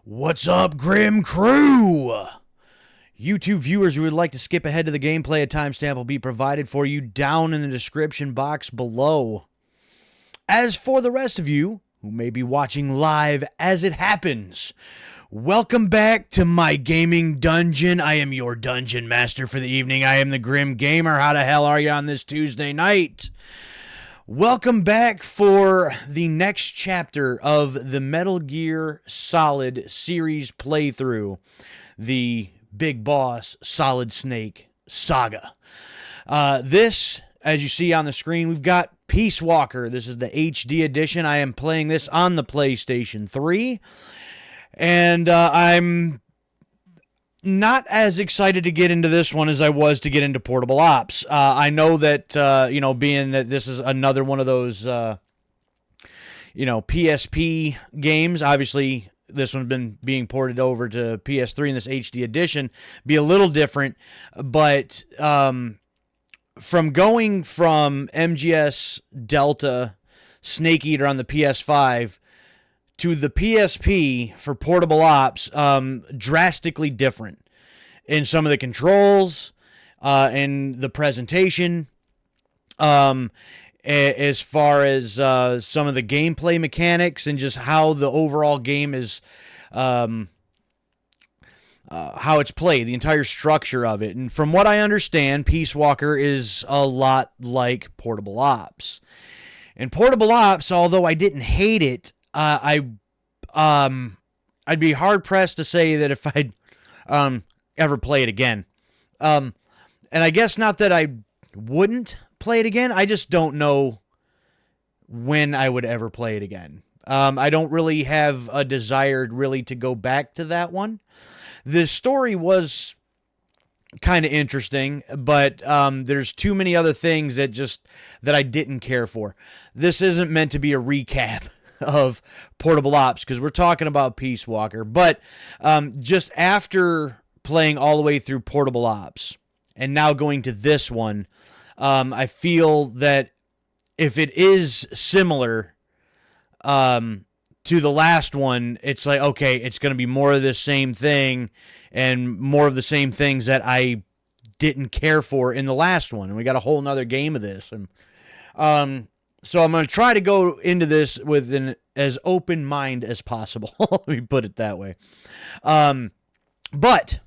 What's up, Grim Crew? YouTube viewers who would like to skip ahead to the gameplay, a timestamp will be provided for you down in the description box below. As for the rest of you who may be watching live as it happens, welcome back to my gaming dungeon. I am your dungeon master for the evening. I am the Grim Gamer. How the hell are you on this Tuesday night? Welcome back for the next chapter of the Metal Gear Solid series playthrough, the Big Boss Solid Snake Saga. This, as you see on the screen, we've got Peace Walker. This is the HD edition. I am playing this on the PlayStation 3, and I'm not as excited to get into this one as I was to get into Portable Ops. I know that, being that this is another one of those, PSP games, obviously this one's been being ported over to PS3 in this HD edition, be a little different, but from going from MGS Delta Snake Eater on the PS5 to the PSP for Portable Ops, drastically different in some of the controls, and the presentation, as far as some of the gameplay mechanics and just how the overall game is, how it's played, the entire structure of it. And from what I understand, Peace Walker is a lot like Portable Ops. And Portable Ops, although I didn't hate it, I'd be hard pressed to say that if I'd ever play it again. And I guess not that I wouldn't play it again. I just don't know when I would ever play it again. I don't really have a desire really to go back to that one. The story was kind of interesting, but there's too many other things that I didn't care for. This isn't meant to be a recap of Portable Ops because we're talking about Peace Walker, but just after playing all the way through Portable Ops and now going to this one, I feel that if it is similar to the last one, it's like, okay, it's going to be more of the same thing and more of the same things that I didn't care for in the last one. And we got a whole nother game of this. And so I'm going to try to go into this with an as open mind as possible. Let me put it that way. But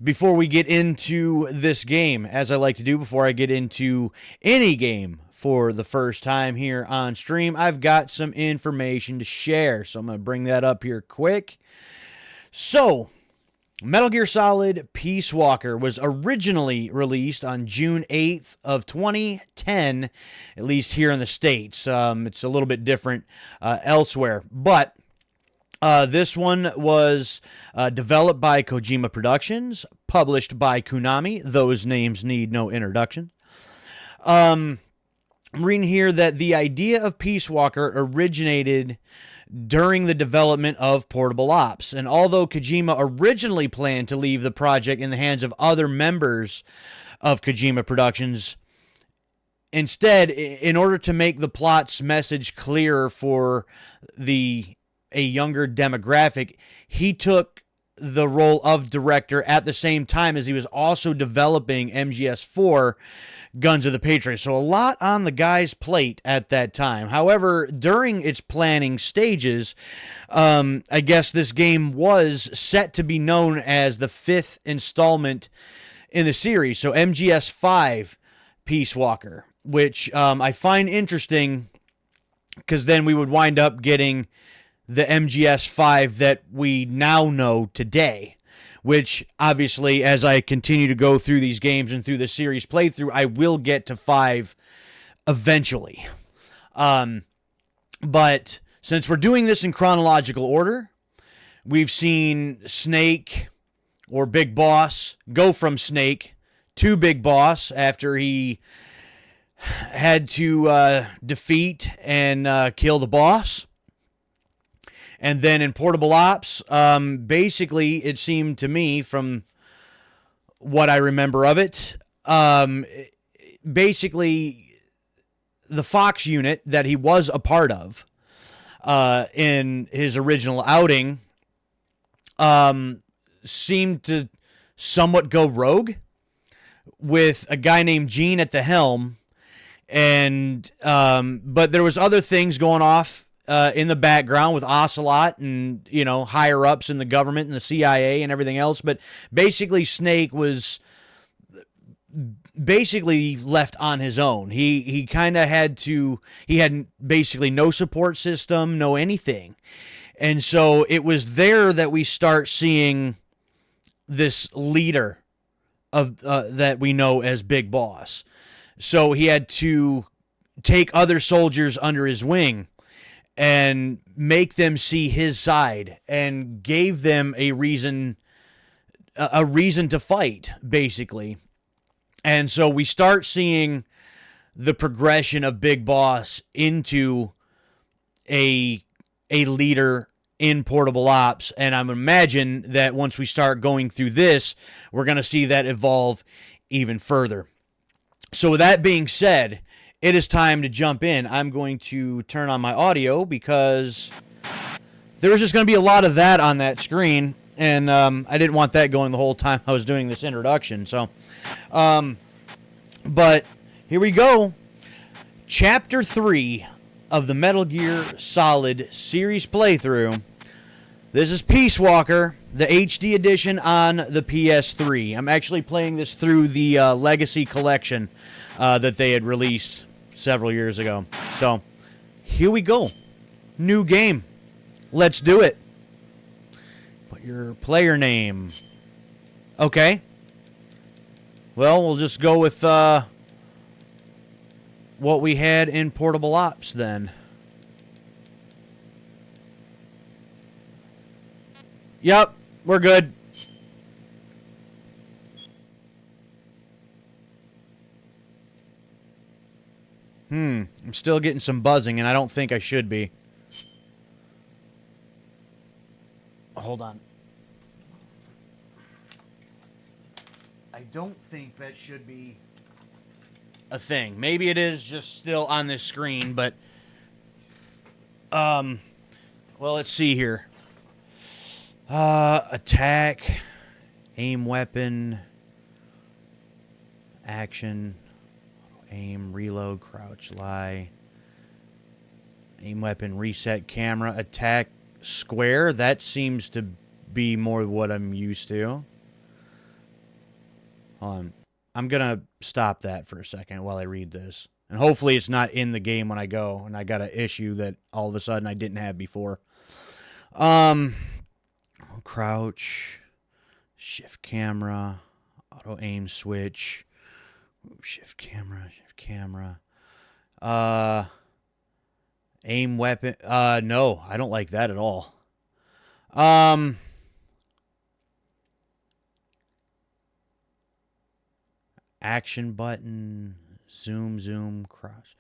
before we get into this game, as I like to do before I get into any game for the first time here on stream, I've got some information to share. So I'm going to bring that up here quick. So, Metal Gear Solid Peace Walker was originally released on June 8th of 2010, at least here in the States. It's a little bit different elsewhere, but this one was developed by Kojima Productions, published by Konami. Those names need no introduction. I'm reading here that the idea of Peace Walker originated during the development of Portable Ops. And although Kojima originally planned to leave the project in the hands of other members of Kojima Productions, instead, in order to make the plot's message clearer for a younger demographic, he took the role of director at the same time as he was also developing MGS4 Guns of the Patriot. So a lot on the guy's plate at that time. However, during its planning stages, I guess this game was set to be known as the fifth installment in the series. So MGS5 Peace Walker, which I find interesting because then we would wind up getting the MGS5 that we now know today, which obviously, as I continue to go through these games and through the series playthrough, I will get to 5 eventually. But since we're doing this in chronological order, we've seen Snake, or Big Boss, go from Snake to Big Boss after he had to defeat and kill the boss. And then in Portable Ops, basically, it seemed to me, from what I remember of it, basically, the Fox unit that he was a part of in his original outing seemed to somewhat go rogue with a guy named Gene at the helm. And but there was other things going off in the background with Ocelot and, you know, higher ups in the government and the CIA and everything else. But basically, Snake was basically left on his own. He kind of had to. He had basically no support system, no anything. And so it was there that we start seeing this leader of that we know as Big Boss. So he had to take other soldiers under his wing and make them see his side, and gave them a reason to fight, basically. And so we start seeing the progression of Big Boss into a leader in Portable Ops, and I'm imagine that once we start going through this, we're going to see that evolve even further. So with that being said, it is time to jump in. I'm going to turn on my audio because there was just going to be a lot of that on that screen, and I didn't want that going the whole time I was doing this introduction. So, but here we go. Chapter 3 of the Metal Gear Solid series playthrough. This is Peace Walker, the HD edition on the PS3. I'm actually playing this through the Legacy Collection that they had released several years ago. So, here we go. New game. Let's do it. Put your player name. Okay. Well, we'll just go with what we had in Portable Ops then. Yep, we're good. I'm still getting some buzzing, and I don't think I should be. Hold on. I don't think that should be a thing. Maybe it is just still on this screen, but well, let's see here. Attack, aim weapon, action, aim, reload, crouch, lie, aim weapon, reset, camera, attack, square. That seems to be more what I'm used to. Hold on. I'm going to stop that for a second while I read this. And hopefully it's not in the game when I go and I got an issue that all of a sudden I didn't have before. Crouch, shift camera, auto aim switch, shift camera, aim weapon. No, I don't like that at all. Action button, zoom, crouch.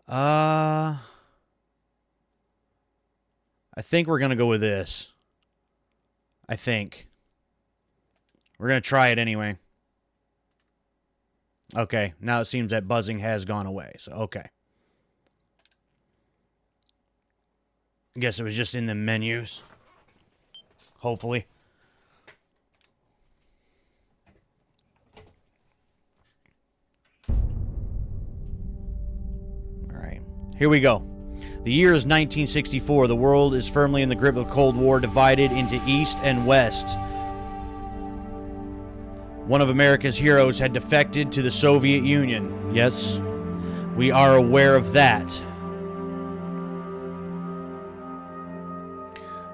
I think we're going to go with this. I think. We're going to try it anyway. Okay, now it seems that buzzing has gone away, so okay. I guess it was just in the menus. Hopefully. Alright, here we go. The year is 1964. The world is firmly in the grip of the Cold War, divided into East and West. One of America's heroes had defected to the Soviet Union. Yes, we are aware of that.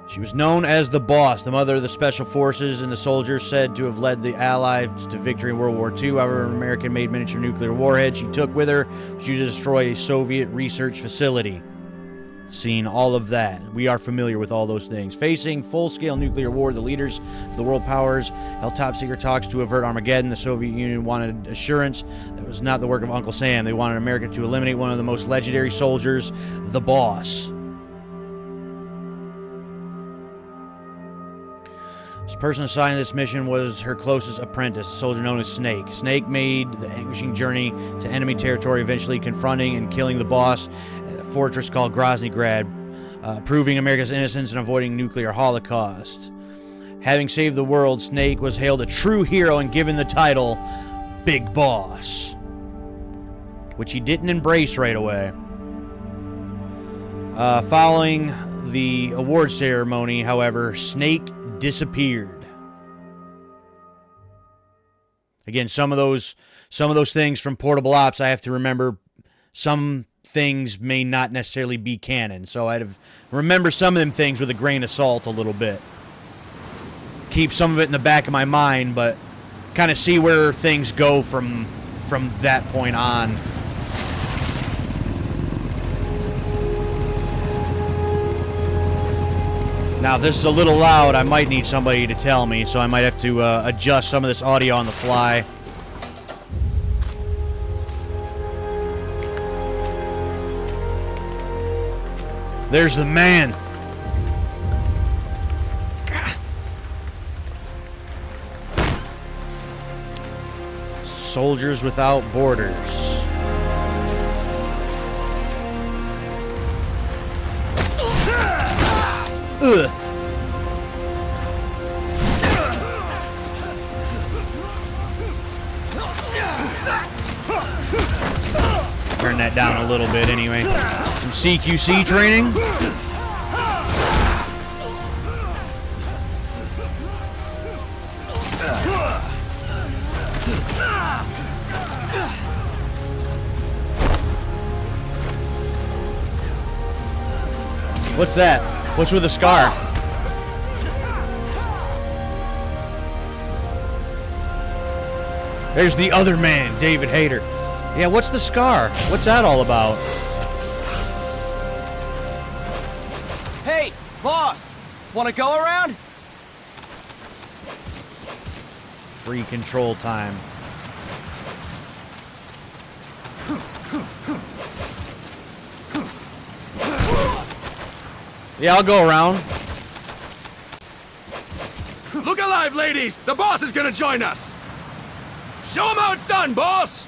She was known as the Boss, the mother of the Special Forces and the soldiers said to have led the Allies to victory in World War II. However, an American-made miniature nuclear warhead she took with her was used to destroy a Soviet research facility. Seen all of that. We are familiar with all those things. Facing full-scale nuclear war, the leaders of the world powers held top-secret talks to avert Armageddon. The Soviet Union wanted assurance that it was not the work of Uncle Sam. They wanted America to eliminate one of the most legendary soldiers, the Boss. This person assigned to this mission was her closest apprentice, a soldier known as Snake. Snake made the anguishing journey to enemy territory, eventually confronting and killing the Boss at a fortress called Groznygrad, proving America's innocence and avoiding nuclear holocaust. Having saved the world, Snake was hailed a true hero and given the title Big Boss, which he didn't embrace right away. Following the award ceremony, however, Snake disappeared. Again, some of those things from Portable Ops, I have to remember. Some things may not necessarily be canon, so I'd remember some of them things with a grain of salt a little bit. Keep some of it in the back of my mind, but kind of see where things go from that point on. Now, if this is a little loud, I might need somebody to tell me, so I might have to adjust some of this audio on the fly. There's the man. Soldiers Without Borders. Ugh. Turn that down a little bit anyway. Some CQC training. What's that? What's with the scar? There's the other man, David Hayter. Yeah, what's the scar? What's that all about? Hey, boss! Wanna go around? Free control time. Yeah, I'll go around. Look alive, ladies! The boss is gonna join us! Show him how it's done, boss!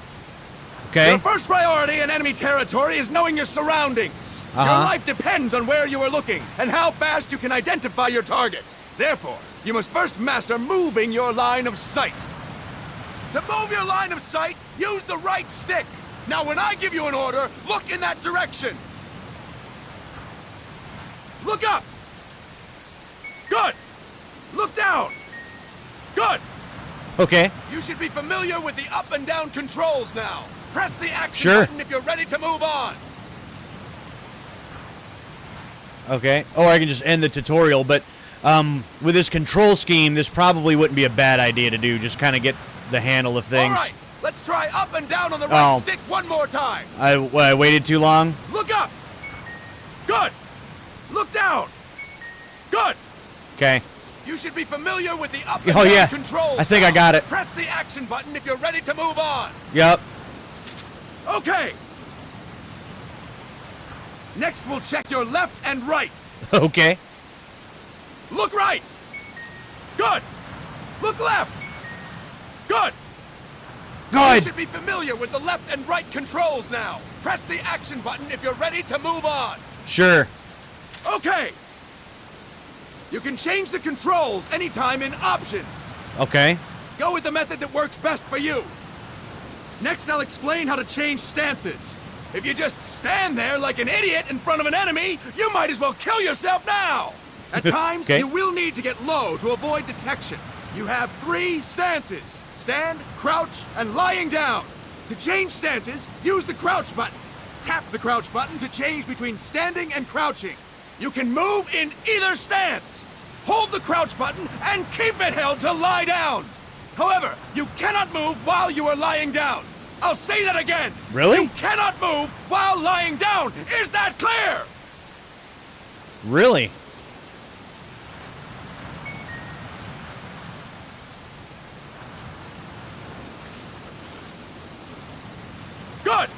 Okay. Your first priority in enemy territory is knowing your surroundings. Your life depends on where you are looking and how fast you can identify your targets. Therefore, you must first master moving your line of sight. To move your line of sight, use the right stick. Now, when I give you an order, look in that direction. Look up! Good! Look down! Good! Okay. You should be familiar with the up and down controls now. Press the action Sure. button if you're ready to move on. Okay. Or I can just end the tutorial, but with this control scheme, this probably wouldn't be a bad idea to do. Just kind of get the handle of things. All right, let's try up and down on the right stick one more time. I waited too long? Look up! Good! Look down! Good! Okay. You should be familiar with the up and down yeah. controls. I think now. I got it. Press the action button if you're ready to move on. Yep. Okay. Next, we'll check your left and right. Okay. Look right. Good. Look left. Good. You Good. should be familiar with the left and right controls now. Press the action button if you're ready to move on. Sure. Okay. You can change the controls anytime in Options. Okay. Go with the method that works best for you. Next, I'll explain how to change stances. If you just stand there like an idiot in front of an enemy, you might as well kill yourself now. At times, Okay. you will need to get low to avoid detection. You have 3 stances: stand, crouch, and lying down. To change stances, use the crouch button. Tap the crouch button to change between standing and crouching. You can move in either stance. Hold the crouch button and keep it held to lie down. However, you cannot move while you are lying down. I'll say that again. Really? You cannot move while lying down. Is that clear? Really? Good.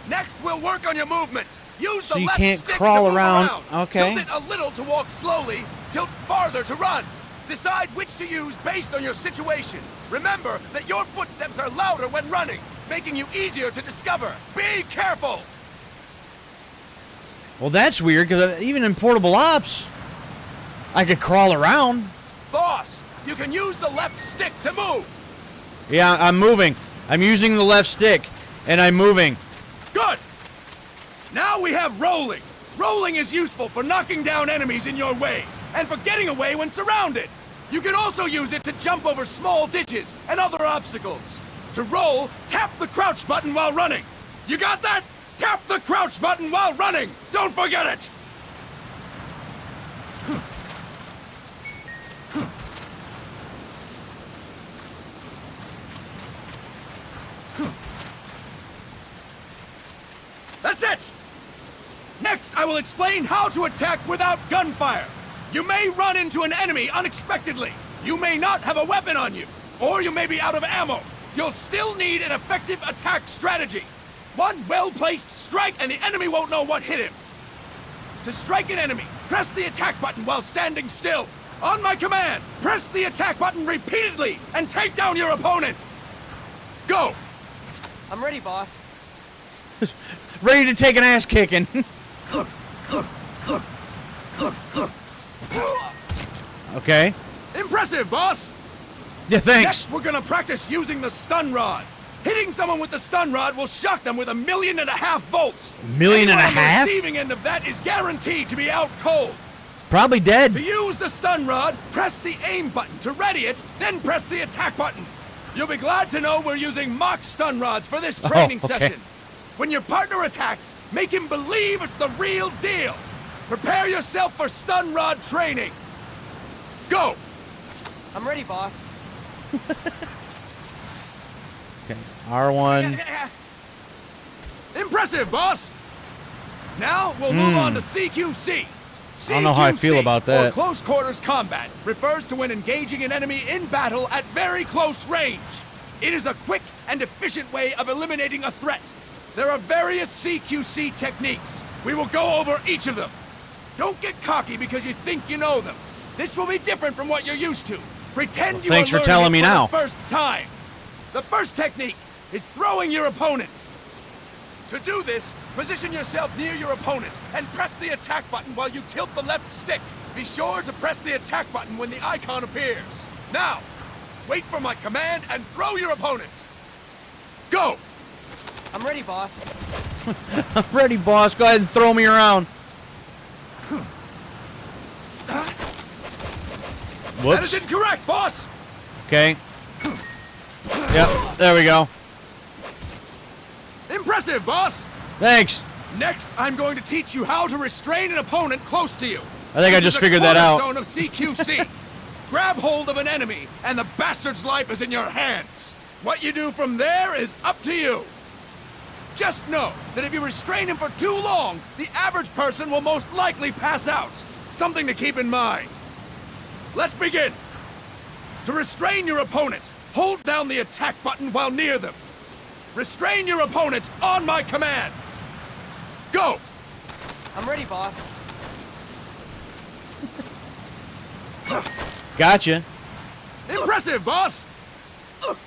Next, we'll work on your movement. Use So the you left can't stick crawl to move around. around. Okay. Tilt it a little to walk slowly. Tilt farther to run. Decide which to use based on your situation. Remember that your footsteps are louder when running, making you easier to discover. Be careful. Well, that's weird, because even in Portable Ops, I could crawl around. Boss, you can use the left stick to move. Yeah, I'm moving. I'm using the left stick, and I'm moving. Good. Now we have rolling. Rolling is useful for knocking down enemies in your way, and for getting away when surrounded. You can also use it to jump over small ditches and other obstacles. To roll, tap the crouch button while running. You got that? Tap the crouch button while running! Don't forget it! That's it! Next, I will explain how to attack without gunfire. You may run into an enemy unexpectedly. You may not have a weapon on you, or you may be out of ammo. You'll still need an effective attack strategy. One well-placed strike and the enemy won't know what hit him. To strike an enemy, press the attack button while standing still. On my command, press the attack button repeatedly and take down your opponent. Go! I'm ready, boss. Ready to take an ass kicking. Okay. Impressive, boss! Yeah, thanks. Next, we're gonna practice using the stun rod. Hitting someone with the stun rod will shock them with 1.5 million volts. $1.5 million? Anyone on the receiving end of that is guaranteed to be out cold. Probably dead. To use the stun rod, press the aim button to ready it, then press the attack button. You'll be glad to know we're using mock stun rods for this training okay. session. When your partner attacks, make him believe it's the real deal. Prepare yourself for stun rod training. Go! I'm ready, boss. Okay. R1. Impressive, boss! Now we'll move on to CQC. I don't know how I feel about that. Or close quarters combat, refers to when engaging an enemy in battle at very close range. It is a quick and efficient way of eliminating a threat. There are various CQC techniques. We will go over each of them. Don't get cocky because you think you know them. This will be different from what you're used to. Pretend you thanks are for telling me learning it now. for the first time. The first technique is throwing your opponent. To do this, position yourself near your opponent and press the attack button while you tilt the left stick. Be sure to press the attack button when the icon appears. Now, wait for my command and throw your opponent. Go! I'm ready, boss. I'm ready, boss. Go ahead and throw me around. Whoops. That is incorrect, boss! Okay. Yep, there we go. Impressive, boss! Thanks. Next, I'm going to teach you how to restrain an opponent close to you. I think I just figured that out. This is the cornerstone of CQC. Grab hold of an enemy, and the bastard's life is in your hands. What you do from there is up to you. Just know that if you restrain him for too long, the average person will most likely pass out. Something to keep in mind. Let's begin. To restrain your opponent, hold down the attack button while near them. Restrain your opponent on my command. Go! I'm ready, boss. Gotcha. Impressive, boss!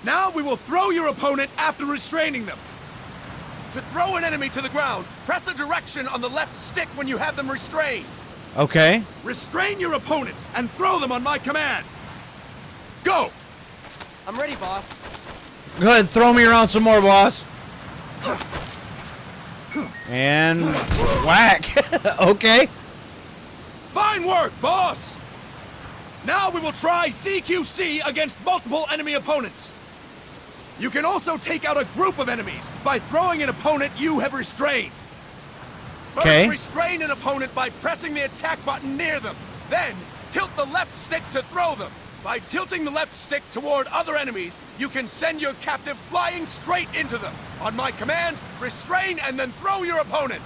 Now we will throw your opponent after restraining them. To throw an enemy to the ground, press a direction on the left stick when you have them restrained. Okay. Restrain your opponent and throw them on my command. Go! I'm ready, boss. Go ahead, throw me around some more, boss. And whack. Okay. Fine work, boss! Now we will try CQC against multiple enemy opponents. You can also take out a group of enemies by throwing an opponent you have restrained. First, Okay. restrain an opponent by pressing the attack button near them. Then, tilt the left stick to throw them. By tilting the left stick toward other enemies, you can send your captive flying straight into them. On my command, restrain and then throw your opponent.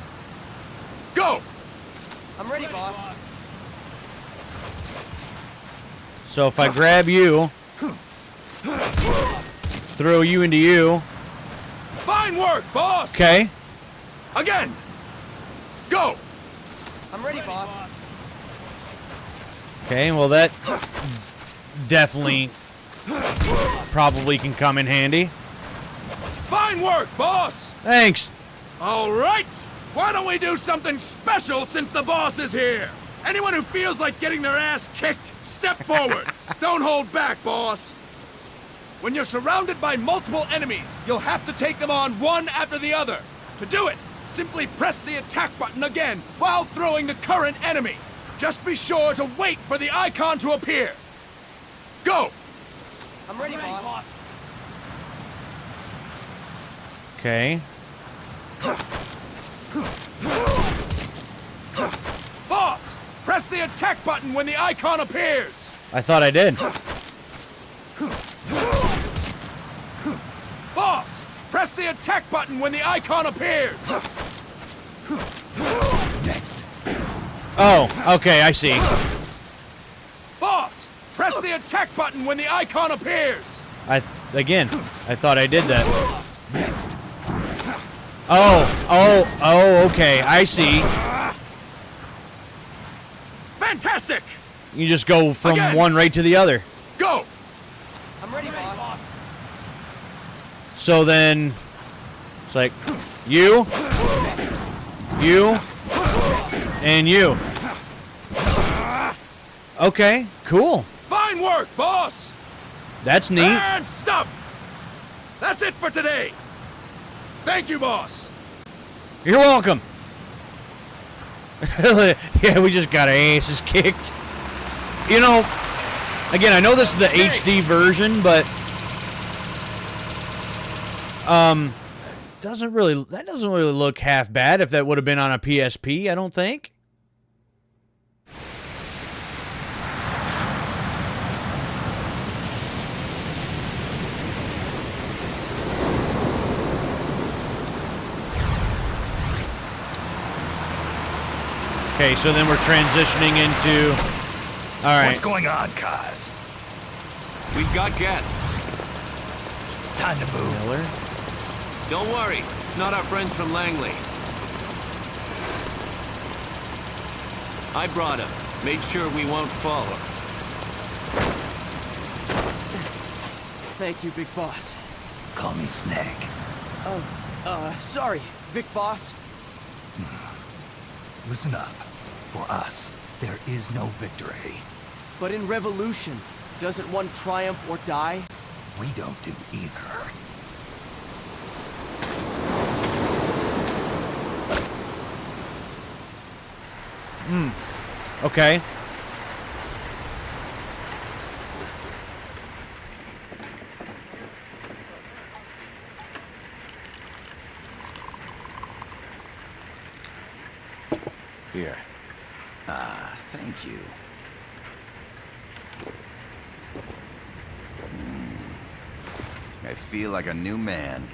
Go! I'm ready, boss. So if I grab you, throw you into you. Fine work, boss! Okay. Again! Go! I'm ready, boss. Okay, well that definitely probably can come in handy. Fine work, boss! Thanks. All right! Why don't we do something special since the boss is here? Anyone who feels like getting their ass kicked, step forward. Don't hold back, boss. When you're surrounded by multiple enemies, you'll have to take them on one after the other. To do it, simply press the attack button again while throwing the current enemy. Just be sure to wait for the icon to appear. Go! I'm ready, boss. Okay. Boss! Press the attack button when the icon appears! I thought I did. Boss! Press the attack button when the icon appears! Next. Oh, okay, I see. Boss! Press the attack button when the icon appears! Again, I thought I did that. Next. Oh, okay, I see. Fantastic! You just go from Again. one right to the other. Go! I'm ready, boss. So then, it's like, you, and you. Okay, cool. Fine work, boss! That's neat. And stop! That's it for today! Thank you, boss! You're welcome. Yeah, we just got our asses kicked. You know, again, I know this is the HD version, but that doesn't really look half bad if that would have been on a PSP, I don't think. Okay, so then we're transitioning into... All right. What's going on, Kaz? We've got guests. Time to move. Miller. Don't worry, it's not our friends from Langley. I brought him. Made sure we won't fall. Thank you, big boss. Call me Snake. Sorry, Vic boss. Listen up. For us, there is no victory. But in revolution, doesn't one triumph or die? We don't do either. Okay. Here. Thank you. I feel like a new man.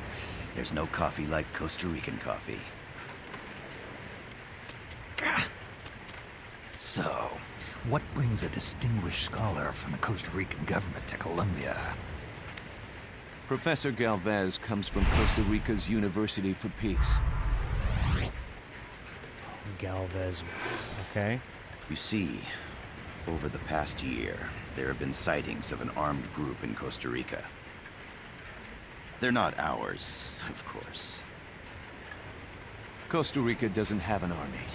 There's no coffee like Costa Rican coffee. So, what brings a distinguished scholar from the Costa Rican government to Colombia? Professor Galvez comes from Costa Rica's University for Peace. Galvez. Okay. You see, over the past year, there have been sightings of an armed group in Costa Rica. They're not ours, of course. Costa Rica doesn't have an army.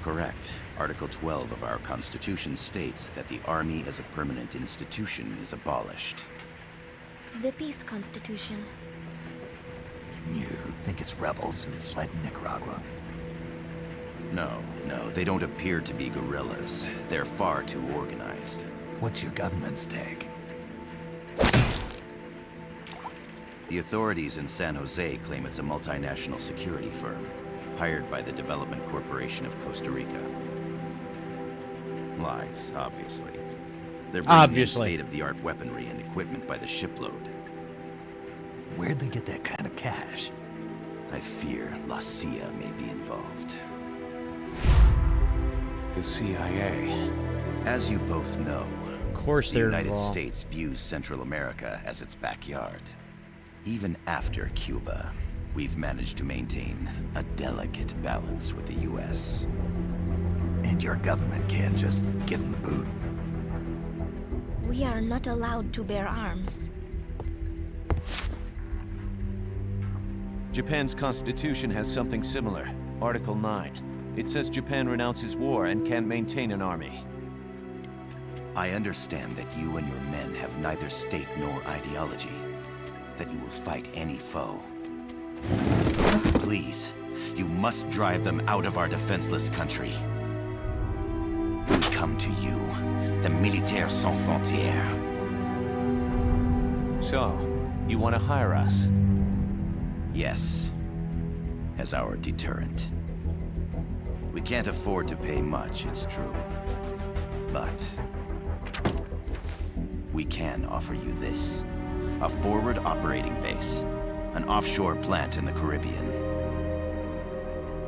Correct. Article 12 of our Constitution states that the Army as a permanent institution is abolished. The Peace Constitution. You think it's rebels who fled Nicaragua? No, they don't appear to be guerrillas. They're far too organized. What's your government's take? The authorities in San Jose claim it's a multinational security firm, hired by the Development Corporation of Costa Rica. Lies, obviously. They're bringing in state-of-the-art weaponry and equipment by the shipload. Where'd they get that kind of cash? I fear La CIA may be involved. The CIA. As you both know, Of course the they're United involved. States views Central America as its backyard. Even after Cuba, we've managed to maintain a delicate balance with the U.S. And your government can't just give them the boot? We are not allowed to bear arms. Japan's constitution has something similar. Article 9. It says Japan renounces war and can't maintain an army. I understand that you and your men have neither state nor ideology. That you will fight any foe. Please, you must drive them out of our defenseless country. We come to you, the Militaires Sans Frontières. So, you want to hire us? Yes, as our deterrent. We can't afford to pay much, it's true. But we can offer you this. A forward operating base. An offshore plant in the Caribbean.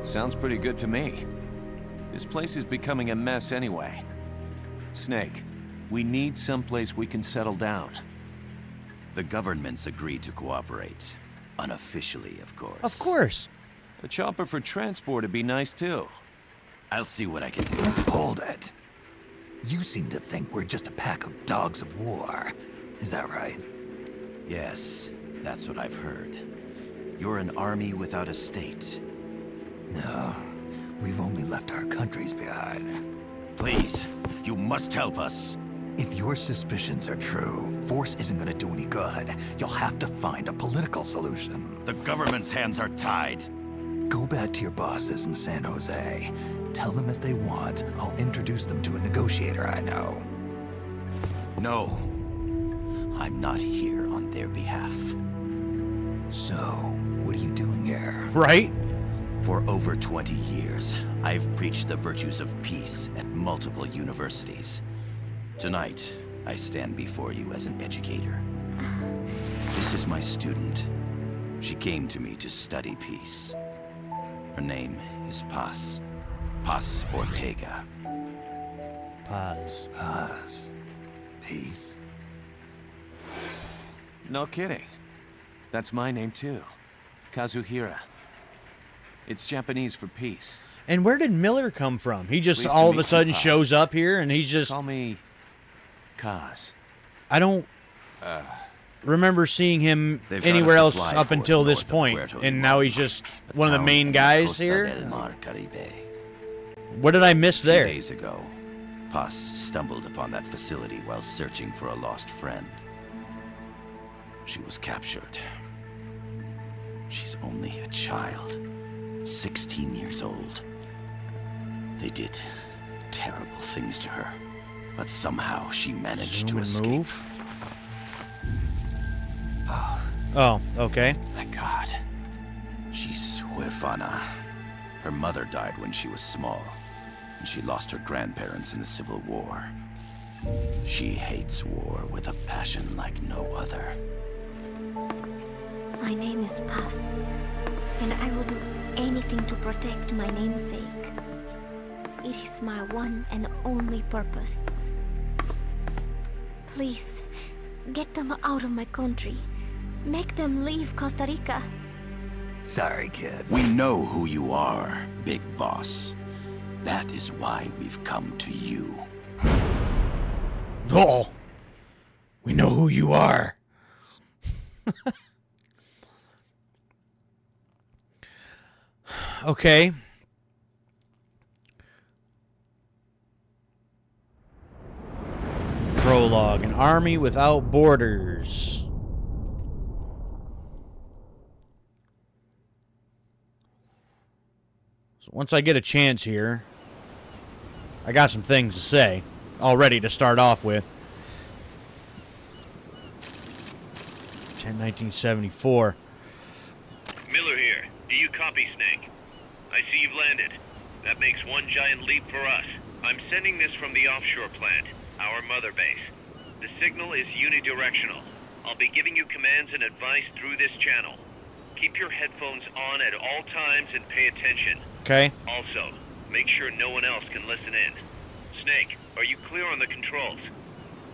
Sounds pretty good to me. This place is becoming a mess anyway. Snake, we need someplace we can settle down. The governments agreed to cooperate. Unofficially, of course. Of course. A chopper for transport would be nice too. I'll see what I can do. Hold it. You seem to think we're just a pack of dogs of war. Is that right? Yes, that's what I've heard. You're an army without a state. No, we've only left our countries behind. Please, you must help us. If your suspicions are true, force isn't gonna do any good. You'll have to find a political solution. The government's hands are tied. Go back to your bosses in San Jose. Tell them if they want, I'll introduce them to a negotiator I know. No, I'm not here on their behalf. So, what are you doing here? Right? For over 20 years, I've preached the virtues of peace at multiple universities. Tonight, I stand before you as an educator. This is my student. She came to me to study peace. Her name is Paz. Paz Ortega. Pause. Paz. Peace. No kidding. That's my name too. Kazuhira. It's Japanese for peace. And where did Miller come from? He just Pleased to all of meet a you, sudden Paz. shows up here and he's just... Call me Kaz. I don't remember seeing him They've got a anywhere else supply up port until this north of point. Puerto And now Limon, he's just a one of the town main in the guys Costa here. del Mar Caribe. What did I miss 2 there? days ago, Paz stumbled upon that facility while searching for a lost friend. She was captured. She's only a child, 16 years old. They did terrible things to her, but somehow she managed Zoom to and escape. move. Oh, okay. Thank God. She's huérfana. Her mother died when she was small, and she lost her grandparents in the Civil War. She hates war with a passion like no other. My name is Paz, and I will do anything to protect my namesake. It is my one and only purpose. Please, get them out of my country. Make them leave Costa Rica. Sorry, kid. We know who you are, Big Boss. That is why we've come to you. Oh, we know who you are. Okay. Prologue, an army without borders. So once I get a chance here, I got some things to say already to start off with. 1974. Miller here. Do you copy, Snake? I see you've landed. That makes one giant leap for us. I'm sending this from the offshore plant, our mother base. The signal is unidirectional. I'll be giving you commands and advice through this channel. Keep your headphones on at all times and pay attention. Okay. Also, make sure no one else can listen in. Snake, are you clear on the controls?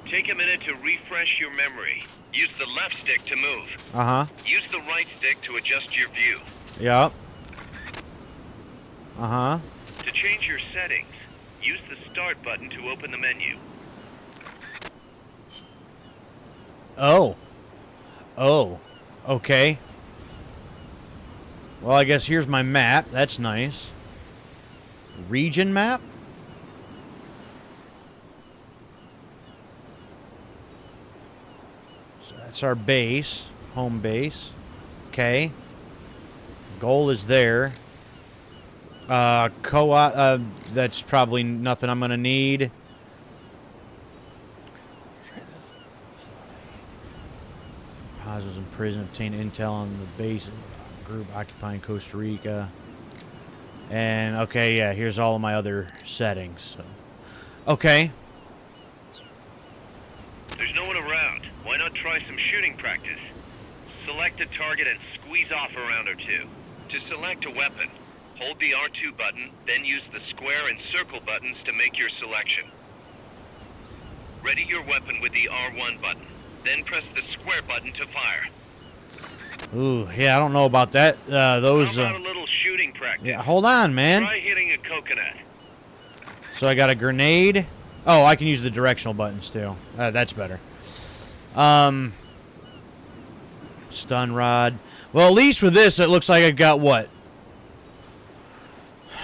Take a minute to refresh your memory. Use the left stick to move. Uh-huh. Use the right stick to adjust your view. Yep. Uh-huh. To change your settings, use the start button to open the menu. Oh. Oh. Okay. Well, I guess here's my map. That's nice. Region map? So that's our base. Home base. Okay. Goal is there. Co-op, that's probably nothing I'm going to need. Positives in prison, obtain intel on the base group occupying Costa Rica. And, okay, yeah, here's all of my other settings. So. Okay. There's no one around. Why not try some shooting practice? Select a target and squeeze off a round or two. To select a weapon, hold the R2 button, then use the square and circle buttons to make your selection. Ready your weapon with the R1 button, then press the square button to fire. Ooh, yeah, I don't know about that. Those. How about a little shooting practice? Yeah, hold on, man. Try hitting a coconut. So I got a grenade. Oh, I can use the directional buttons too. That's better. Stun rod. Well, at least with this, it looks like I've got what?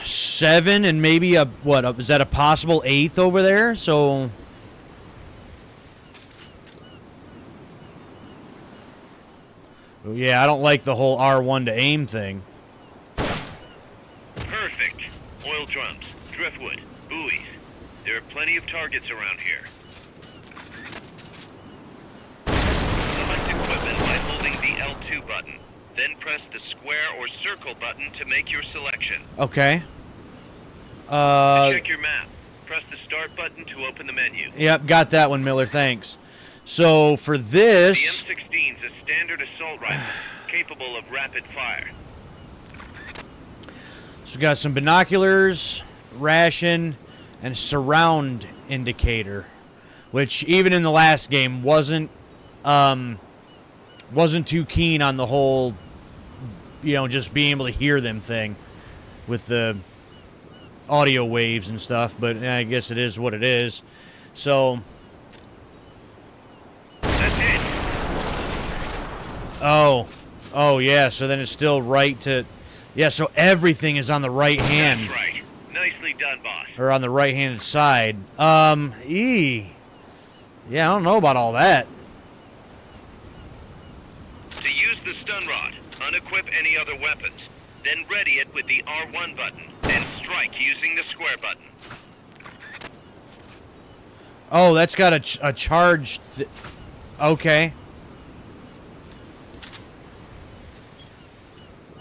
7 and maybe a what? Is that a possible 8th over there? So. Yeah, I don't like the whole R1 to aim thing. Perfect. Oil drums, driftwood, buoys. There are plenty of targets around here. Select equipment by holding the L2 button. Then press the square or circle button to make your selection. Okay. To check your map, press the start button to open the menu. Yep, got that one, Miller. Thanks. So for this, The M16's a standard assault rifle, capable of rapid fire. so we got some binoculars, ration, and surround indicator, which even in the last game wasn't too keen on the whole, just being able to hear them thing with the audio waves and stuff. But I guess it is what it is. So. Oh, yeah, so then it's still right to... Yeah, so everything is on the right hand. That's right. Nicely done, boss. Or on the right-handed side. Yeah, I don't know about all that. To use the stun rod, unequip any other weapons. Then ready it with the R1 button. Then strike using the square button. Oh, that's got a charge... Okay.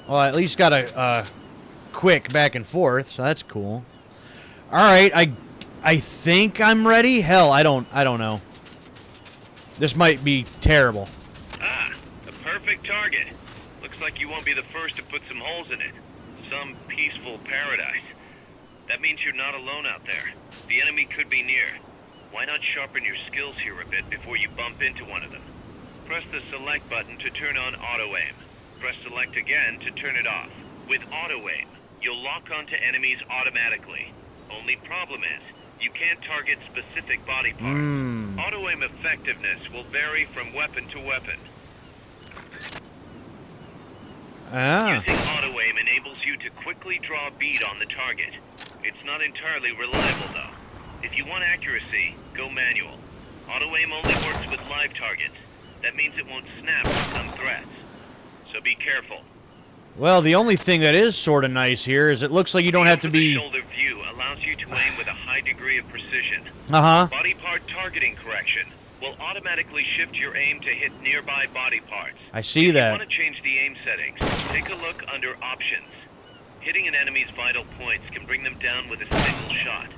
Well, at least got a quick back and forth, so that's cool. All right, I think I'm ready. Hell, I don't know. This might be terrible. Ah, a perfect target. Looks like you won't be the first to put some holes in it. Some peaceful paradise. That means you're not alone out there. The enemy could be near. Why not sharpen your skills here a bit before you bump into one of them? Press the select button to turn on auto-aim. Press select again to turn it off. With auto-aim, you'll lock onto enemies automatically. Only problem is, you can't target specific body parts. Auto-aim effectiveness will vary from weapon to weapon. Using auto-aim enables you to quickly draw a bead on the target. It's not entirely reliable though. If you want accuracy, go manual. Auto-aim only works with live targets. That means it won't snap with some threats. So be careful. Well, the only thing that is sort of nice here is it looks like you don't have to be... Shoulder view allows you to aim with a high degree of precision. Uh-huh. Body part targeting correction will automatically shift your aim to hit nearby body parts. I see that. If you want to change the aim settings, take a look under Options. Hitting an enemy's vital points can bring them down with a single shot.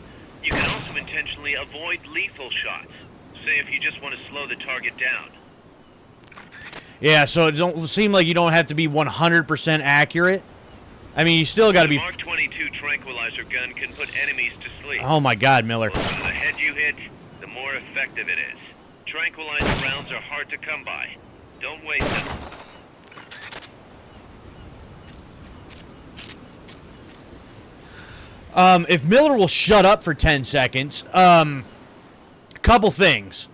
You can also intentionally avoid lethal shots. Say if you just want to slow the target down. Yeah, so it don't seem like you don't have to be 100% accurate. I mean, you still got to be... The Mark 22 tranquilizer gun can put enemies to sleep. Oh my God, Miller. The closer to the head you hit, the more effective it is. Tranquilizer rounds are hard to come by. Don't waste them. If Miller will shut up for 10 seconds, couple things.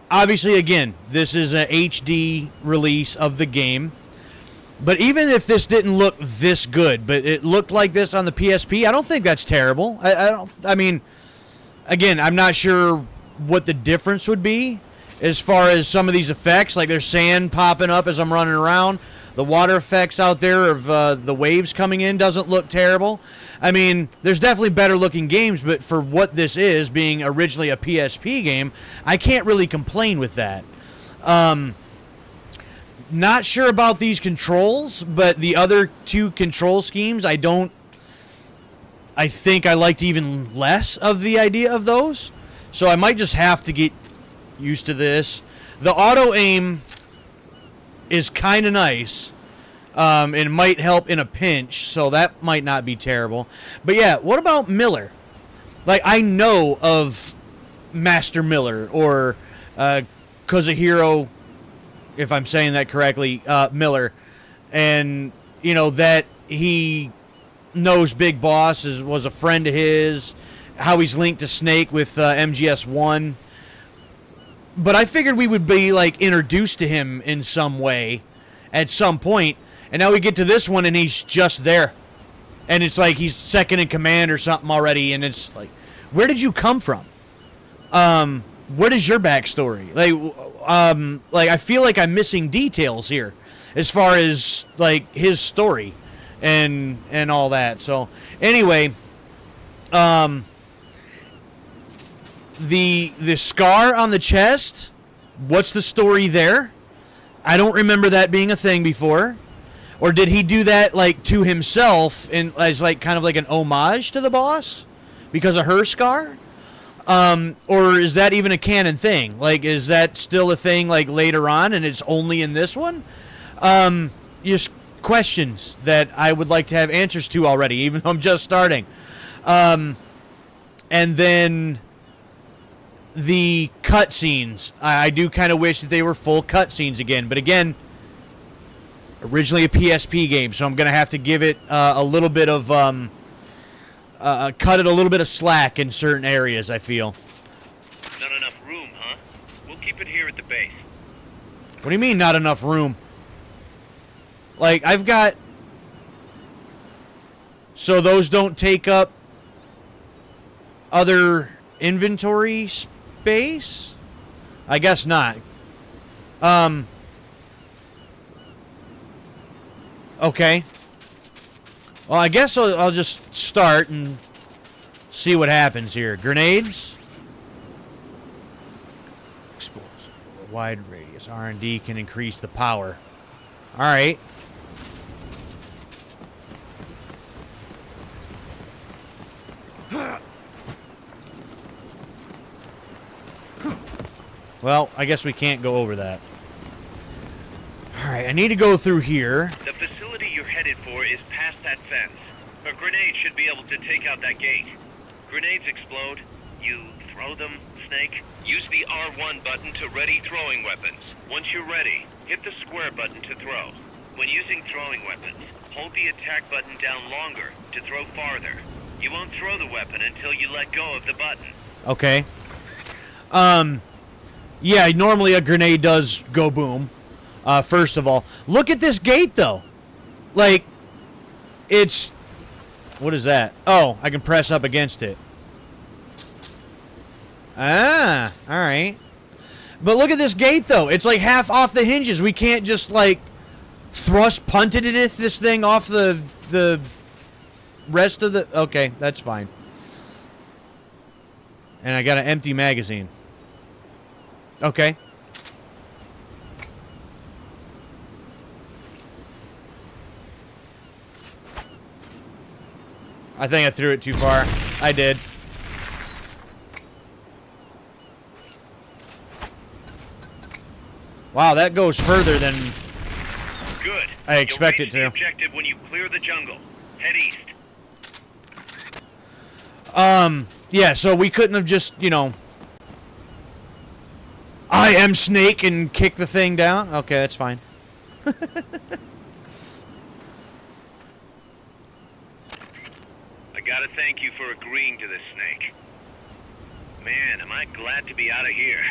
Obviously, again, this is a HD release of the game. But even if this didn't look this good, but it looked like this on the PSP, I don't think that's terrible. I mean, again, I'm not sure what the difference would be as far as some of these effects. Like there's sand popping up as I'm running around. The water effects out there of the waves coming in doesn't look terrible. I mean, there's definitely better looking games, but for what this is, being originally a PSP game, I can't really complain with that. Not sure about these controls, but the other two control schemes, I think I liked even less of the idea of those. So I might just have to get used to this. The auto aim is kind of nice. It might help in a pinch, so that might not be terrible. But yeah, what about Miller? Like, I know of Master Miller, or Kazuhiro, if I'm saying that correctly, Miller. And, you know, that he knows Big Boss was a friend of his, how he's linked to Snake with MGS1. But I figured we would be, like, introduced to him in some way at some point. And now we get to this one, and he's just there. And it's like he's second in command or something already. And it's like, where did you come from? What is your backstory? Like I feel like I'm missing details here as far as, like, his story and all that. So, anyway, the scar on the chest, what's the story there? I don't remember that being a thing before. Or did he do that, like, to himself and as, like, kind of like an homage to the boss because of her scar? Or is that even a canon thing? Like, is that still a thing, like, later on and it's only in this one? Just questions that I would like to have answers to already, even though I'm just starting. And then the cutscenes. I do kind of wish that they were full cutscenes again. But again, originally a PSP game, so I'm going to have to give it a little bit of... cut it a little bit of slack in certain areas, I feel. Not enough room, huh? We'll keep it here at the base. What do you mean, not enough room? Like, I've got... So those don't take up other inventory space? I guess not. Okay. Well, I guess I'll just start and see what happens here. Grenades. Explosive. Wide radius. R&D can increase the power. All right. Well, I guess we can't go over that. All right, I need to go through here. The facility you're headed for is past that fence. A grenade should be able to take out that gate. Grenades explode. You throw them, Snake. Use the R1 button to ready throwing weapons. Once you're ready, hit the square button to throw. When using throwing weapons, hold the attack button down longer to throw farther. You won't throw the weapon until you let go of the button. Okay. Yeah, normally a grenade does go boom. First of all, look at this gate, though. Like, it's... What is that? Oh, I can press up against it. Ah, all right. But look at this gate, though. It's like half off the hinges. We can't just, like, thrust punted this thing off the rest of the... Okay, that's fine. And I got an empty magazine. Okay. I think I threw it too far. I did. Wow, that goes further than Good. I expect You'll it reach the to. objective when you clear the jungle. Head east. Yeah, so we couldn't have just, you know, I am Snake and kick the thing down? Okay, that's fine. I gotta thank you for agreeing to this, Snake. Man, am I glad to be out of here.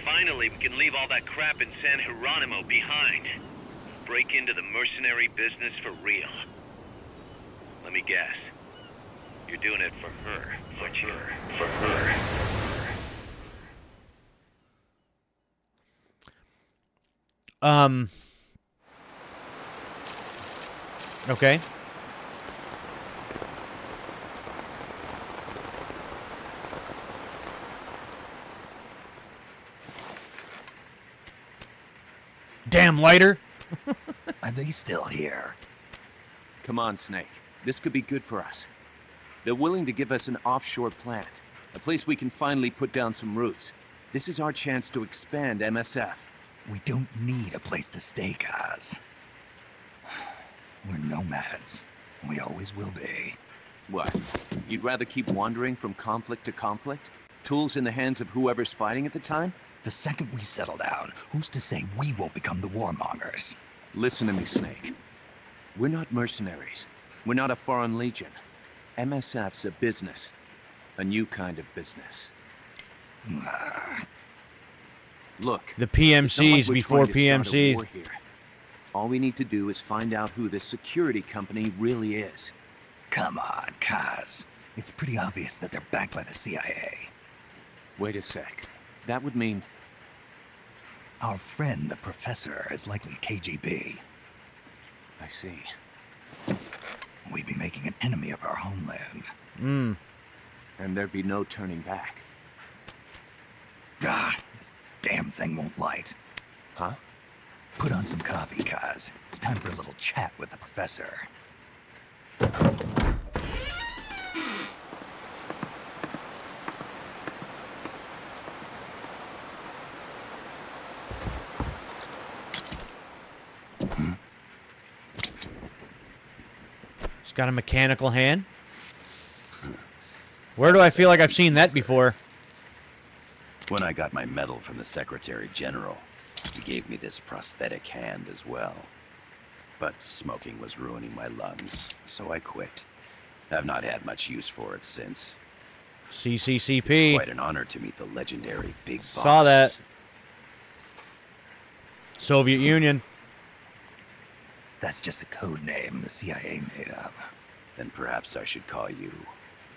Finally, we can leave all that crap in San Geronimo behind. break into the mercenary business for real. Let me guess. You're doing it for her, aren't you? For her. Okay. Damn lighter. Are they still here? Come on, Snake. This could be good for us. They're willing to give us an offshore plant, a place we can finally put down some roots. This is our chance to expand MSF. We don't need a place to stay, Kaz. We're nomads. We always will be. What? You'd rather keep wandering from conflict to conflict? Tools in the hands of whoever's fighting at the time? The second we settle down, who's to say we won't become the warmongers? Listen to me, Snake. We're not mercenaries. We're not a foreign legion. MSF's a business. A new kind of business. Look, The it's not like PMCs we're before trying to start a PMCs. war here. All we need to do is find out who this security company really is. Come on, Kaz. It's pretty obvious that they're backed by the CIA. Wait a sec. That would mean... Our friend, the professor, is likely KGB. I see. We'd be making an enemy of our homeland. And there'd be no turning back. Ah, this damn thing won't light. Huh? Put on some coffee, Kaz. It's time for a little chat with the professor. He's got a mechanical hand. Where do I feel like I've seen that before? When I got my medal from the Secretary General, he gave me this prosthetic hand as well. But smoking was ruining my lungs, so I quit. I've not had much use for it since. CCCP. It's quite an honor to meet the legendary Big Boss. Saw that. Soviet Union. That's just a code name the CIA made up. Then perhaps I should call you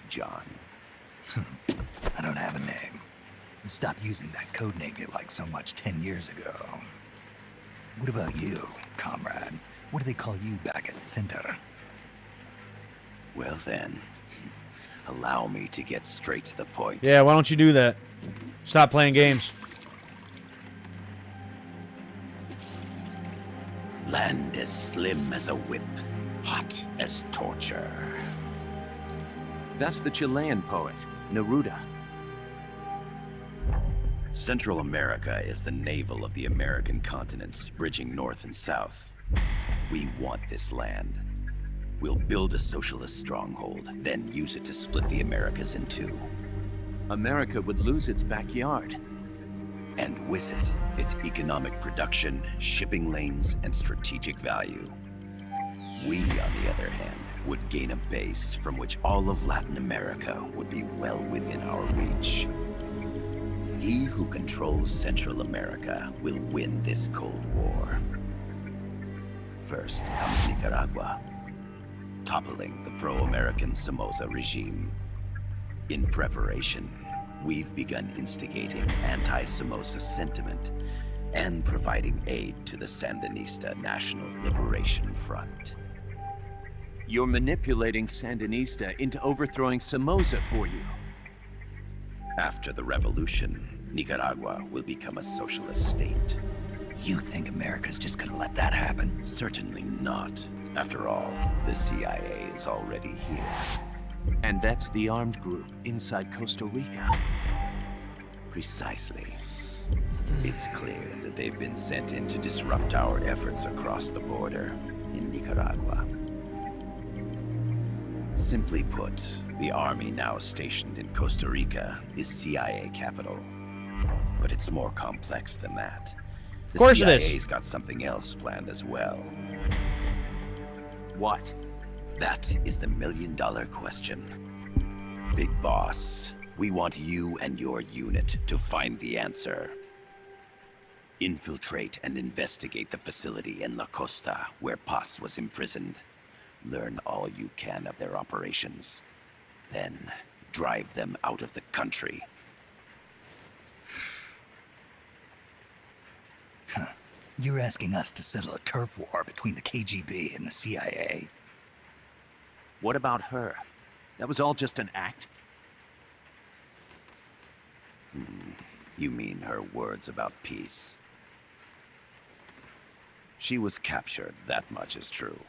John. I don't have a name. Stop using that code name you liked so much 10 years ago. What about you, comrade? What do they call you back at Center? Well then, allow me to get straight to the point. Yeah, why don't you do that? Stop playing games. Land as slim as a whip, hot as torture. That's the Chilean poet, Neruda. Central America is the navel of the American continents, bridging north and south. We want this land. We'll build a socialist stronghold, then use it to split the Americas in two. America would lose its backyard. And with it, its economic production, shipping lanes, and strategic value. We, on the other hand, would gain a base from which all of Latin America would be well within our reach. He who controls Central America will win this Cold War. First comes Nicaragua, toppling the pro-American Somoza regime. In preparation, we've begun instigating anti-Somoza sentiment and providing aid to the Sandinista National Liberation Front. You're manipulating Sandinista into overthrowing Somoza for you. After the revolution, Nicaragua will become a socialist state. You think America's just gonna let that happen? Certainly not. After all, the CIA is already here. And that's the armed group inside Costa Rica. Precisely. It's clear that they've been sent in to disrupt our efforts across the border in Nicaragua. Simply put, the army now stationed in Costa Rica is CIA capital. But it's more complex than that. Of course The it is. CIA's got something else planned as well. What? That is the million-dollar question. Big Boss, we want you and your unit to find the answer. Infiltrate and investigate the facility in La Costa, where Paz was imprisoned. Learn all you can of their operations. Then, drive them out of the country. You're asking us to settle a turf war between the KGB and the CIA? What about her? That was all just an act? You mean her words about peace? She was captured, that much is true.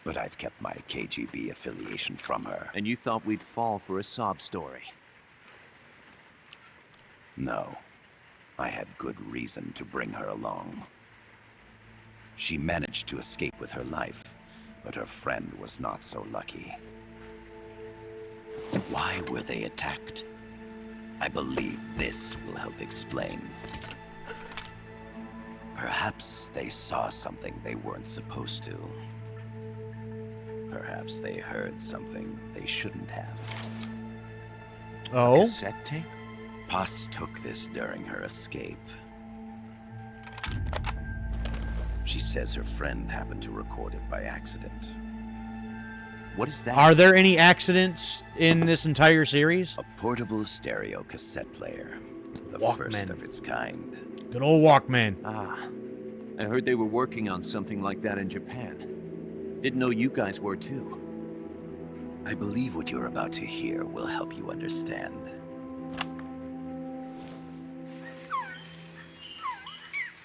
But I've kept my KGB affiliation from her. And you thought we'd fall for a sob story? No. I had good reason to bring her along. She managed to escape with her life, but her friend was not so lucky. Why were they attacked? I believe this will help explain. Perhaps they saw something they weren't supposed to. Perhaps they heard something they shouldn't have. Oh? Cassette tape? Paz took this during her escape. She says her friend happened to record it by accident. What is that? Are there any accidents in this entire series? A portable stereo cassette player. The Walkman. first of its kind. Good old Walkman. Ah. I heard they were working on something like that in Japan. Didn't know you guys were too. I believe what you're about to hear will help you understand.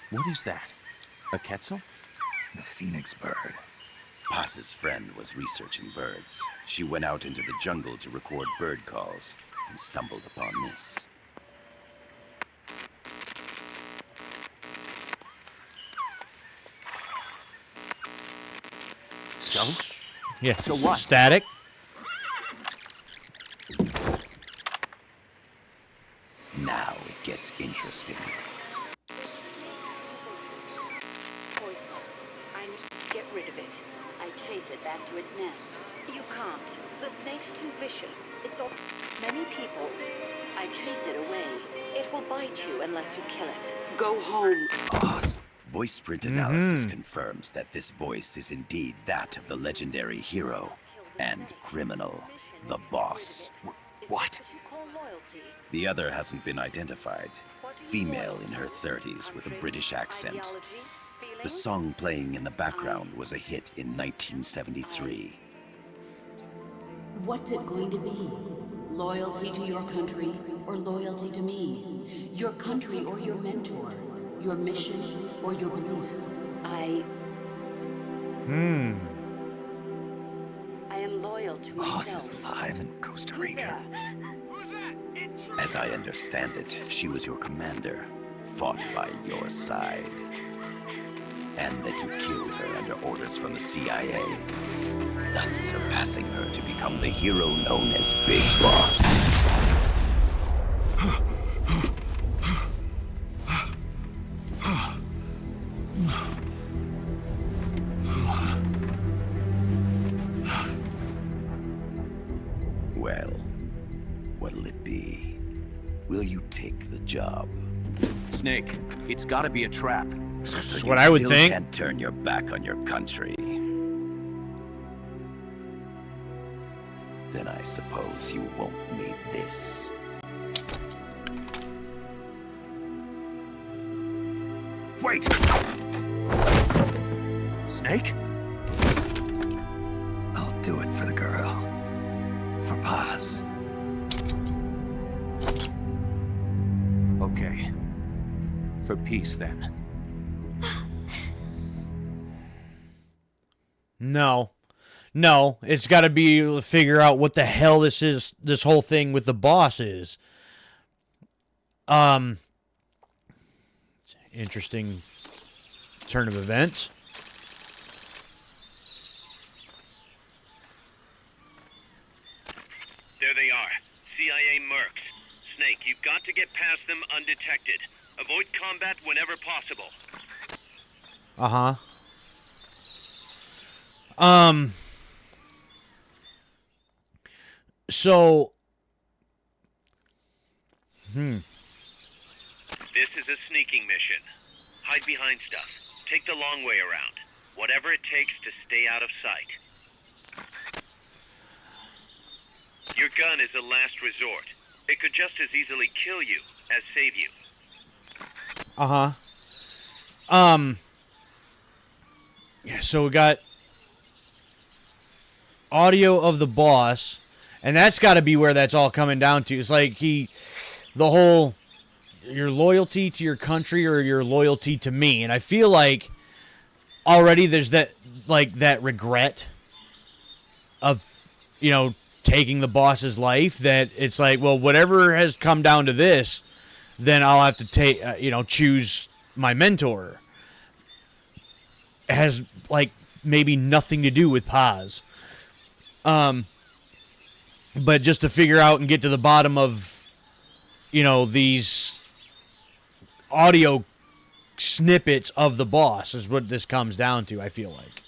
What is that? A Quetzal? The phoenix bird. Paz's friend was researching birds. She went out into the jungle to record bird calls and stumbled upon this. So? Yeah. So what? Static. Now it gets interesting. Poisonous. I need to get rid of it. I chase it back to its nest. You can't. The snake's too vicious. It's all... Many people. I chase it away. It will bite you unless you kill it. Go home. Paz. Voice print analysis confirms that this voice is indeed that of the legendary hero and criminal, the boss. What? The other hasn't been identified. Female in her 30s with a British accent. The song playing in the background was a hit in 1973. What's it going to be? Loyalty to your country or loyalty to me? Your country or your mentor? Your mission or your beliefs? I am loyal to Boss myself. is alive in Costa Rica. As I understand it, she was your commander, fought by your side. And that you killed her under orders from the CIA, thus surpassing her to become the hero known as Big Boss. Well, what'll it be? Will you take the job? Snake, it's gotta be a trap. That's what I would Still think. can't turn your back on your country. Then I suppose you won't need this. Wait! Snake? I'll do it for the girl. For Paz. Okay. For peace, then. No. No, it's got to be to figure out what the hell this is, this whole thing with the boss is. Interesting turn of events. There they are. CIA mercs. Snake, you've got to get past them undetected. Avoid combat whenever possible. Uh-huh. So This is a sneaking mission. Hide behind stuff. Take the long way around. Whatever it takes to stay out of sight. Your gun is a last resort. It could just as easily kill you as save you. Uh-huh. Yeah, so we got audio of the boss, and that's got to be where that's all coming down to. It's like the whole, your loyalty to your country or your loyalty to me. And I feel like already there's that, like, that regret of, you know, taking the boss's life, that it's like, well, whatever has come down to this, then I'll have to take, choose my mentor. It has, like, maybe nothing to do with Paz. But just to figure out and get to the bottom of, these audio snippets of the boss is what this comes down to, I feel like.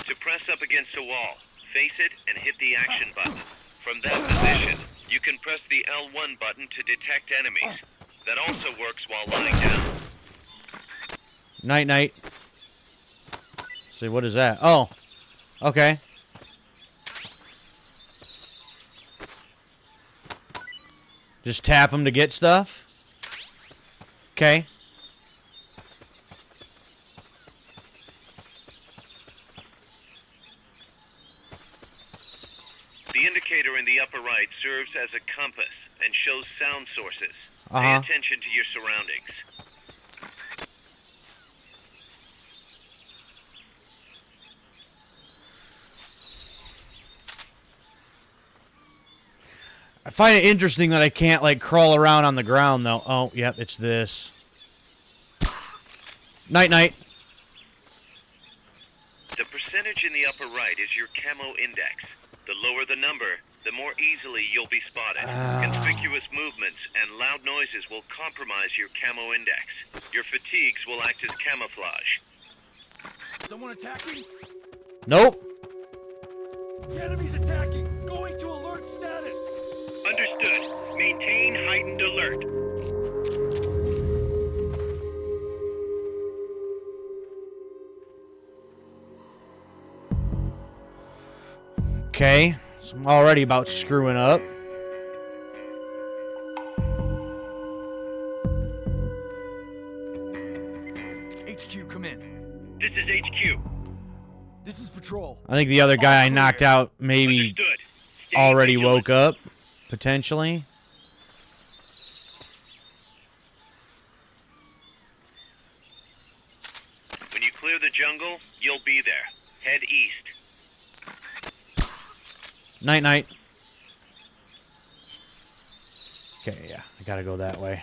To press up against a wall, face it and hit the action button. From that position, you can press the L1 button to detect enemies. That also works while lying down. Night. See, what is that? Oh, okay. Just tap them to get stuff? Okay. The indicator in the upper right serves as a compass and shows sound sources. Pay Uh-huh. attention to your surroundings. I find it interesting that I can't, like, crawl around on the ground, though. Oh, yep, it's this. Night. The percentage in the upper right is your camo index. The lower the number, the more easily you'll be spotted. Conspicuous movements and loud noises will compromise your camo index. Your fatigues will act as camouflage. Someone attacking? Nope. The enemy's attacking! Going to alert status! Understood. Maintain heightened alert. Okay. So I'm already about screwing up. HQ, come in. This is HQ. This is patrol. I think the other guy I knocked out maybe Understood. Stay already vigilant. woke up, potentially. When you clear the jungle, you'll be there. Head east. Night. Okay, yeah, I gotta go that way.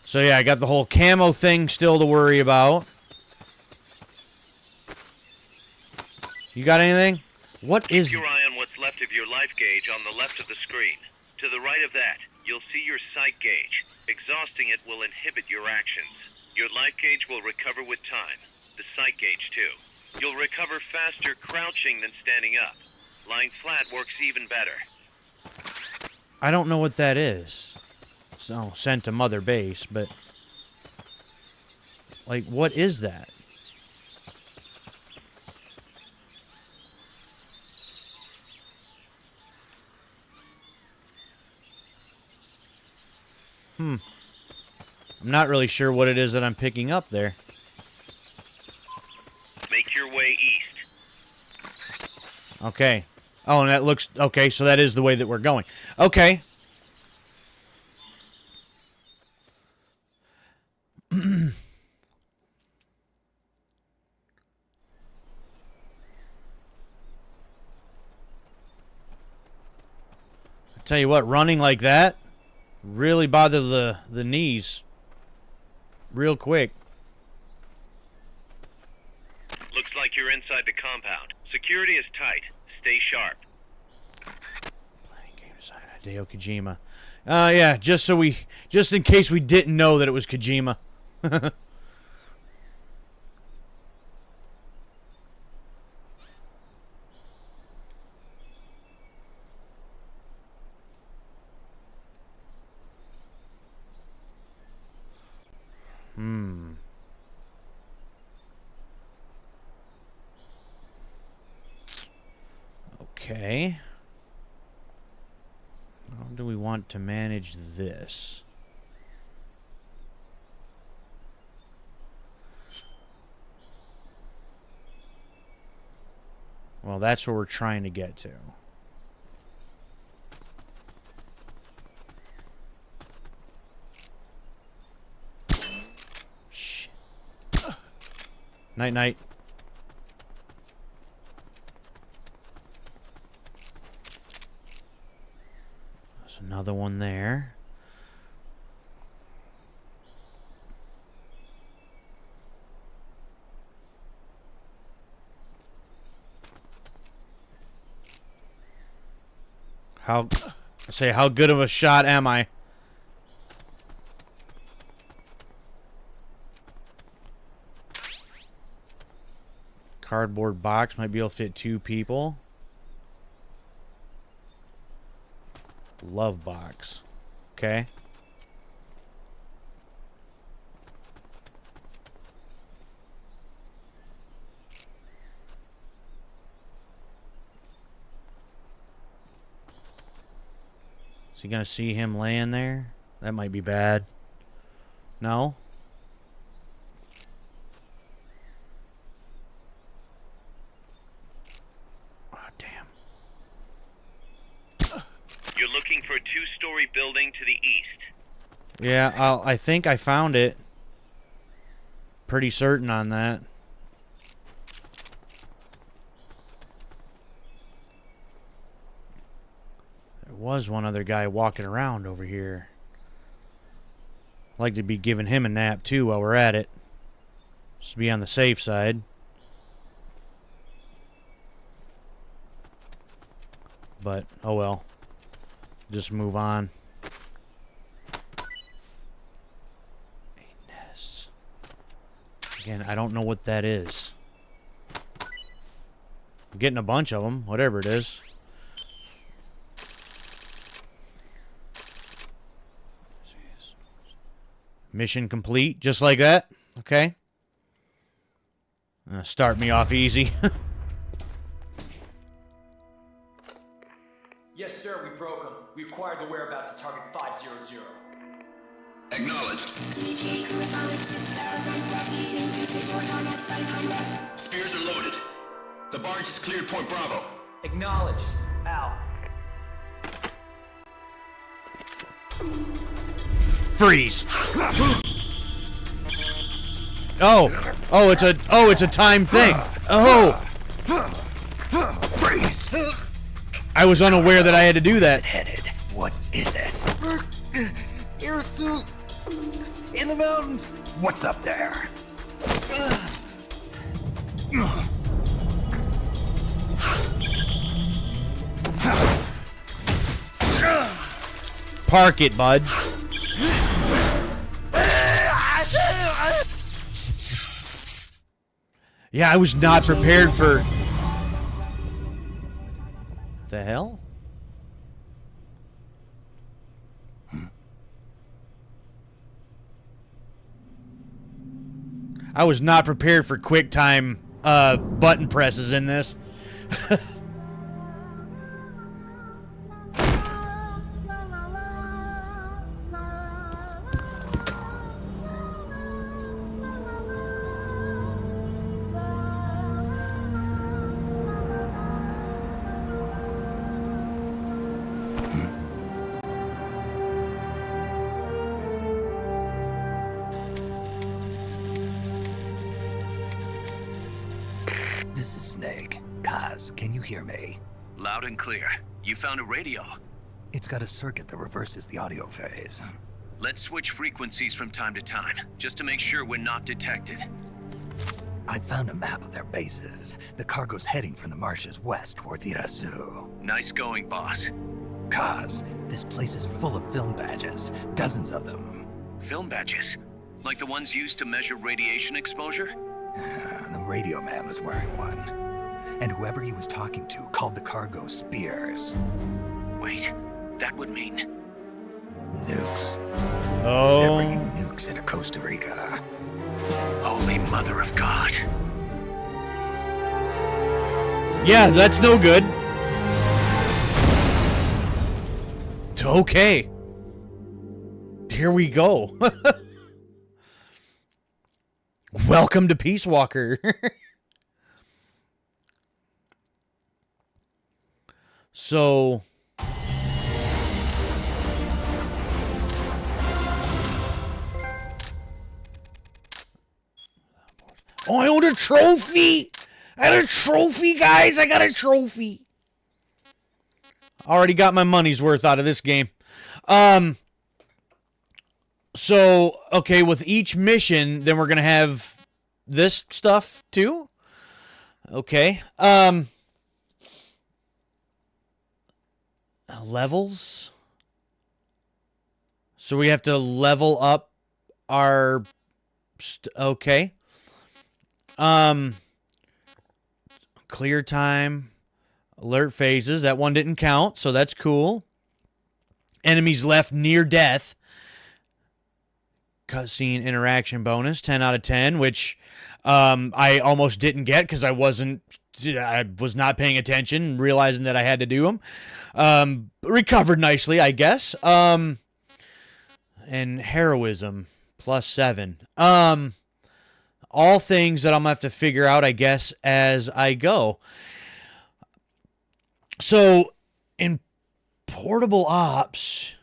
So yeah, I got the whole camo thing still to worry about. You got anything? What is... Keep your eye on what's left of your life gauge on the left of the screen. To the right of that, you'll see your sight gauge. Exhausting it will inhibit your actions. Your life gauge will recover with time. The sight gauge, too. You'll recover faster crouching than standing up. Lying flat works even better. I don't know what that is. So, sent to Mother Base, but... like, what is that? I'm not really sure what it is that I'm picking up there. Make your way east. Okay. Oh, and that looks... okay, so that is the way that we're going. Okay. I tell you what, running like that really bothered the knees real quick. Looks like you're inside the compound. Security is tight. Stay sharp. Playing game design, Hideo Kojima. Yeah, just in case we didn't know that it was Kojima. Okay. How do we want to manage this? Well, that's where we're trying to get to. Shit. Night, night. There's another one there. How good of a shot am I? Cardboard box might be able to fit 2 people. Love box. Okay. Is he gonna see him laying there? That might be bad. No? Oh, damn. You're looking for a 2-story building to the east. Yeah, I think I found it. Pretty certain on that. Was one other guy walking around over here. I'd like to be giving him a nap too while we're at it. Just to be on the safe side. But, oh well. Just move on. Ness. Again, I don't know what that is. I'm getting a bunch of them, whatever it is. Mission complete, just like that. Okay. Start me off easy. Yes, sir, we broke him. We acquired the whereabouts of target 500. Acknowledged. Spears are loaded. The barge has cleared Point Bravo. Acknowledged. Out. Freeze. It's a time thing. Oh. Freeze. I was unaware that I had to do that. Headed. What is it? Air suit. In the mountains. What's up there? Park it, bud. Yeah, I was not prepared for... The hell? I was not prepared for quick time button presses in this. This is Snake. Kaz, can you hear me? Loud and clear. You found a radio. It's got a circuit that reverses the audio phase. Let's switch frequencies from time to time, just to make sure we're not detected. I found a map of their bases. The cargo's heading from the marshes west towards Irasu. Nice going, boss. Kaz, this place is full of film badges. Dozens of them. Film badges? Like the ones used to measure radiation exposure? The radio man was wearing one. And whoever he was talking to called the cargo Spears. Wait, that would mean... Nukes. Oh. They're bringing nukes into Costa Rica. Holy Mother of God. Yeah, that's no good. Okay. Here we go. Welcome to Peace Walker. So... Oh, I owned a trophy! I had a trophy, guys! I got a trophy! Already got my money's worth out of this game. So, okay, with each mission, then we're going to have this stuff, too? Okay. Levels? So we have to level up our... okay. Clear time, alert phases. That one didn't count, so that's cool. Enemies left near death. Cutscene interaction bonus, 10 out of 10, which I almost didn't get because I was not paying attention, realizing that I had to do them. Recovered nicely, I guess. And heroism, +7. All things that I'm going to have to figure out, I guess, as I go. So, in Portable Ops,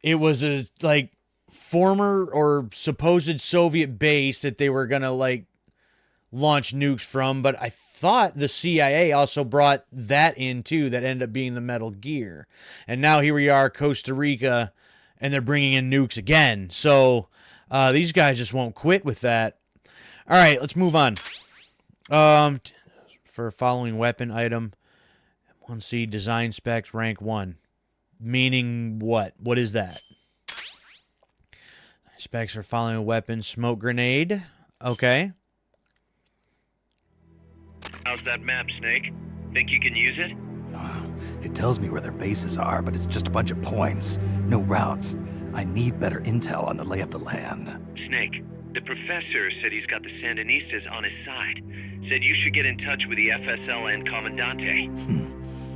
it was a, like, former or supposed Soviet base that they were going to, like, launch nukes from, but I thought the CIA also brought that in, too, that ended up being the Metal Gear. And now here we are, Costa Rica, and they're bringing in nukes again. So, these guys just won't quit with that. All right, let's move on. For following weapon item, 1C design specs rank 1. Meaning what? What is that? Specs for following weapon, smoke grenade. Okay. How's that map, Snake? Think you can use it? It tells me where their bases are, but it's just a bunch of points. No routes. I need better intel on the lay of the land. Snake, the professor said he's got the Sandinistas on his side. Said you should get in touch with the FSL and Commandante.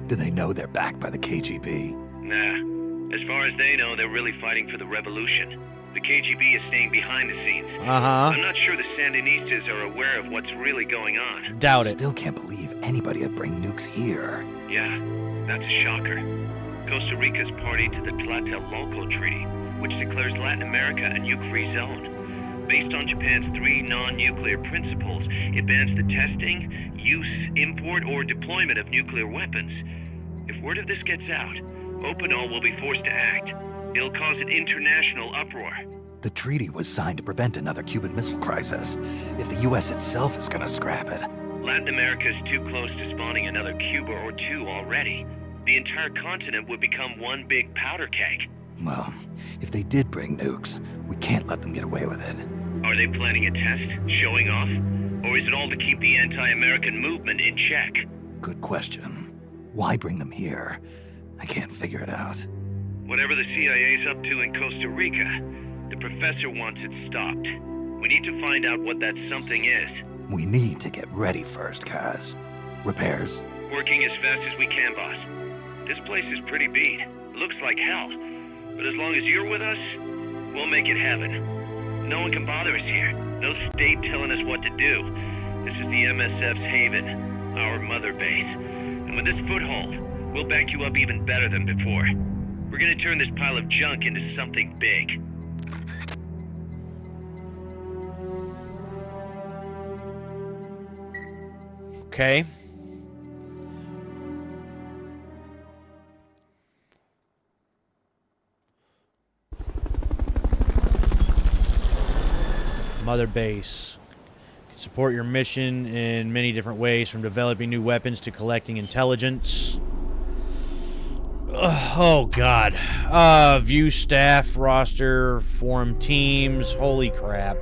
Do they know they're backed by the KGB? Nah. As far as they know, they're really fighting for the revolution. The KGB is staying behind the scenes. Uh-huh. I'm not sure the Sandinistas are aware of what's really going on. Doubt it. Still can't believe anybody would bring nukes here. Yeah, that's a shocker. Costa Rica's party to the Tlatelolco Treaty, which declares Latin America a nuke-free zone. Based on Japan's 3 non-nuclear principles, it bans the testing, use, import, or deployment of nuclear weapons. If word of this gets out, Opinol will be forced to act. It'll cause an international uproar. The treaty was signed to prevent another Cuban Missile Crisis. If the U.S. itself is gonna scrap it... Latin America is too close to spawning another Cuba or two already. The entire continent would become one big powder keg. Well, if they did bring nukes, we can't let them get away with it. Are they planning a test? Showing off? Or is it all to keep the anti-American movement in check? Good question. Why bring them here? I can't figure it out. Whatever the CIA's up to in Costa Rica, the professor wants it stopped. We need to find out what that something is. We need to get ready first, Kaz. Repairs? Working as fast as we can, boss. This place is pretty beat. Looks like hell. But as long as you're with us, we'll make it heaven. No one can bother us here. No state telling us what to do. This is the MSF's haven, our mother base. And with this foothold, we'll back you up even better than before. We're gonna turn this pile of junk into something big. Okay. Mother base. Can support your mission in many different ways, from developing new weapons to collecting intelligence. Oh, God. View staff, roster, form teams. Holy crap.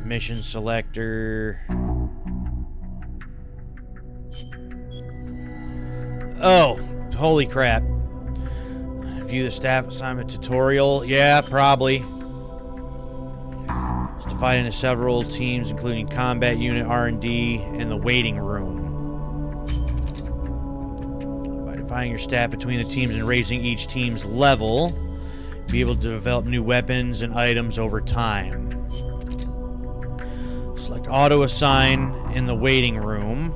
Mission selector. Oh, holy crap. View the staff assignment tutorial. Yeah, probably. It's divided into several teams, including combat unit, R&D, and the waiting room. Dividing your stat between the teams and raising each team's level. Be able to develop new weapons and items over time. Select auto assign in the waiting room.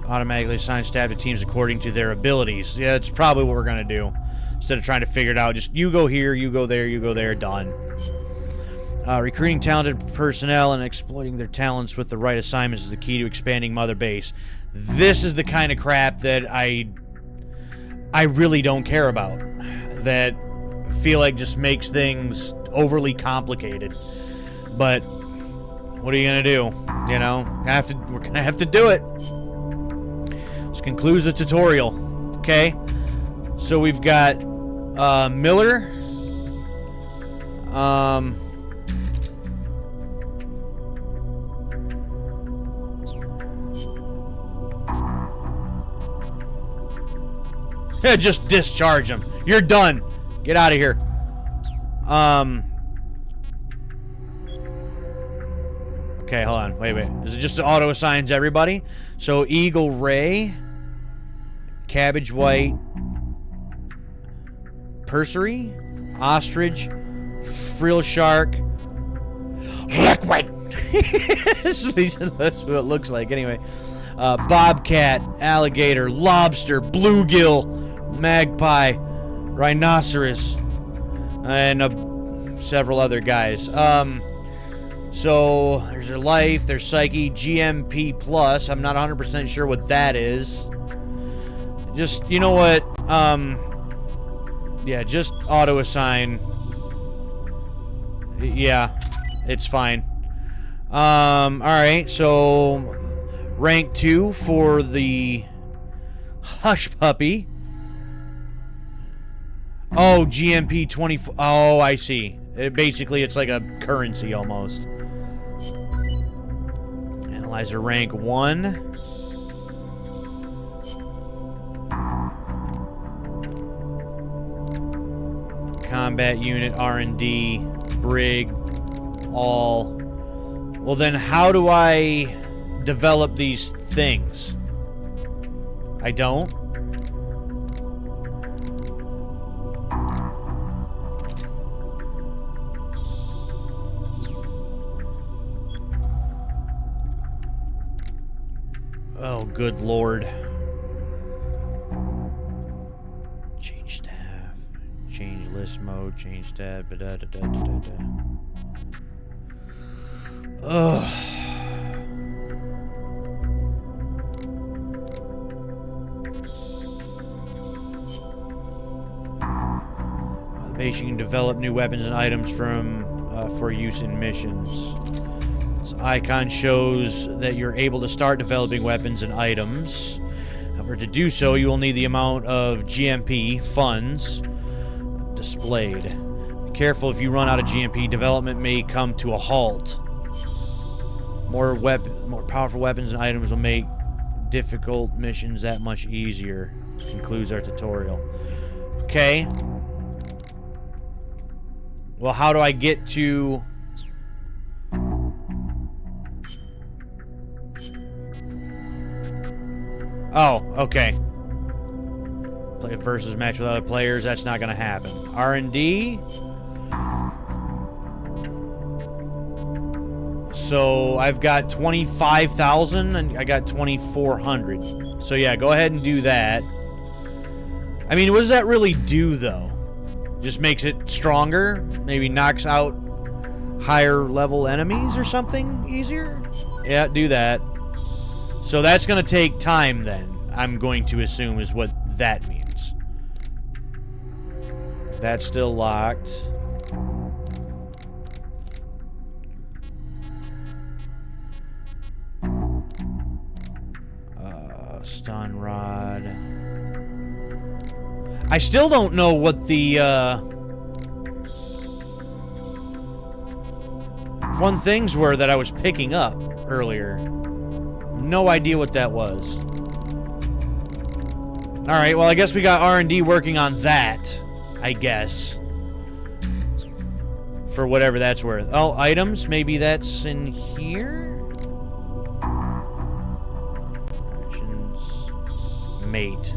Automatically assign staff to teams according to their abilities. Yeah, that's probably what we're going to do. Instead of trying to figure it out, just you go here, you go there, done. Recruiting talented personnel and exploiting their talents with the right assignments is the key to expanding Mother Base. This is the kind of crap that I really don't care about. That feel like just makes things overly complicated. But what are you gonna do? You know, we're gonna have to do it. This concludes the tutorial. Okay, so we've got Miller. Yeah, just discharge him. You're done. Get out of here. Okay, hold on. Wait. Is it just auto assigns everybody? So Eagle Ray, Cabbage White, Pursery, Ostrich, Frill Shark, Liquid. That's what it looks like. Anyway, Bobcat, Alligator, Lobster, Bluegill, Magpie, Rhinoceros, and several other guys. So there's their life, their psyche, GMP plus. I'm not 100% sure what that is. Just, you know what? Yeah, just auto assign. Yeah, it's fine. All right. So rank 2 for the Hush Puppy. Oh, GMP 24. Oh, I see. Basically, it's like a currency almost. Analyzer rank 1. Combat unit, R&D, Brig, all. Well, then how do I develop these things? I don't? Oh, good lord. Change staff. Change list mode. Change tab. Ugh. The base, you can develop new weapons and items for use in missions. This icon shows that you're able to start developing weapons and items. However, to do so, you will need the amount of GMP funds displayed. Be careful, if you run out of GMP, development may come to a halt. More powerful weapons and items will make difficult missions that much easier. This concludes our tutorial. Okay. Well, how do I get to... Oh, okay. Play versus match with other players. That's not going to happen. R&D. So I've got 25,000 and I got 2,400. So yeah, go ahead and do that. I mean, what does that really do though? Just makes it stronger? Maybe knocks out higher level enemies or something easier? Yeah, do that. So that's going to take time then, I'm going to assume is what that means. That's still locked. Stun rod. I still don't know what the one things were that I was picking up earlier. No idea what that was. Alright, well I guess we got R&D working on that, I guess. For whatever that's worth. Oh, items? Maybe that's in here? Rations. Mate.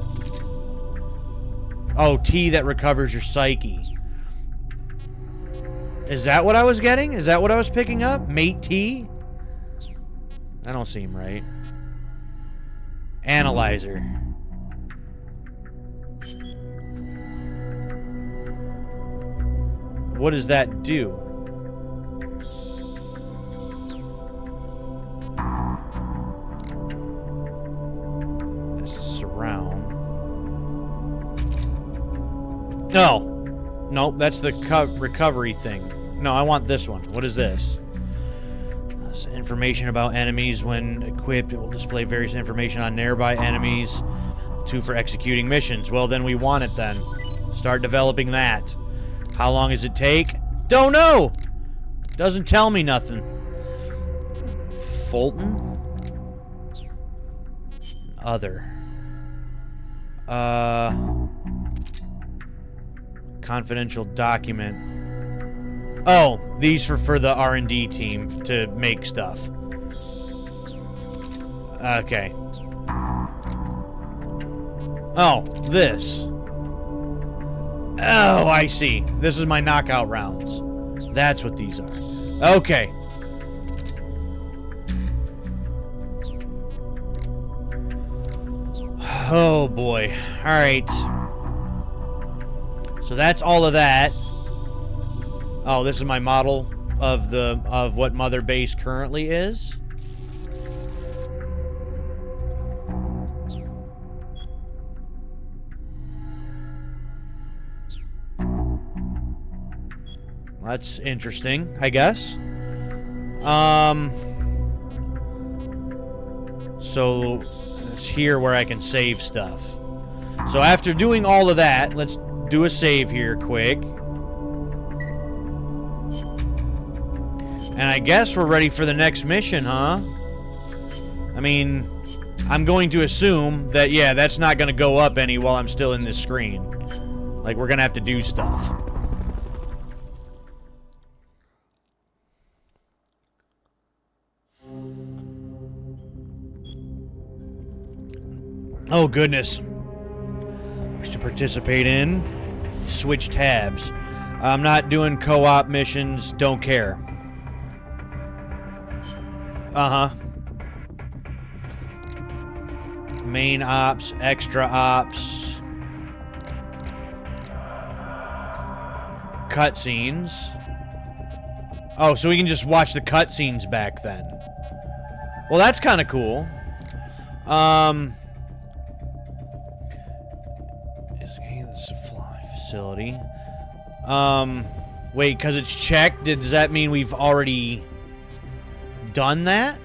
Oh, tea that recovers your psyche. Is that what I was getting? Is that what I was picking up? Mate tea? That don't seem right. Analyzer. What does that do? Surround. No. Nope, that's the recovery thing. No, I want this one. What is this? This information about enemies. When equipped, it will display various information on nearby enemies. 2 for executing missions. Well, then we want it then. Start developing that. How long does it take? Don't know! Doesn't tell me nothing. Fulton? Other. Confidential document. Oh, these are for the R&D team to make stuff. Okay. Oh, this. Oh, I see. This is my knockout rounds. That's what these are. Okay. Oh, boy. Alright. So that's all of that. Oh, this is my model of what Mother Base currently is. That's interesting, I guess. So it's here where I can save stuff. So after doing all of that, let's do a save here quick. And I guess we're ready for the next mission, huh? I mean, I'm going to assume that, yeah, that's not going to go up any while I'm still in this screen. Like, we're going to have to do stuff. Oh, goodness. Wish to participate in. Switch tabs. I'm not doing co-op missions. Don't care. Uh-huh. Main ops, extra ops. Cutscenes. Oh, so we can just watch the cutscenes back then. Well, that's kind of cool. Supply facility. Wait, because it's checked, does that mean we've already done that?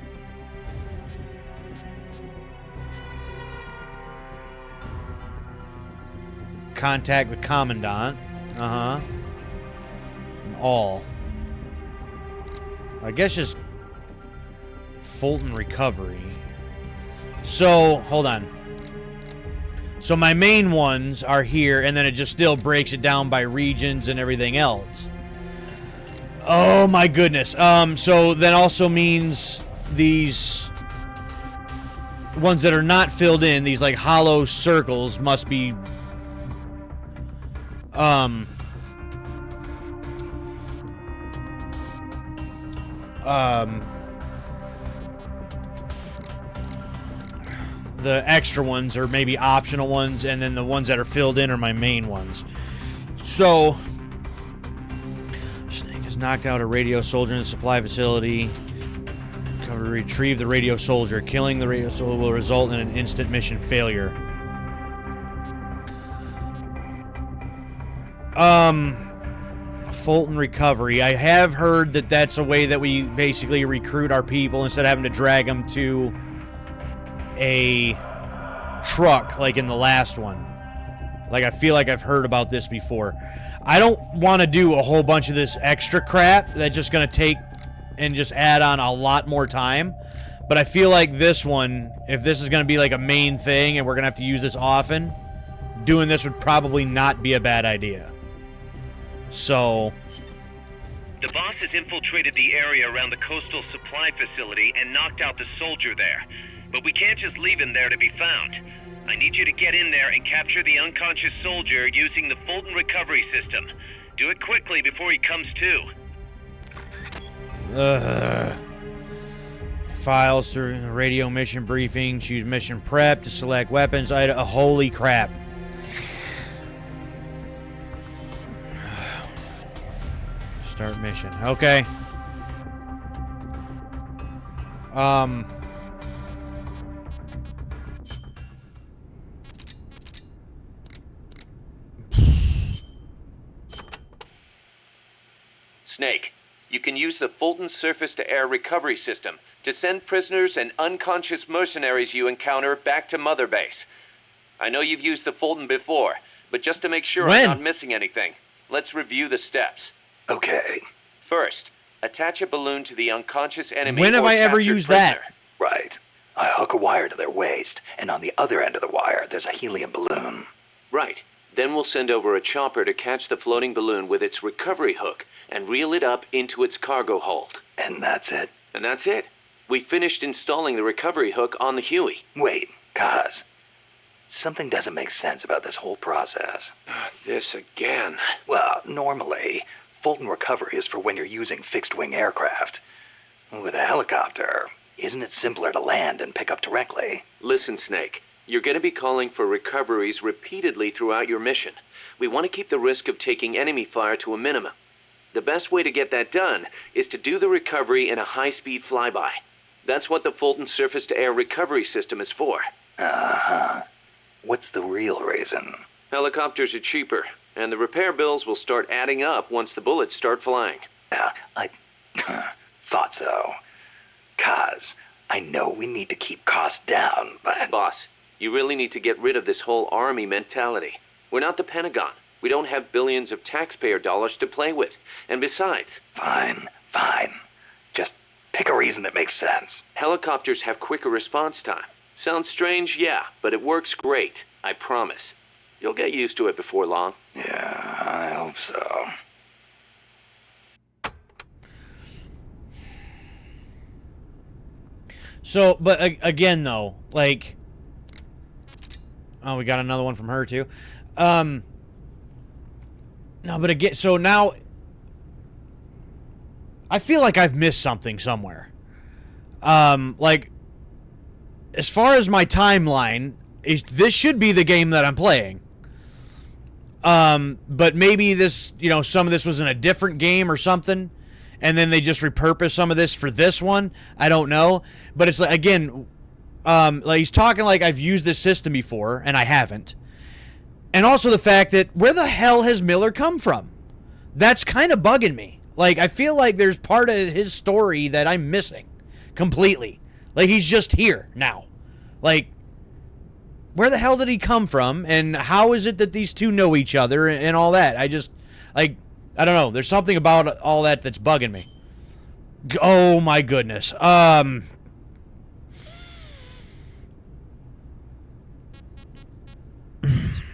Contact the Commandant. Uh-huh. And all. I guess just Fulton Recovery. So, hold on. So my main ones are here, and then it just still breaks it down by regions and everything else. Oh my goodness. So that also means these ones that are not filled in, these like hollow circles, must be the extra ones are maybe optional ones, and then the ones that are filled in are my main ones. So Snake has knocked out a radio soldier in the supply facility. Cover to retrieve the radio soldier. Killing the radio soldier will result in an instant mission failure. Fulton Recovery. I have heard that that's a way that we basically recruit our people instead of having to drag them to a truck like in the last one. Like, I feel like I've heard about this before. I don't want to do a whole bunch of this extra crap that's just going to take and just add on a lot more time. But I feel like this one, if this is going to be like a main thing and we're going to have to use this often, doing this would probably not be a bad idea. So the boss has infiltrated the area around the coastal supply facility and knocked out the soldier there. But we can't just leave him there to be found. I need you to get in there and capture the unconscious soldier using the Fulton recovery system. Do it quickly before he comes to. Files through radio mission briefing. Choose mission prep to select weapons. Holy crap. Start mission. Okay. Snake, you can use the Fulton surface-to-air recovery system to send prisoners and unconscious mercenaries you encounter back to Mother Base. I know you've used the Fulton before, but just to make sure I'm not missing anything, let's review the steps. Okay. First, attach a balloon to the unconscious enemy. When have I ever used that? Right. I hook a wire to their waist, and on the other end of the wire, there's a helium balloon. Right. Then we'll send over a chopper to catch the floating balloon with its recovery hook and reel it up into its cargo hold. And that's it? And that's it. We finished installing the recovery hook on the Huey. Wait, Kaz. Something doesn't make sense about this whole process. This again. Well, normally, Fulton recovery is for when you're using fixed-wing aircraft. With a helicopter, isn't it simpler to land and pick up directly? Listen, Snake. You're going to be calling for recoveries repeatedly throughout your mission. We want to keep the risk of taking enemy fire to a minimum. The best way to get that done is to do the recovery in a high-speed flyby. That's what the Fulton surface-to-air recovery system is for. Uh-huh. What's the real reason? Helicopters are cheaper, and the repair bills will start adding up once the bullets start flying. I thought so. Kaz, I know we need to keep costs down, but... Boss, you really need to get rid of this whole army mentality. We're not the Pentagon. We don't have billions of taxpayer dollars to play with. And besides... Fine. Just pick a reason that makes sense. Helicopters have quicker response time. Sounds strange, yeah, but it works great. I promise. You'll get used to it before long. Yeah, I hope so. So, but again, though, like... Oh, we got another one from her, too. No, but again, so now... I feel like I've missed something somewhere. Like, as far as my timeline, this should be the game that I'm playing. But maybe this, some of this was in a different game or something, and then they just repurposed some of this for this one. I don't know. But it's like, again, like he's talking like I've used this system before, and I haven't. And also the fact that where the hell has Miller come from? That's kind of bugging me. Like, I feel like there's part of his story that I'm missing completely. Like, he's just here now. Like, where the hell did he come from? And how is it that these two know each other and all that? I just, like, I don't know. There's something about all that that's bugging me. Oh, my goodness.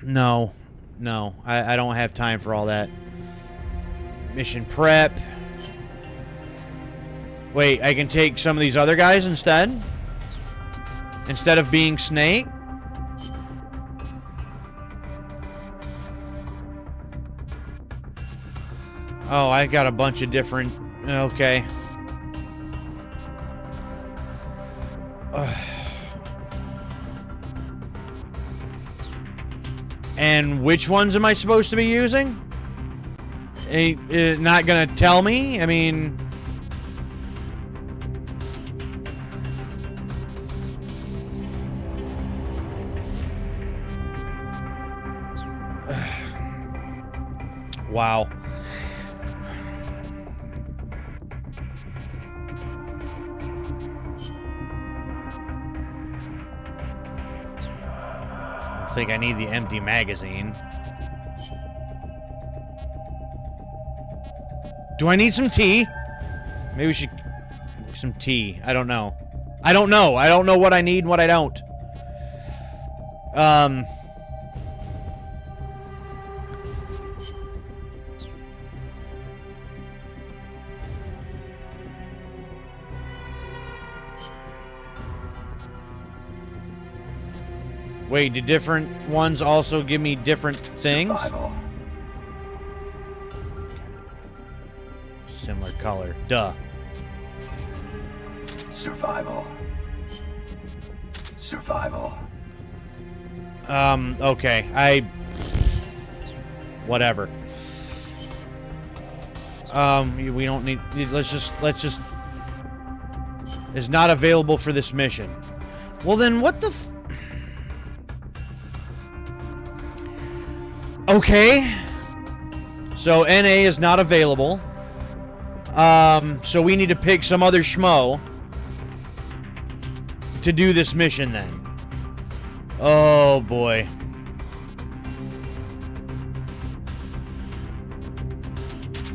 No. I don't have time for all that. Mission prep. Wait, I can take some of these other guys instead? Instead of being Snake? Oh, I got a bunch of different... Okay. And which ones am I supposed to be using? Not gonna tell me? I mean... Wow. I think I need the empty magazine. Do I need some tea? Maybe we should... Some tea. I don't know. I don't know what I need and what I don't. Wait, do different ones also give me different things? Survival. Similar color. Duh. Survival. Survival. Okay. Whatever. We don't need... Let's just... Is not available for this mission. Well, then what the Okay. So, NA is not available. So we need to pick some other schmo to do this mission then. Oh, boy.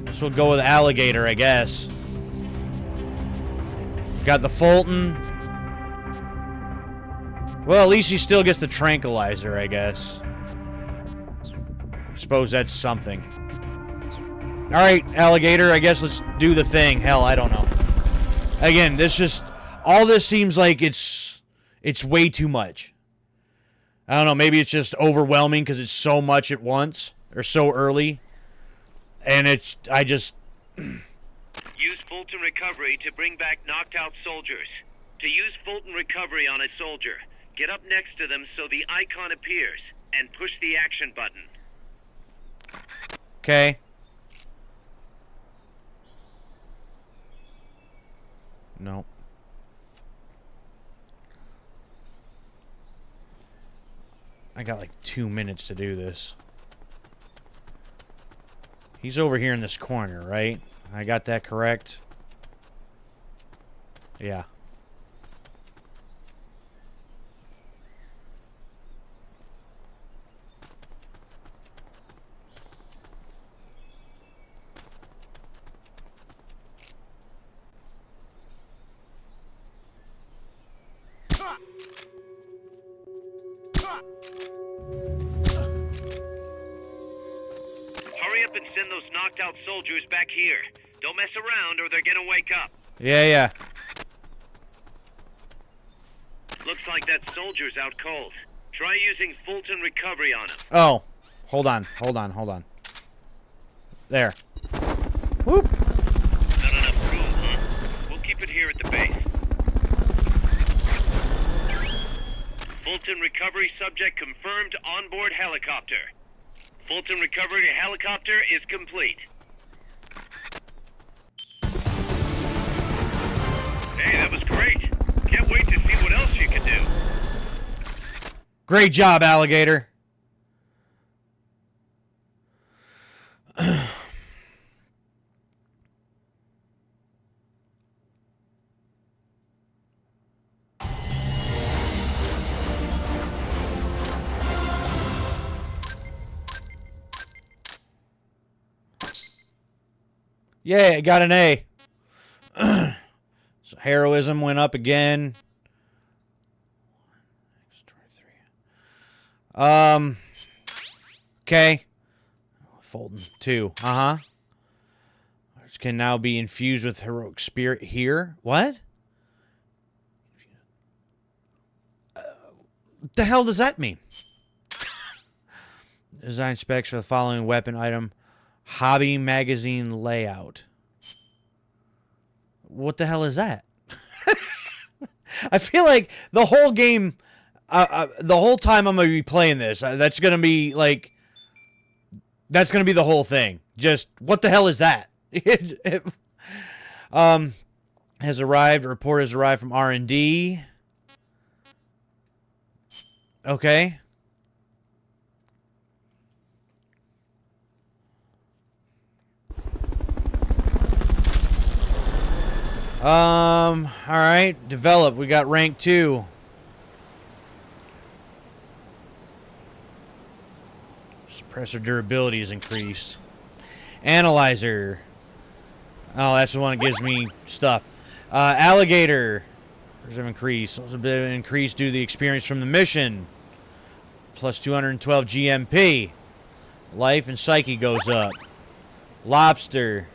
Guess we'll go with Alligator, I guess. Got the Fulton. Well, at least he still gets the tranquilizer, I guess. Suppose that's something. Alright, Alligator, I guess let's do the thing. Hell, I don't know. Again, this just... All this seems like it's way too much. I don't know, maybe it's just overwhelming because it's so much at once. Or so early. And it's... I just... Use Fulton Recovery to bring back knocked out soldiers. To use Fulton Recovery on a soldier, get up next to them so the icon appears, and push the action button. Okay. No. I got like 2 minutes to do this. He's over here in this corner, right? I got that correct? Yeah. Hurry up and send those knocked out soldiers back here. Don't mess around or they're gonna wake up. Yeah. Looks like that soldier's out cold. Try using Fulton Recovery on him. Oh. Hold on. There. Whoop. Not enough room, huh? We'll keep it here at the base. Fulton Recovery subject confirmed onboard helicopter. Fulton Recovery helicopter is complete. Hey, that was great. Can't wait to see what else you can do. Great job, Alligator. Yeah, got an A. So heroism went up again. Okay. Fulton 2. Which can now be infused with heroic spirit here. What? What the hell does that mean? Design specs for the following weapon item. Hobby magazine layout. What the hell is that? I feel like the whole game, the whole time I'm going to be playing this, that's going to be like, that's going to be the whole thing. Just, what the hell is that? Has arrived, a report has arrived from R&D. Okay. Alright. Develop. We got rank 2. Suppressor durability is increased. Analyzer. Oh, that's the one that gives me stuff. Alligator. Reserve increase. Also a bit of an increase due to the experience from the mission. Plus 212 GMP. Life and psyche goes up. Lobster.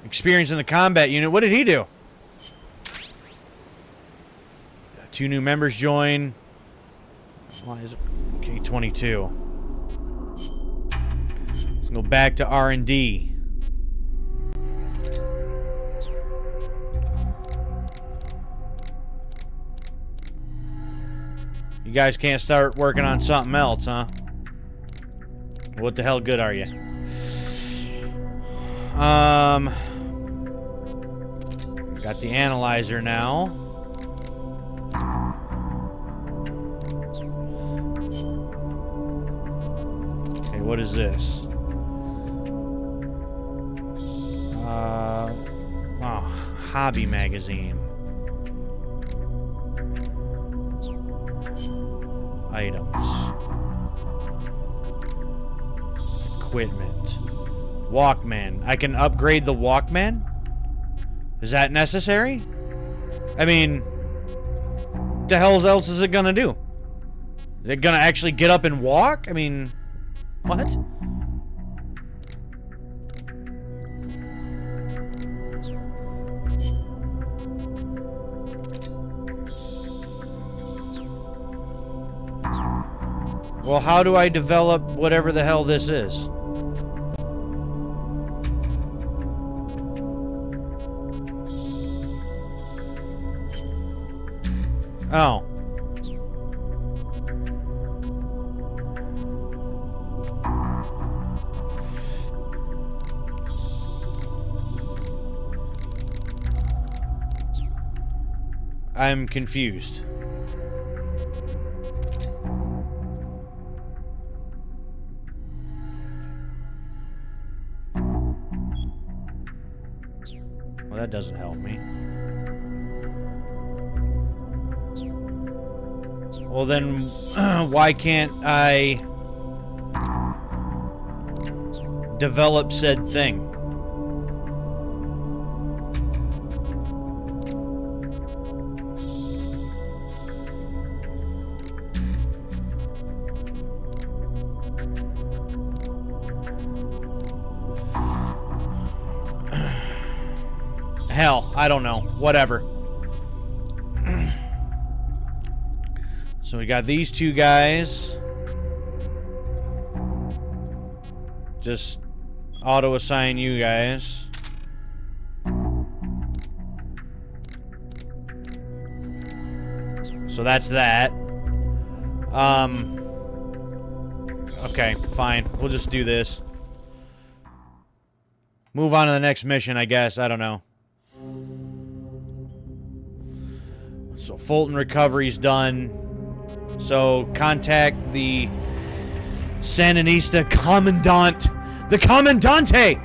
Experience in the combat unit. What did he do? 2 new members join. Why is it? Okay, 22. Let's go back to R&D. You guys can't start working on something else, huh? What the hell good are you? Got the analyzer now. Okay, what is this? Hobby magazine. Items. Equipment. Walkman. I can upgrade the Walkman? Is that necessary? I mean, what the hell else is it gonna do? Is it gonna actually get up and walk? I mean, what? Well, how do I develop whatever the hell this is? Oh. I'm confused. Well, that doesn't help me. Well, then, why can't I develop said thing? Hell, I don't know. Whatever. So we got these 2 guys. Just auto-assign you guys. So that's that. Okay, fine. We'll just do this. Move on to the next mission, I guess. I don't know. So Fulton recovery's done. So contact the Sandinista Commandant. The Commandante!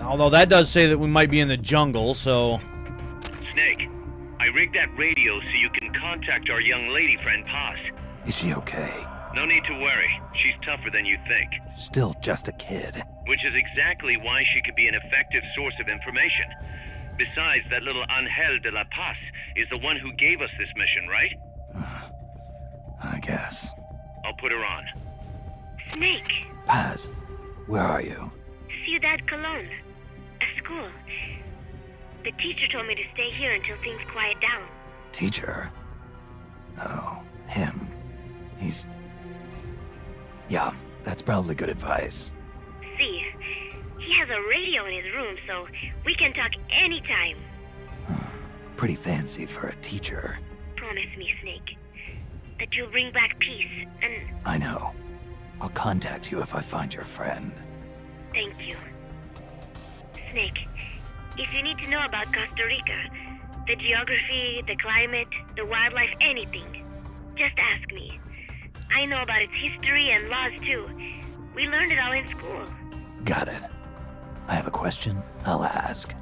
Although that does say that we might be in the jungle, so... Snake, I rigged that radio so you can contact our young lady friend Paz. Is she okay? No need to worry. She's tougher than you think. Still just a kid. Which is exactly why she could be an effective source of information. Besides, that little Angel de la Paz is the one who gave us this mission, right? I guess. I'll put her on. Snake. Paz, where are you? Ciudad Colon. A school. The teacher told me to stay here until things quiet down. Teacher? Oh, him. He's... Yeah, that's probably good advice. See, he has a radio in his room, so we can talk anytime. Pretty fancy for a teacher. Promise me, Snake, that you'll bring back peace, and... I know. I'll contact you if I find your friend. Thank you. Snake, if you need to know about Costa Rica, the geography, the climate, the wildlife, anything, just ask me. I know about its history and laws, too. We learned it all in school. Got it. I have a question. I'll ask.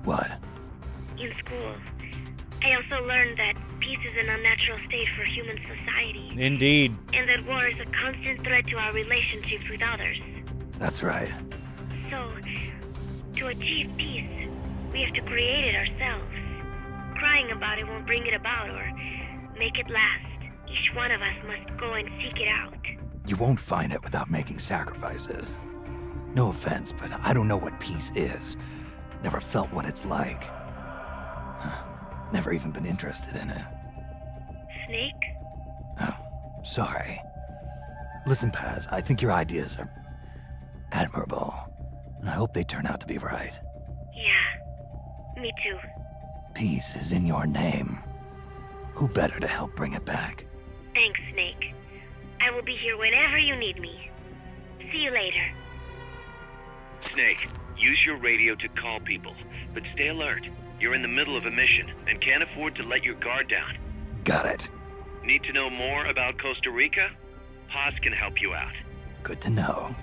What? In school, I also learned that peace is an unnatural state for human society. Indeed. And that war is a constant threat to our relationships with others. That's right. So, to achieve peace, we have to create it ourselves. Crying about it won't bring it about or make it last. Each one of us must go and seek it out. You won't find it without making sacrifices. No offense, but I don't know what peace is. Never felt what it's like. Never even been interested in it. Snake? Oh, sorry. Listen, Paz, I think your ideas are admirable, and I hope they turn out to be right. Yeah, me too. Peace is in your name. Who better to help bring it back? Thanks, Snake. I will be here whenever you need me. See you later. Snake, use your radio to call people, but stay alert. You're in the middle of a mission and can't afford to let your guard down. Got it. Need to know more about Costa Rica? Paz can help you out. Good to know.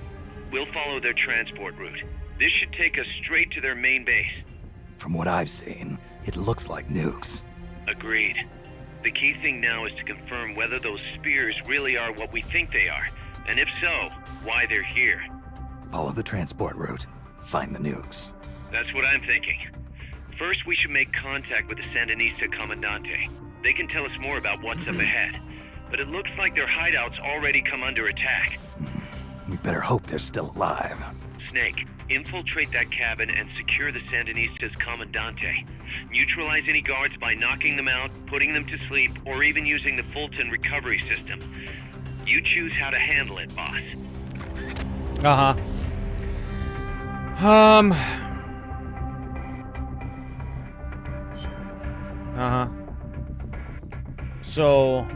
We'll follow their transport route. This should take us straight to their main base. From what I've seen, it looks like nukes. Agreed. The key thing now is to confirm whether those spears really are what we think they are, and if so, why they're here. Follow the transport route. Find the nukes. That's what I'm thinking. First, we should make contact with the Sandinista Comandante. They can tell us more about what's up ahead. But it looks like their hideout's already come under attack. We better hope they're still alive. Snake, infiltrate that cabin and secure the Sandinista's Comandante. Neutralize any guards by knocking them out, putting them to sleep, or even using the Fulton recovery system. You choose how to handle it, boss. So...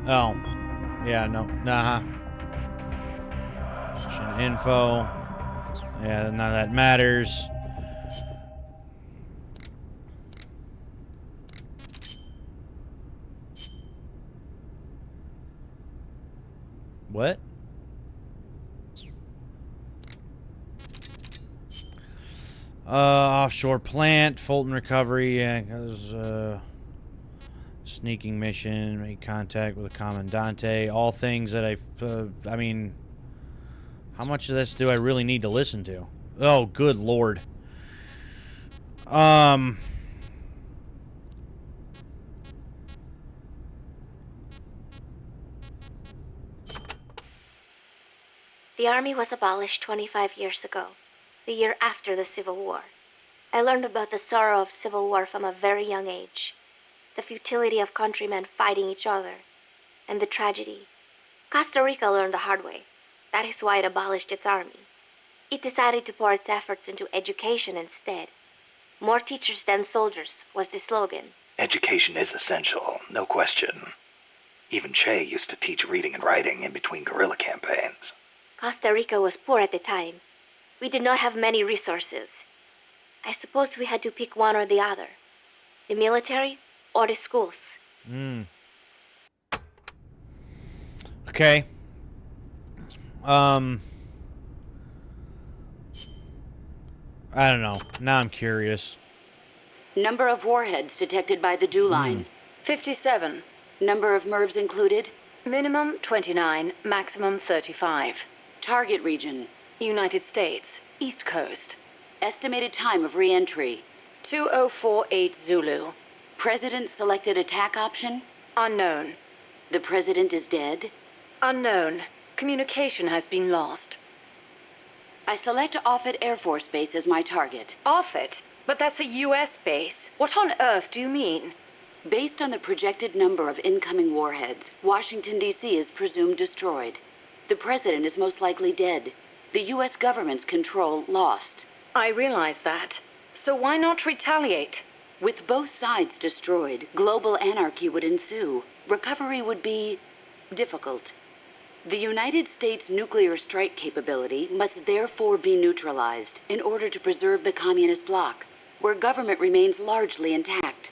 Oh. Yeah, no. Mission info. Yeah, none of that matters. What? Offshore plant, Fulton recovery, yeah, because, sneaking mission, make contact with a Commandante, all things that I mean, how much of this do I really need to listen to? Oh, good lord. The Army was abolished 25 years ago, the year after the Civil War. I learned about the sorrow of civil war from a very young age, the futility of countrymen fighting each other, and the tragedy. Costa Rica learned the hard way. That is why it abolished its army. It decided to pour its efforts into education instead. More teachers than soldiers was the slogan. Education is essential, no question. Even Che used to teach reading and writing in between guerrilla campaigns. Costa Rica was poor at the time. We did not have many resources. I suppose we had to pick one or the other. The military or the schools. Okay. I don't know. Now I'm curious. Number of warheads detected by the dew line. 57. Number of MIRVs included. Minimum 29, maximum 35. Target region. United States, East Coast. Estimated time of re-entry. 2048 Zulu. President selected attack option. Unknown. The president is dead. Unknown. Communication has been lost. I select Offutt Air Force Base as my target. Offutt? But that's a U.S. base. What on earth do you mean? Based on the projected number of incoming warheads, Washington, D.C. is presumed destroyed. The president is most likely dead. The U.S. government's control lost. I realize that. So why not retaliate? With both sides destroyed, global anarchy would ensue. Recovery would be difficult. The United States' nuclear strike capability must therefore be neutralized in order to preserve the communist bloc, where government remains largely intact.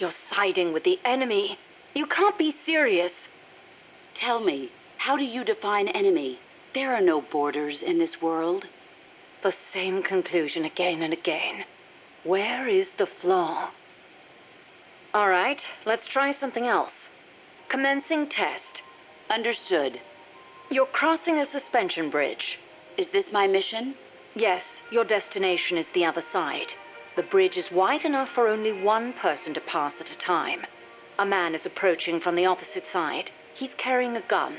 You're siding with the enemy. You can't be serious. Tell me, how do you define enemy? There are no borders in this world. The same conclusion again and again. Where is the flaw? All right, let's try something else. Commencing test. Understood. You're crossing a suspension bridge. Is this my mission? Yes, your destination is the other side. The bridge is wide enough for only one person to pass at a time. A man is approaching from the opposite side. He's carrying a gun.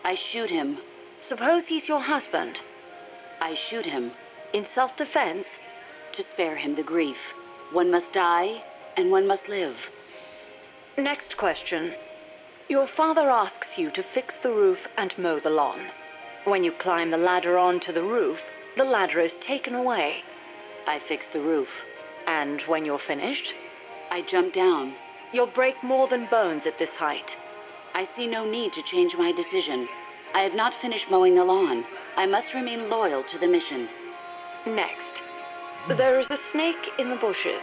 I shoot him. Suppose he's your husband. I shoot him. In self-defense? To spare him the grief. One must die, and one must live. Next question. Your father asks you to fix the roof and mow the lawn. When you climb the ladder onto the roof, the ladder is taken away. I fix the roof. And when you're finished, I jump down. you'll break more than bones at this height. I see no need to change my decision. I have not finished mowing the lawn. I must remain loyal to the mission. Next. There is a snake in the bushes.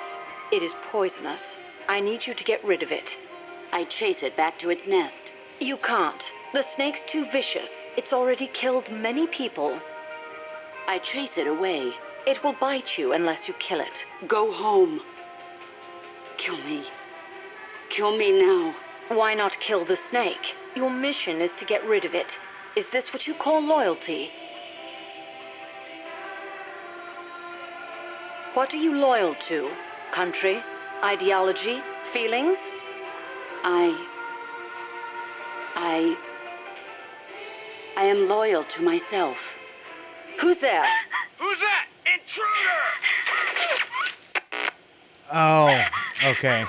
It is poisonous. I need you to get rid of it. I chase it back to its nest. You can't. The snake's too vicious. It's already killed many people. I chase it away. It will bite you unless you kill it. Go home. Kill me. Kill me now. Why not kill the snake? Your mission is to get rid of it. Is this what you call loyalty? What are you loyal to? Country? Ideology? Feelings? I am loyal to myself. Who's there? Who's that? Intruder! Oh, okay.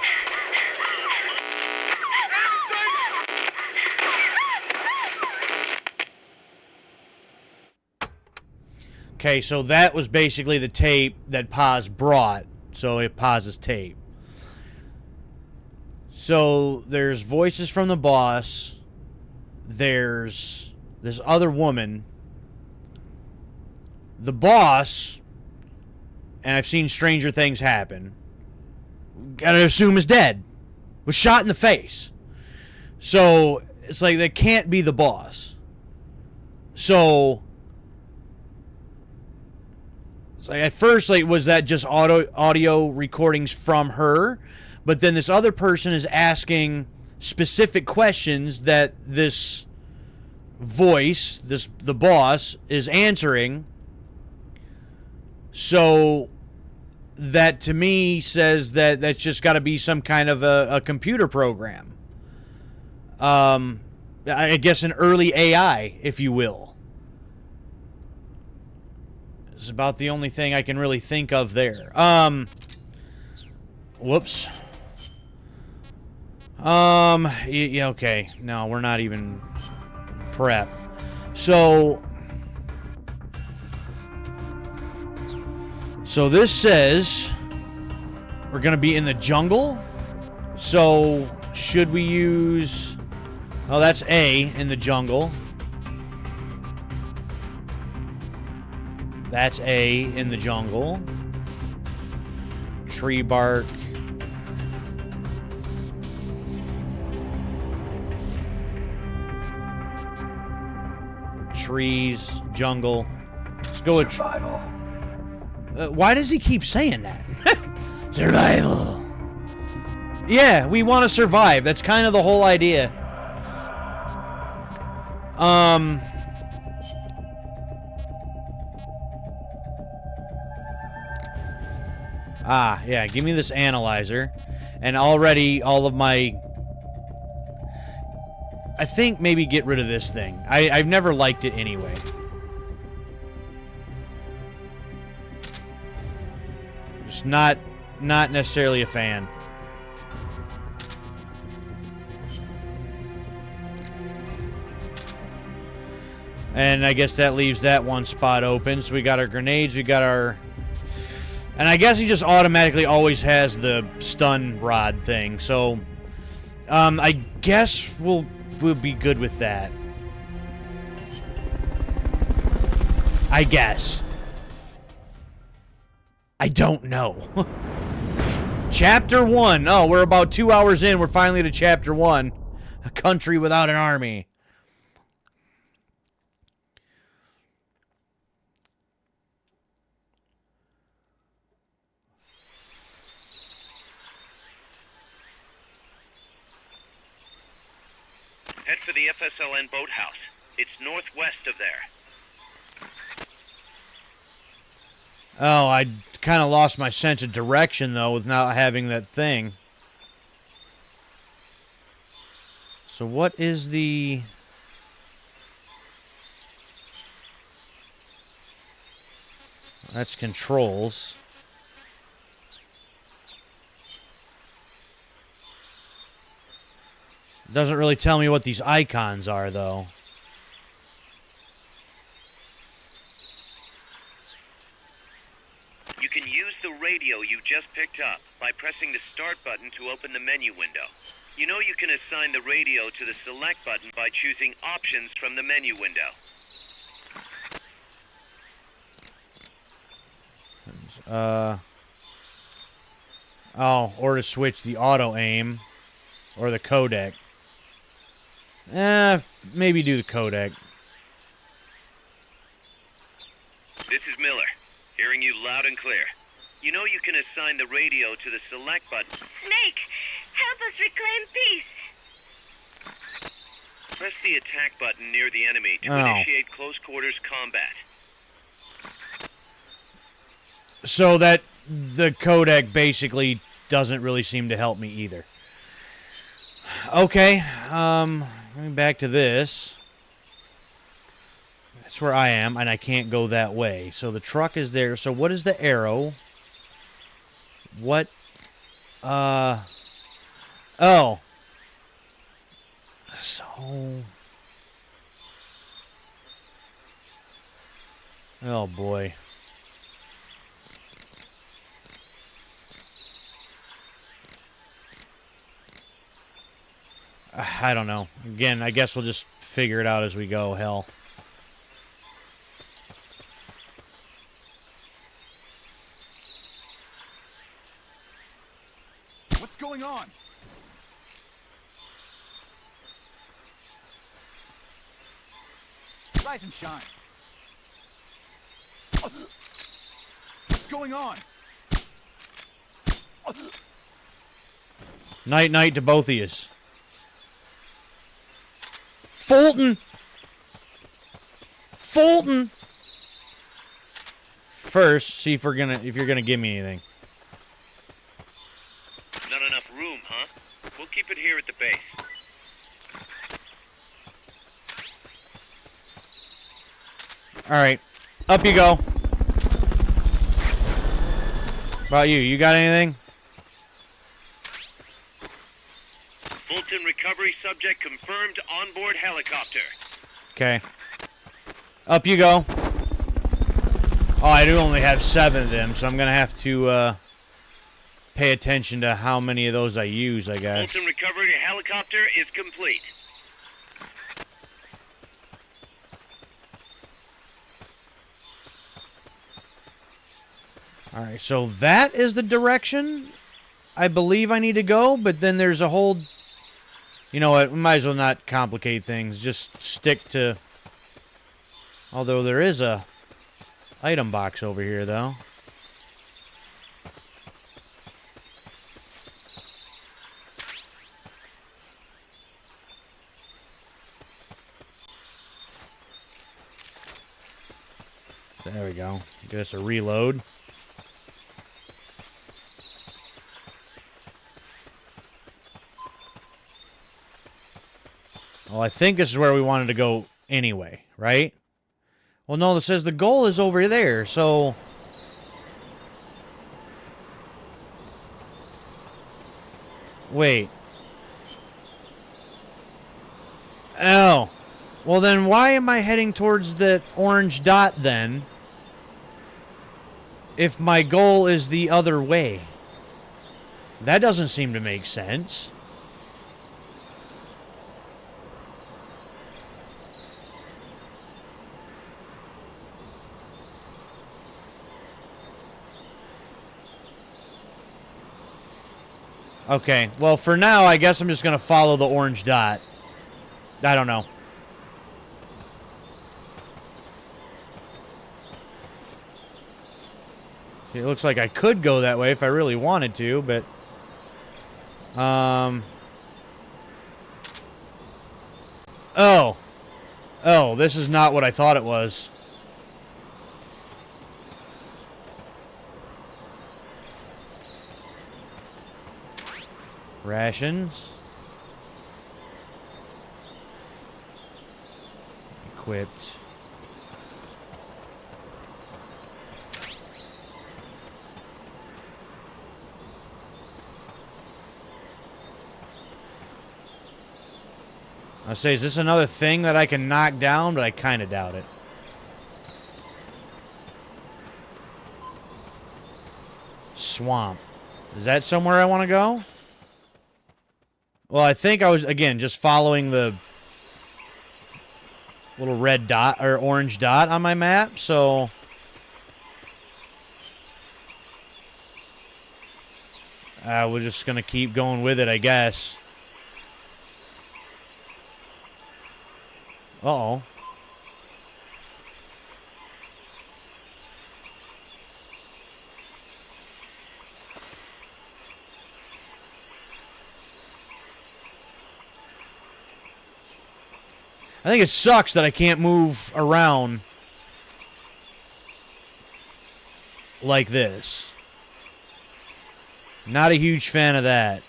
Okay, so that was basically the tape that Paz brought. So it Paz's tape. So there's voices from the boss. There's this other woman. The boss, and I've seen stranger things happen, gotta assume is dead. Was shot in the face. So it's like that can't be the boss. So it's like at first, like, was that just audio recordings from her? But then this other person is asking specific questions that this voice, the boss, is answering. So that to me says that that's just got to be some kind of a computer program. I guess an early AI, if you will. It's about the only thing I can really think of there. Whoops. Yeah, okay. No, we're not even prep. So this says we're going to be in the jungle. So should we use... Oh, that's A, in the jungle. That's A, in the jungle. Tree bark. Trees, jungle. Let's go with survival. Why does he keep saying that? Survival. Yeah, we want to survive. That's kind of the whole idea. Yeah, give me this analyzer. And already all of my... I think maybe get rid of this thing. I've never liked it anyway. Just not necessarily a fan. And I guess that leaves that one spot open. So we got our grenades, we got our... And I guess he just automatically always has the stun rod thing. So I guess we'll be good with that. I guess. I don't know. Chapter 1. Oh, we're about 2 hours in. We're finally to Chapter 1. A country without an army. Head for the FSLN boathouse. It's northwest of there. Oh, I kind of lost my sense of direction, though, with not having that thing. So what is the... That's controls. Doesn't really tell me what these icons are, though. You can use the radio you just picked up by pressing the start button to open the menu window. You know you can assign the radio to the select button by choosing options from the menu window. Oh, or to switch the auto-aim or the codec. Maybe do the codec. This is Miller, hearing you loud and clear. You know you can assign the radio to the select button. Snake, help us reclaim peace. Press the attack button near the enemy to initiate close quarters combat. So that the codec basically doesn't really seem to help me either. Okay, going back to this. That's where I am, and I can't go that way. So the truck is there. So what is the arrow? What? Oh. So... Oh, boy. I don't know. Again, I guess we'll just figure it out as we go. Hell. What's going on? Rise and shine. What's going on? Night, night to both of yous. Fulton! Fulton! First, see if you're gonna give me anything. Not enough room, huh? We'll keep it here at the base. Alright. Up you go. About you? You got anything? Fulton recovery subject confirmed onboard helicopter. Okay. Up you go. Oh, I do only have 7 of them, so I'm gonna have to pay attention to how many of those I use, I guess. Fulton recovery helicopter is complete. Alright, so that is the direction I believe I need to go, but then there's a whole... You know what, we might as well not complicate things. Just stick to... Although there is a item box over here, though. There we go. Get us a reload. Well, I think this is where we wanted to go anyway, right? Well, no, it says the goal is over there, so... Wait. Oh. Well, then why am I heading towards the orange dot, then? If my goal is the other way. That doesn't seem to make sense. Okay, well, for now, I guess I'm just going to follow the orange dot. I don't know. It looks like I could go that way if I really wanted to, but... Oh. Oh, this is not what I thought it was. Rations. Equipped. I say, is this another thing that I can knock down? But I kind of doubt it. Swamp. Is that somewhere I want to go? Well, I think I was, again, just following the little red dot or orange dot on my map, so we're just going to keep going with it, I guess. Uh-oh. I think it sucks that I can't move around like this. Not a huge fan of that.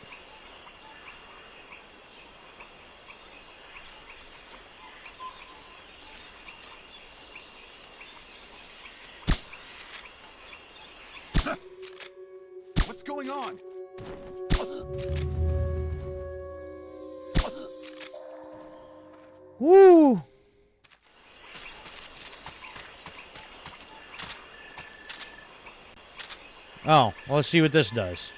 What's going on? Woo! Oh, well, let's see what this does.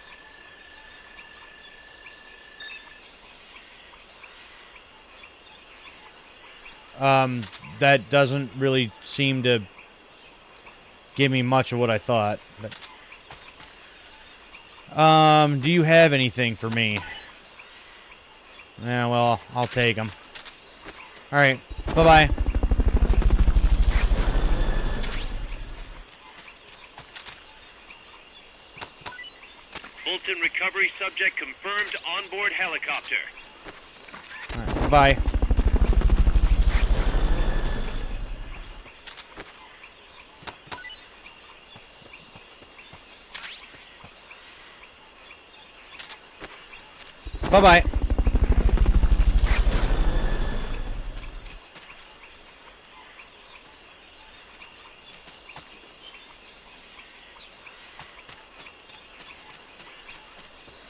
That doesn't really seem to give me much of what I thought. But, do you have anything for me? Yeah, well, I'll take them. Alright, bye-bye. Fulton recovery subject confirmed onboard helicopter. Alright, bye. Bye-bye.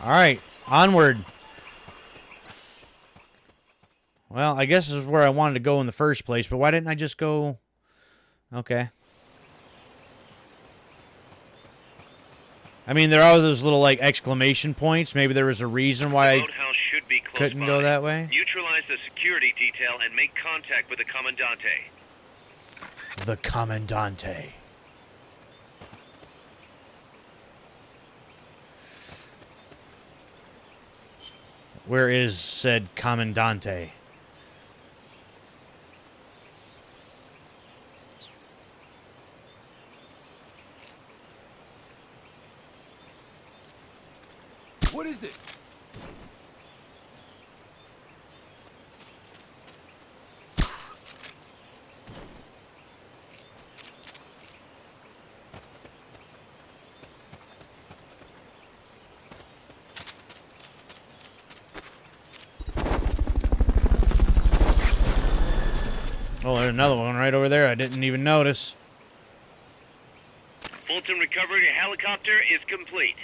All right, onward. Well, I guess this is where I wanted to go in the first place, but why didn't I just go... Okay. I mean, there are those little, like, exclamation points. Maybe there was a reason why I couldn't go that way. Neutralize the security detail and make contact with the Commandante. The Commandante. Where is said Commandante? What is it? Oh, there's another one right over there. I didn't even notice. Fulton recovery helicopter is complete.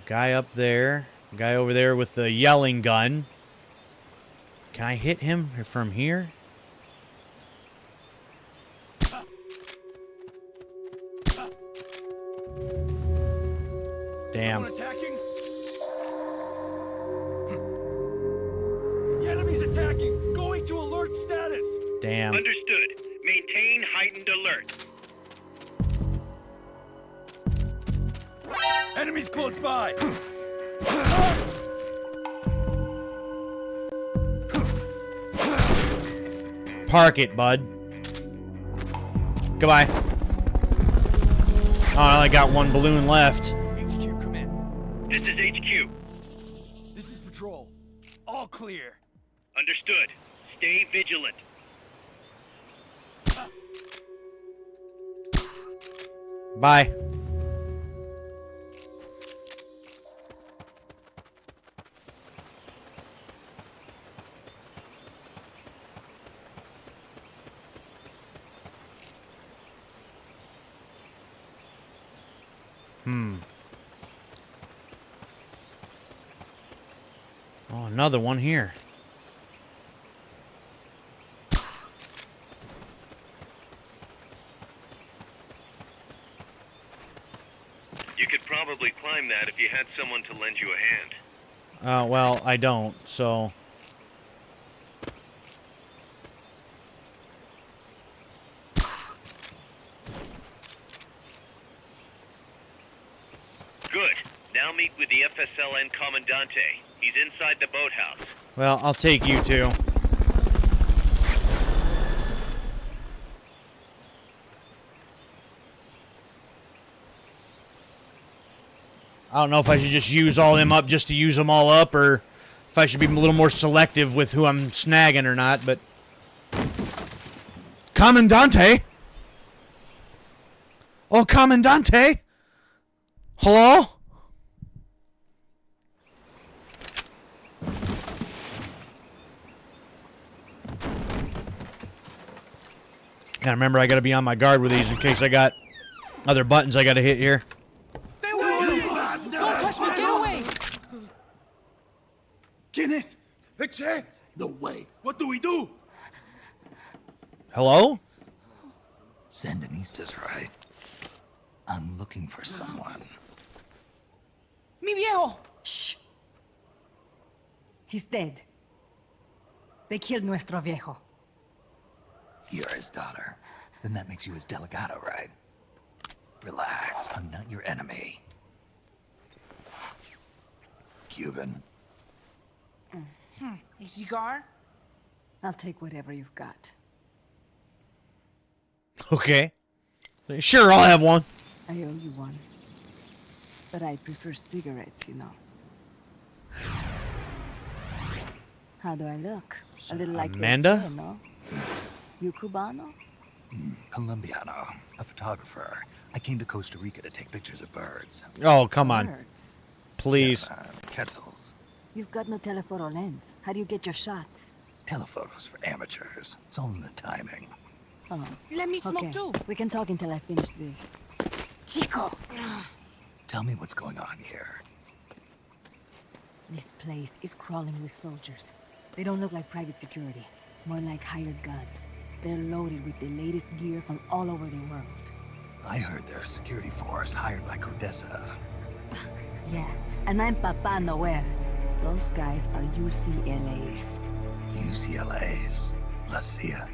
Guy up there. Guy over there with the yelling gun. Can I hit him from here? Damn. Someone attacking? The enemy's attacking. Going to alert status. Damn. Understood. Maintain heightened alert. Enemies close by. Park it, bud. Goodbye. Oh, I only got one balloon left. HQ, come in. This is HQ. This is patrol. All clear. Understood. Stay vigilant. Bye. Oh, another one here. You could probably climb that if you had someone to lend you a hand. Well, I don't, so... Good. Now meet with the FSLN Commandante. He's inside the boathouse. Well, I'll take you two. I don't know if I should just use all them up just to use them all up, or if I should be a little more selective with who I'm snagging or not, but... Commandante? Oh, Commandante? Hello? Gotta remember I gotta be on my guard with these in case I got other buttons I gotta hit here. Stay away! Don't touch me! Get away! ¿Quién es? The Che? No way. What do we do? Hello? Sandinista's right. I'm looking for someone. Mi viejo! Shh. He's dead. They killed nuestro viejo. You're his daughter. Then that makes you his delegado, right? Relax, I'm not your enemy. Cuban. A cigar? I'll take whatever you've got. Okay. Sure, I'll have one. I owe you one. But I prefer cigarettes, you know. How do I look? A little like Amanda? Che, no? You Cubano? Colombiano, a photographer. I came to Costa Rica to take pictures of birds. Oh, come on. Birds. Please. Quetzals. You've got no telephoto lens. How do you get your shots? Telephotos for amateurs. It's all in the timing. Oh. Let me smoke Okay, too. we can talk until I finish this. Chico! Tell me what's going on here. This place is crawling with soldiers. They don't look like private security, more like hired guns. They're loaded with the latest gear from all over the world. I heard they're a security force hired by Codesa. Yeah, and I'm Papa Noel. Those guys are UCLA's. UCLA's? La CIA.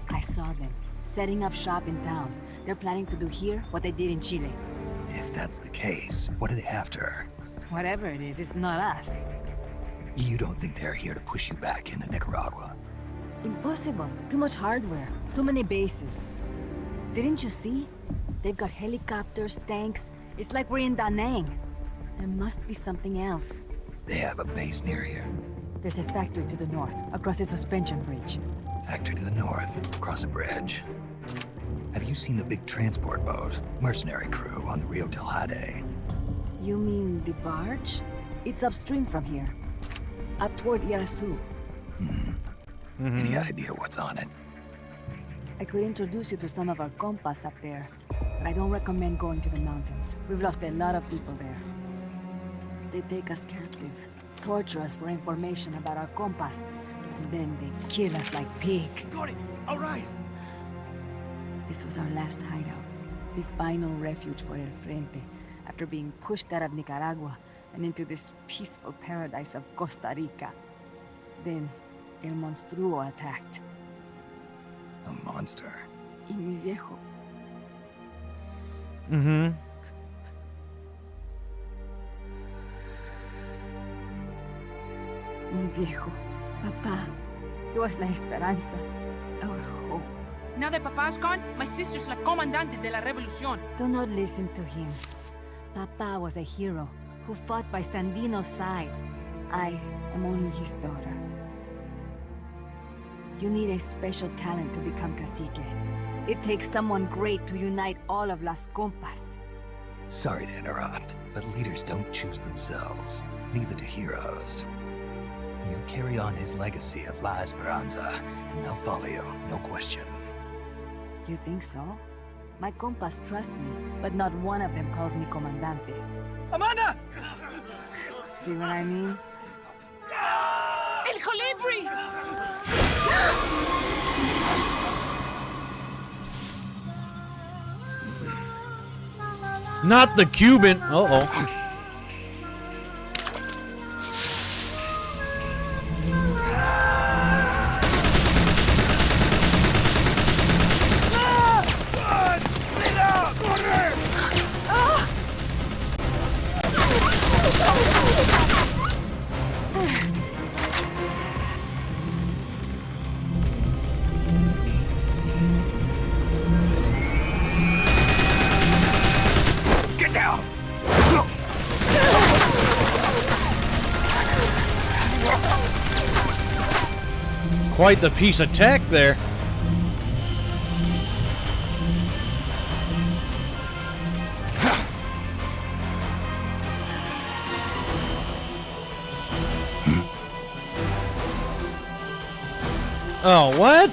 I saw them, setting up shop in town. They're planning to do here what they did in Chile. If that's the case, what are they after? Whatever it is, it's not us. You don't think they're here to push you back into Nicaragua? Impossible. Too much hardware. Too many bases. Didn't you see? They've got helicopters, tanks. It's like we're in Da Nang. There must be something else. They have a base near here. There's a factory to the north, across a suspension bridge. Factory to the north, across a bridge. Have you seen the big transport boat? Mercenary crew on the Rio del Jade. You mean the barge? It's upstream from here. Up toward Irasu. Any idea what's on it? I could introduce you to some of our compas up there, but I don't recommend going to the mountains. We've lost a lot of people there. They take us captive, torture us for information about our compas, and then they kill us like pigs. Got it. All right. This was our last hideout, the final refuge for El Frente, after being pushed out of Nicaragua and into this peaceful paradise of Costa Rica. Then, El Monstruo attacked. A monster. Y mi viejo. Mi viejo. Papá. He was la esperanza. Our hope. Now that Papa's gone, my sister's la comandante de la revolución. Do not listen to him. Papa was a hero who fought by Sandino's side. I am only his daughter. You need a special talent to become cacique. It takes someone great to unite all of Las Compas. Sorry to interrupt, but leaders don't choose themselves. Neither do heroes. You carry on his legacy of La Esperanza, and they'll follow you, no question. You think so? My compas trust me, but not one of them calls me Comandante. Amanda! See what I mean? El Colibri! Not the Cuban. Uh-oh. Get down! Quite the piece of tech there. Oh, what?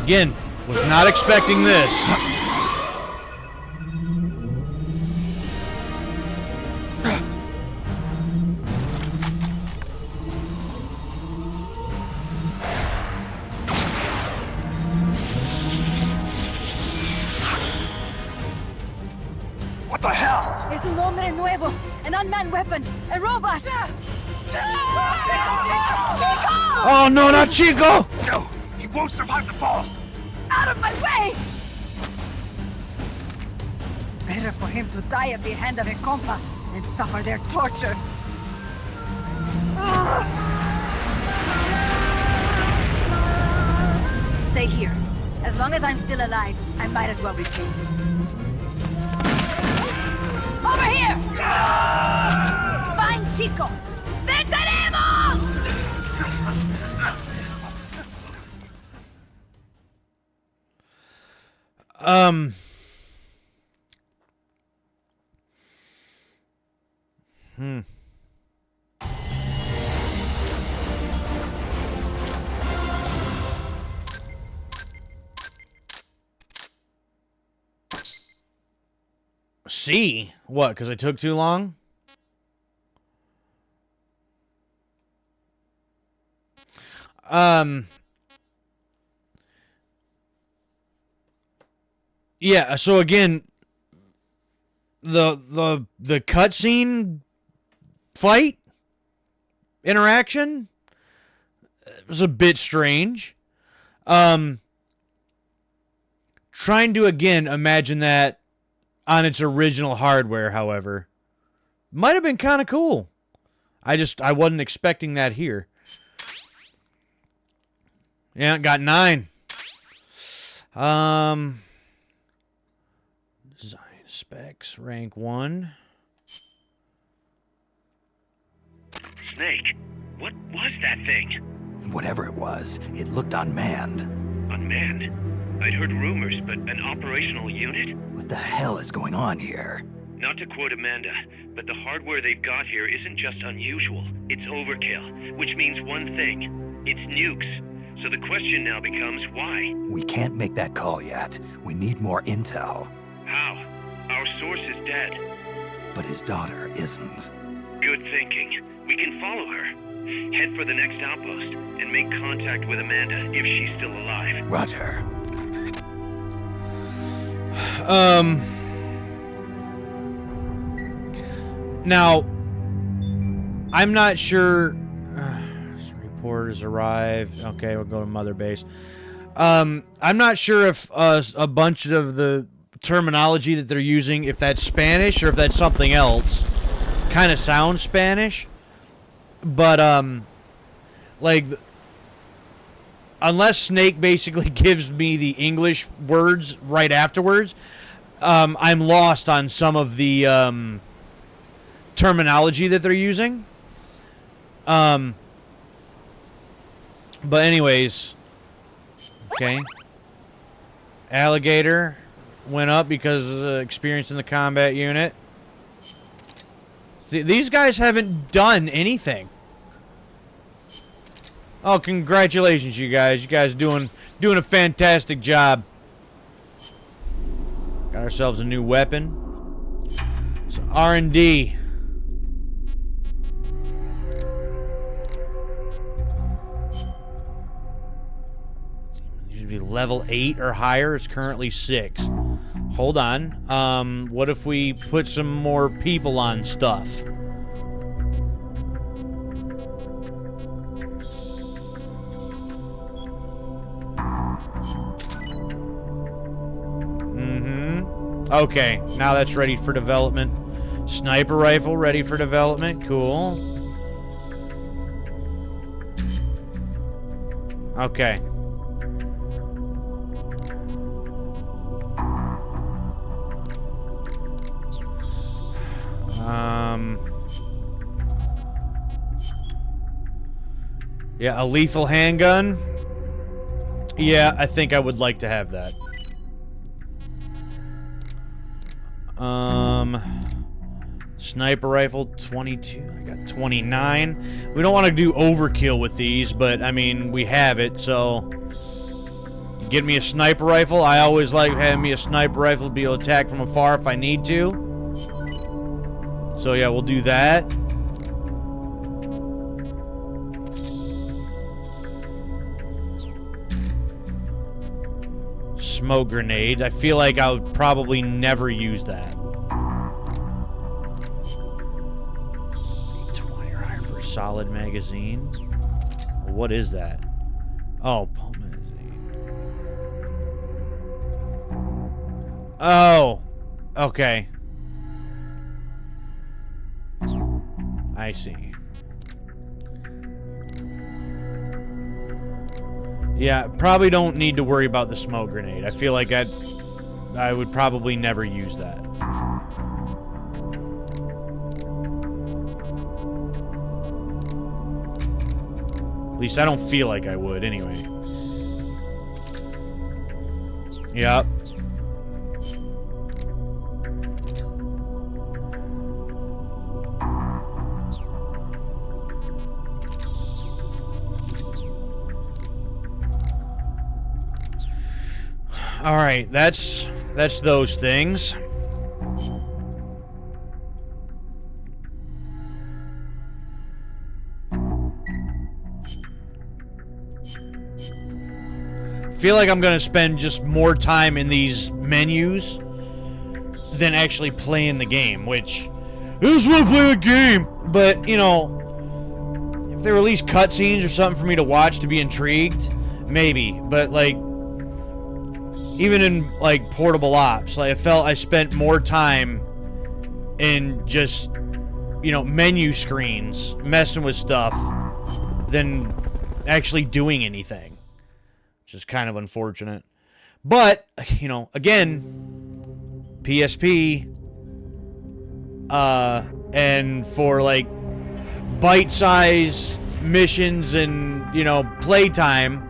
Again, was not expecting this. What the hell? Es un hombre nuevo, an unmanned weapon, a robot! Oh no, not Chico! No, he won't survive the fall. Out of my way! Better for him to die at the hand of a compa than suffer their torture. Stay here. As long as I'm still alive, I might as well be free. Over here! Find Chico! ¡Venceremos! C? What, because I took too long? Yeah, so again, the cutscene fight interaction was a bit strange. Trying to again imagine that on its original hardware, however, might have been kind of cool. I wasn't expecting that here. Yeah, got 9. Design specs, rank 1. Snake, what was that thing? Whatever it was, it looked unmanned. Unmanned? I'd heard rumors, but an operational unit? What the hell is going on here? Not to quote Amanda, but the hardware they've got here isn't just unusual, it's overkill, which means one thing. It's nukes. So the question now becomes why? We can't make that call yet. We need more intel. How? Our source is dead. But his daughter isn't. Good thinking. We can follow her. Head for the next outpost and make contact with Amanda if she's still alive. Roger. Now, I'm not sure. Report has arrived. Okay, we'll go to Mother Base. I'm not sure if a bunch of the terminology that they're using, if that's Spanish or if that's something else. Kind of sounds Spanish, but like, unless Snake basically gives me the English words right afterwards, I'm lost on some of the terminology that they're using. But anyways, Okay. Alligator went up because of experience in the combat unit. These guys haven't done anything. Oh, congratulations, you guys. You guys doing a fantastic job. Got ourselves a new weapon. So R&D. Should be level 8 or higher. It's currently 6. Hold on. What if we put some more people on stuff? Okay, now that's ready for development. Sniper rifle ready for development. Cool. Okay. Yeah, a lethal handgun. Yeah, I think I would like to have that. Sniper rifle, 22. I got 29. We don't want to do overkill with these, but, I mean, we have it, so... Get me a sniper rifle. I always like having me a sniper rifle to be able to attack from afar if I need to. So, yeah, we'll do that. Smoke grenade. I feel like I would probably never use that. 20 or higher for a solid magazine. What is that? Oh, pulp magazine. Oh, okay. I see. Yeah, probably don't need to worry about the smoke grenade. I feel like I would probably never use that. At least I don't feel like I would, anyway. Yep. All right, that's those things. Feel like I'm gonna spend just more time in these menus than actually playing the game, which I just want to play the game. But you know, if they release cutscenes or something for me to watch to be intrigued, maybe. But like, even in like portable ops, like I felt I spent more time in just, you know, menu screens messing with stuff than actually doing anything. Which is kind of unfortunate. But, you know, again, PSP, and for like bite-sized missions and, you know, playtime,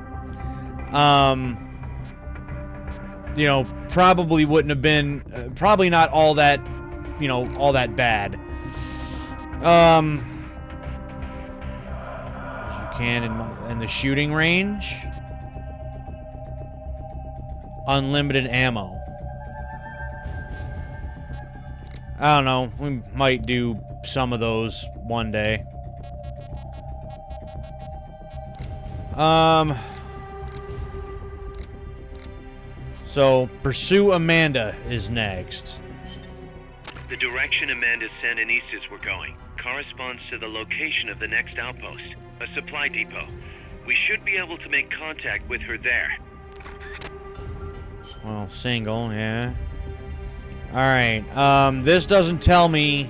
you know, probably wouldn't have been, probably not all that, you know, all that bad. As you can in the shooting range. Unlimited ammo. I don't know. We might do some of those one day. So, pursue Amanda is next. The direction Amanda's Sandinistas were going corresponds to the location of the next outpost, a supply depot. We should be able to make contact with her there. Well, single, yeah. Alright, this doesn't tell me,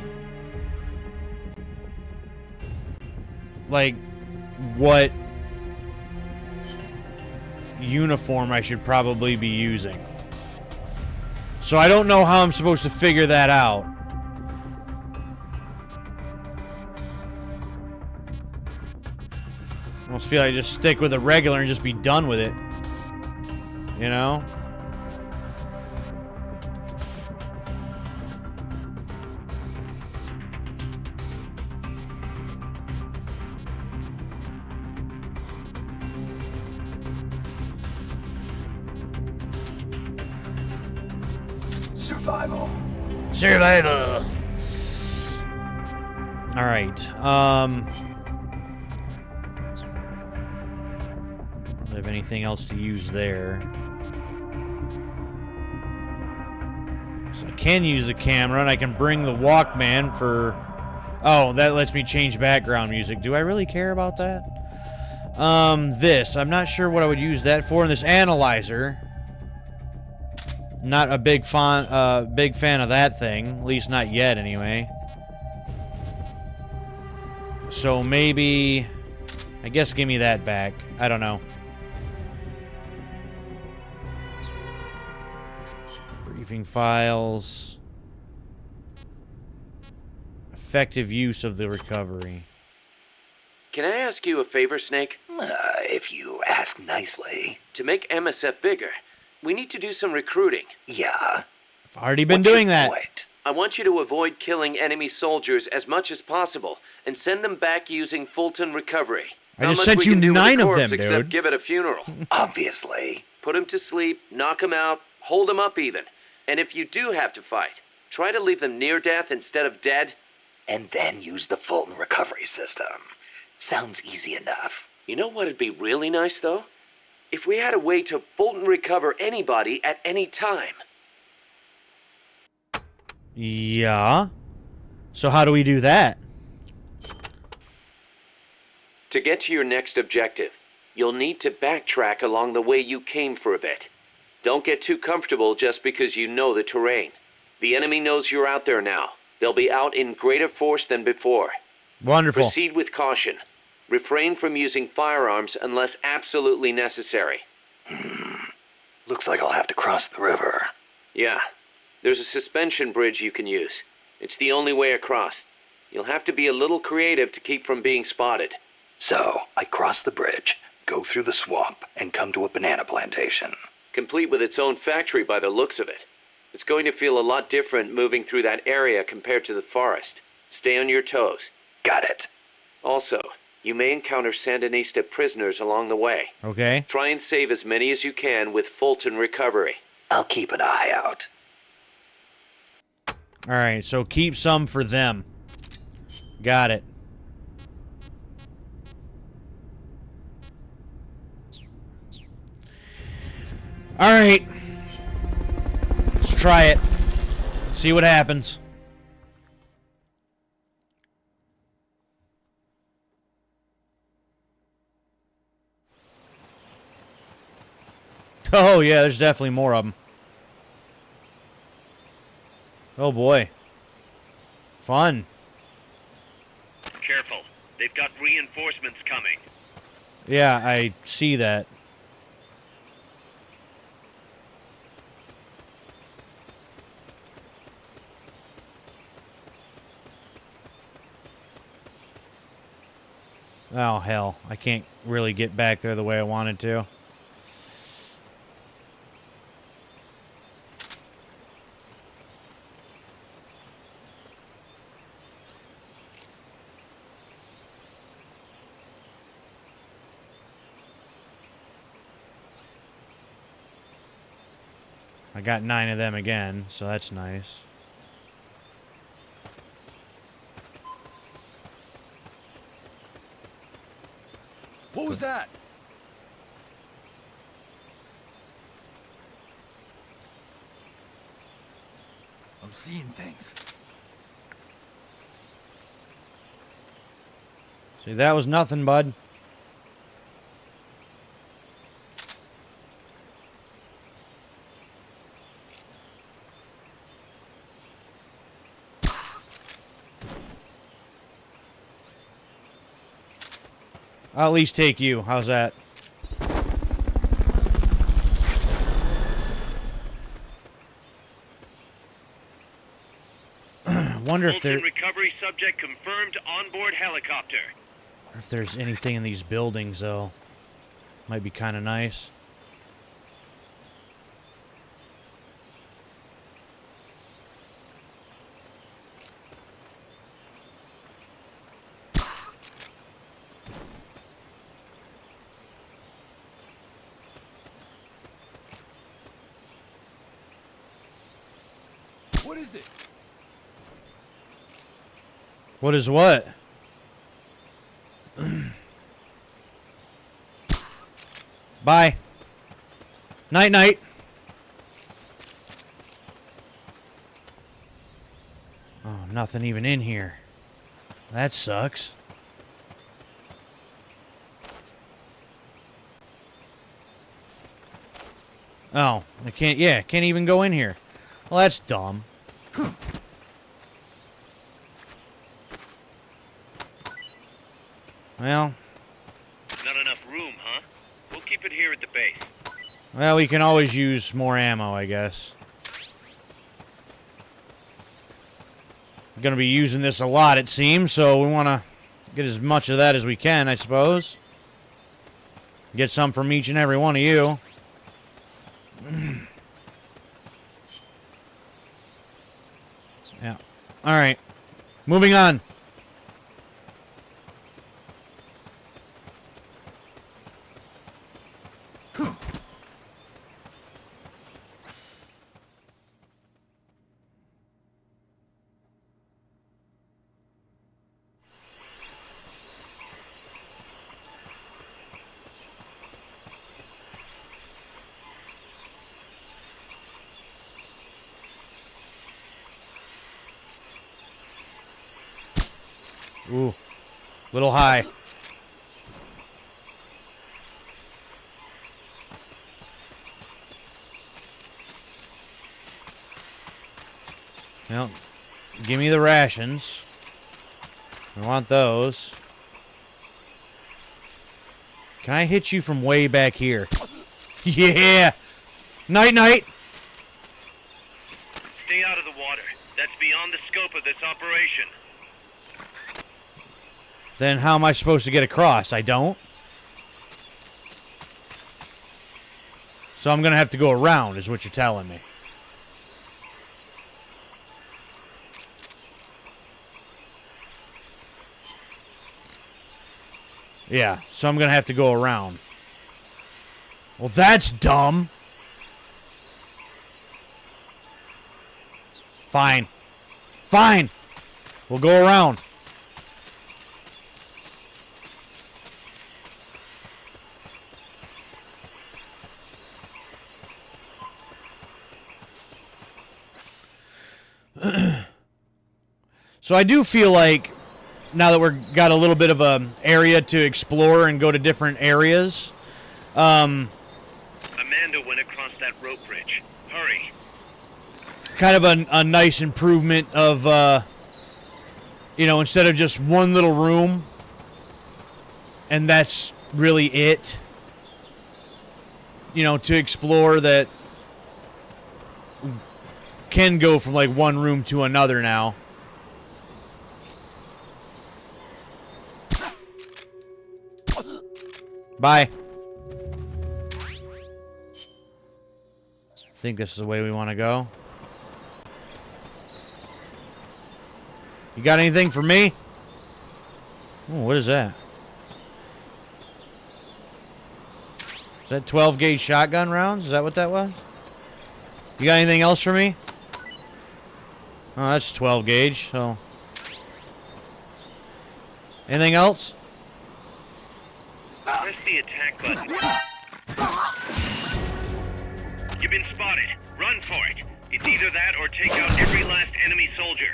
like, what uniform I should probably be using. So I don't know how I'm supposed to figure that out. I almost feel like I just stick with a regular and just be done with it. You know? Survival. Survival. All right. Don't have anything else to use there. So I can use the camera, and I can bring the Walkman for... Oh, that lets me change background music. Do I really care about that? This. I'm not sure what I would use that for. And this analyzer. Not a big fan of that thing. At least not yet, anyway. So maybe... I guess give me that back. I don't know. Briefing files. Effective use of the recovery. Can I ask you a favor, Snake? If you ask nicely. To make MSF bigger, we need to do some recruiting. Yeah. I've already been doing that. Point? I want you to avoid killing enemy soldiers as much as possible and send them back using Fulton Recovery. I just sent you 9 of them, except dude. give it a funeral. Obviously. Put them to sleep, knock them out, hold them up even. And if you do have to fight, try to leave them near death instead of dead. And then use the Fulton recovery system. Sounds easy enough. You know what'd be really nice, though? If we had a way to Fulton recover anybody at any time. Yeah. So how do we do that? To get to your next objective, you'll need to backtrack along the way you came for a bit. Don't get too comfortable just because you know the terrain. The enemy knows you're out there now. They'll be out in greater force than before. Wonderful. Proceed with caution. Refrain from using firearms unless absolutely necessary. Looks like I'll have to cross the river. Yeah. There's a suspension bridge you can use. It's the only way across. You'll have to be a little creative to keep from being spotted. So, I cross the bridge, go through the swamp, and come to a banana plantation. Complete with its own factory by the looks of it. It's going to feel a lot different moving through that area compared to the forest. Stay on your toes. Got it. Also, you may encounter Sandinista prisoners along the way. Okay. Try and save as many as you can with Fulton Recovery. I'll keep an eye out. Alright, so keep some for them. Got it. Alright. Let's try it. See what happens. Oh, yeah, there's definitely more of them. Oh, boy. Fun. Careful. They've got reinforcements coming. Yeah, I see that. Oh, hell. I can't really get back there the way I wanted to. I got 9 of them again, so that's nice. What was that? I'm seeing things. See, that was nothing, bud. I'll at least take you. How's that? Wonder if there... recovery subject confirmed onboard helicopter. Wonder if there's anything in these buildings, though. Might be kind of nice. What is it? What is what? Bye. Night night. Oh, nothing even in here. That sucks. Oh, I can't, yeah, can't even go in here. Well, that's dumb. Well. Not enough room, huh? We'll keep it here at the base. Well, we can always use more ammo, I guess. We're going to be using this a lot, it seems, so we want to get as much of that as we can, I suppose. Get some from each and every one of you. Yeah. All right. Moving on. Ooh, little high. Well, give me the rations. I want those. Can I hit you from way back here? Yeah! Night, night! Stay out of the water. That's beyond the scope of this operation. Then how am I supposed to get across? I don't. So I'm going to have to go around, is what you're telling me. Yeah, so I'm going to have to go around. Well, that's dumb. Fine. Fine. We'll go around. So I do feel like now that we're got a little bit of a area to explore and go to different areas. Amanda went across that rope bridge. Hurry. Kind of a nice improvement of, you know, instead of just one little room and that's really it, you know, to explore that can go from like one room to another now. Bye. I think this is the way we want to go. You got anything for me? Oh, what is that? Is that 12 gauge shotgun rounds? Is that what that was? You got anything else for me? Oh, that's 12 gauge, so. Anything else? Press the attack button. You've been spotted. Run for it. It's either that or take out every last enemy soldier.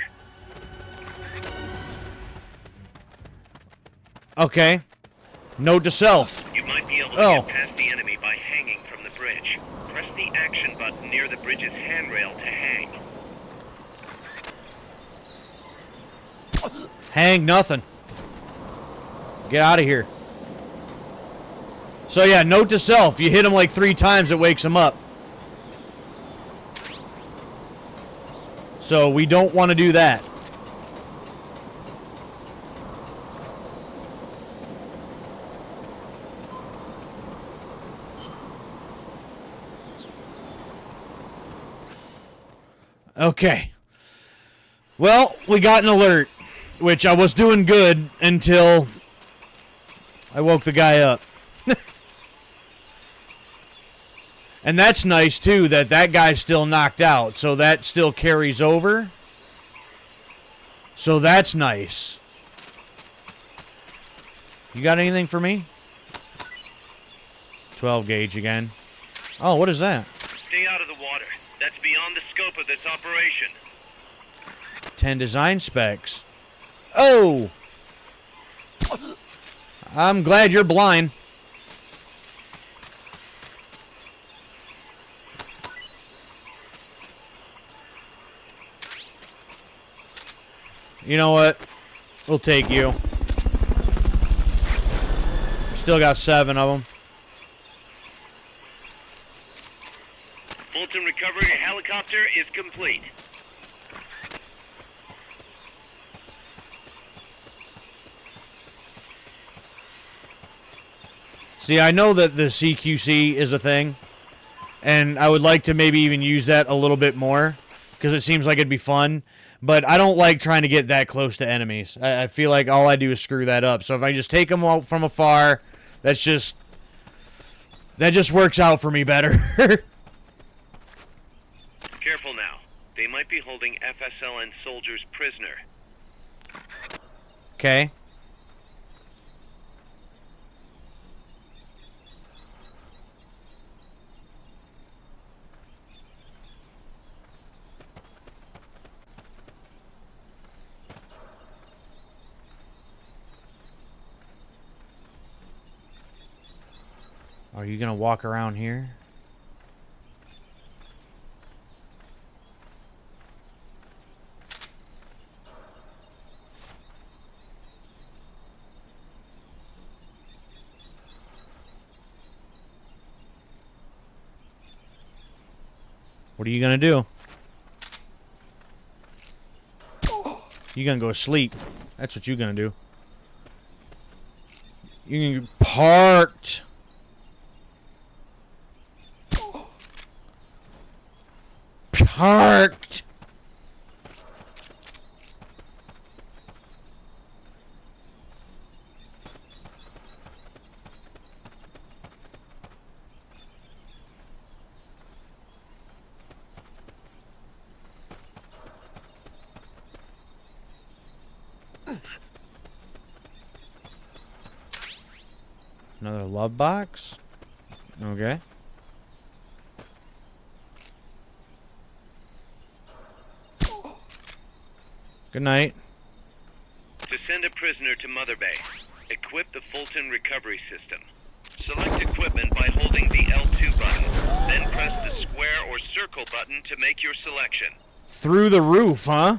Okay. Note to self. You might be able to get past the enemy by hanging from the bridge. Press the action button near the bridge's handrail to hang. Hang nothing. Get out of here. So yeah, note to self. You hit him like 3 times, it wakes him up. So we don't want to do that. Okay. Well, we got an alert, which I was doing good until I woke the guy up. And that's nice, too, that guy's still knocked out. So that still carries over. So that's nice. You got anything for me? 12 gauge again. Oh, what is that? Stay out of the water. That's beyond the scope of this operation. 10 design specs. Oh! I'm glad you're blind. You know what? We'll take you. Still got 7 of them. Fulton recovery helicopter is complete. See, I know that the CQC is a thing, and I would like to maybe even use that a little bit more, because it seems like it'd be fun, but I don't like trying to get that close to enemies. I feel like all I do is screw that up. So if I just take them out from afar, that just works out for me better. Careful now. They might be holding FSLN soldiers prisoner. Okay. Are you gonna walk around here? What are you gonna do? You gonna go sleep. That's what you gonna do. You gonna get parked. Parked. Another love box? Okay. Good night. To send a prisoner to Mother Base, equip the Fulton recovery system. Select equipment by holding the L2 button, then press the square or circle button to make your selection. Through the roof, huh?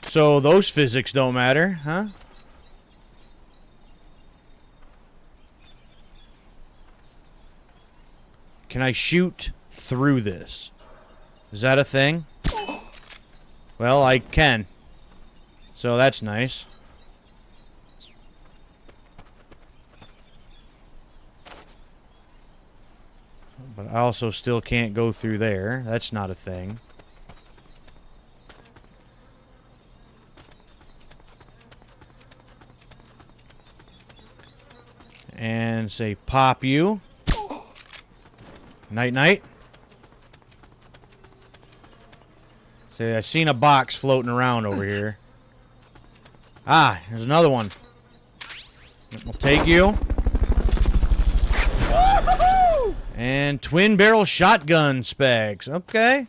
So those physics don't matter, huh? Can I shoot through this? Is that a thing? Well, I can. So that's nice. But I also still can't go through there. That's not a thing. And say pop you. Night night. Say I seen a box floating around over here. Ah, there's another one. We'll take you. And twin barrel shotgun specs. Okay.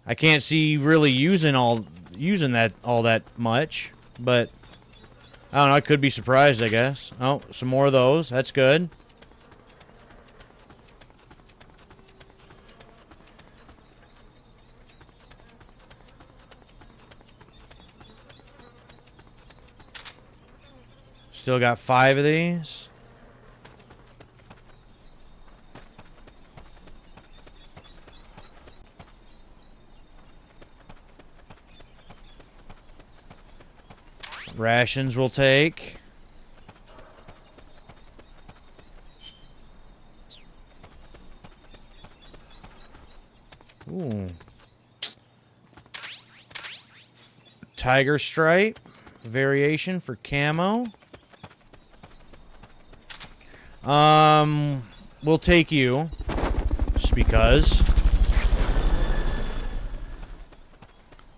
I can't see really using that all that much, but I don't know, I could be surprised, I guess. Oh, some more of those. That's good. Still got 5 of these. Rations we'll take. Ooh. Tiger stripe. Variation for camo. We'll take you. just because.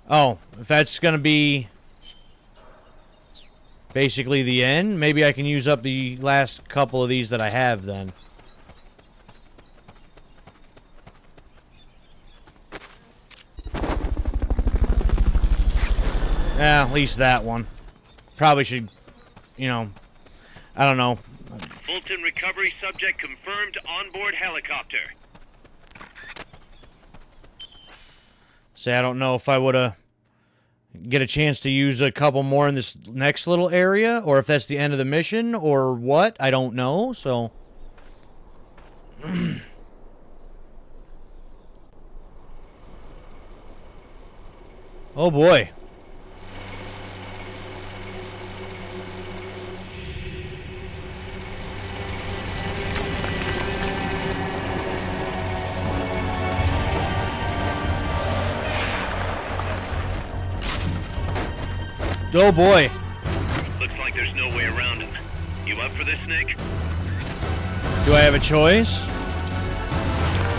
Oh, if that's going to be basically the end, maybe I can use up the last couple of these that I have then. Yeah, at least that one. Probably should, you know, I don't know. Fulton recovery subject confirmed onboard helicopter. Say, I don't know if I would have get a chance to use a couple more in this next little area, or if that's the end of the mission, or what. I don't know, so... Oh boy. Oh boy. Looks like there's no way around him. You up for this, Snake? Do I have a choice?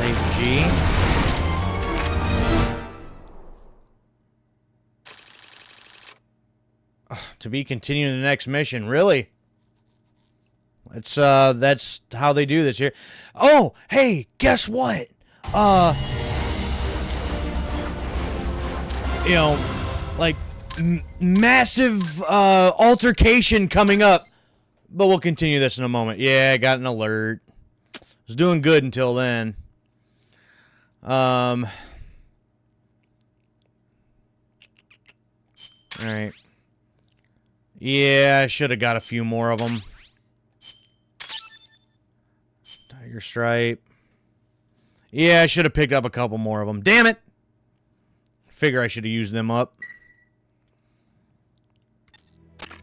Leave G. To be continuing the next mission, really? That's how they do this here. Oh, hey, guess what? You know, like massive altercation coming up, but we'll continue this in a moment. Yeah, I got an alert. Was doing good until then. All right. Yeah, I should have got a few more of them. Tiger Stripe. Yeah, I should have picked up a couple more of them. Damn it! Figure I should have used them up.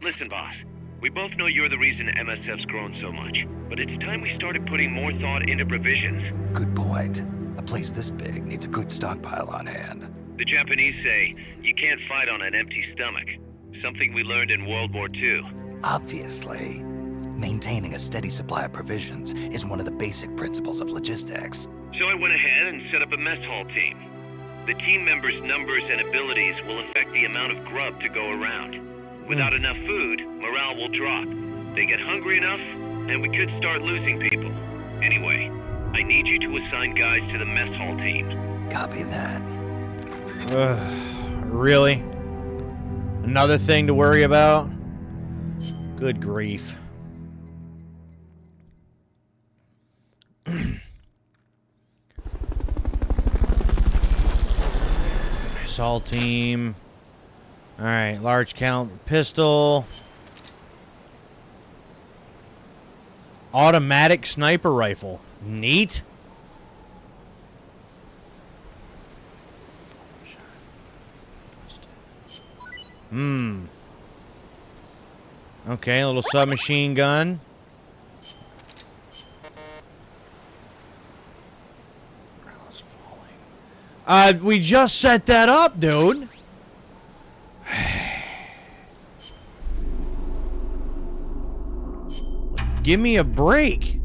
Listen, boss. We both know you're the reason MSF's grown so much, but it's time we started putting more thought into provisions. Good point. A place this big needs a good stockpile on hand. The Japanese say you can't fight on an empty stomach. Something we learned in World War II. Obviously. Maintaining a steady supply of provisions is one of the basic principles of logistics. So I went ahead and set up a mess hall team. The team members' numbers and abilities will affect the amount of grub to go around. Without enough food, morale will drop. They get hungry enough, and we could start losing people. Anyway, I need you to assign guys to the mess hall team. Copy that. Really? Another thing to worry about? Good grief. Assault team. Alright, large count pistol. Automatic sniper rifle. Neat. Okay, a little submachine gun. We just set that up, dude. Give me a break.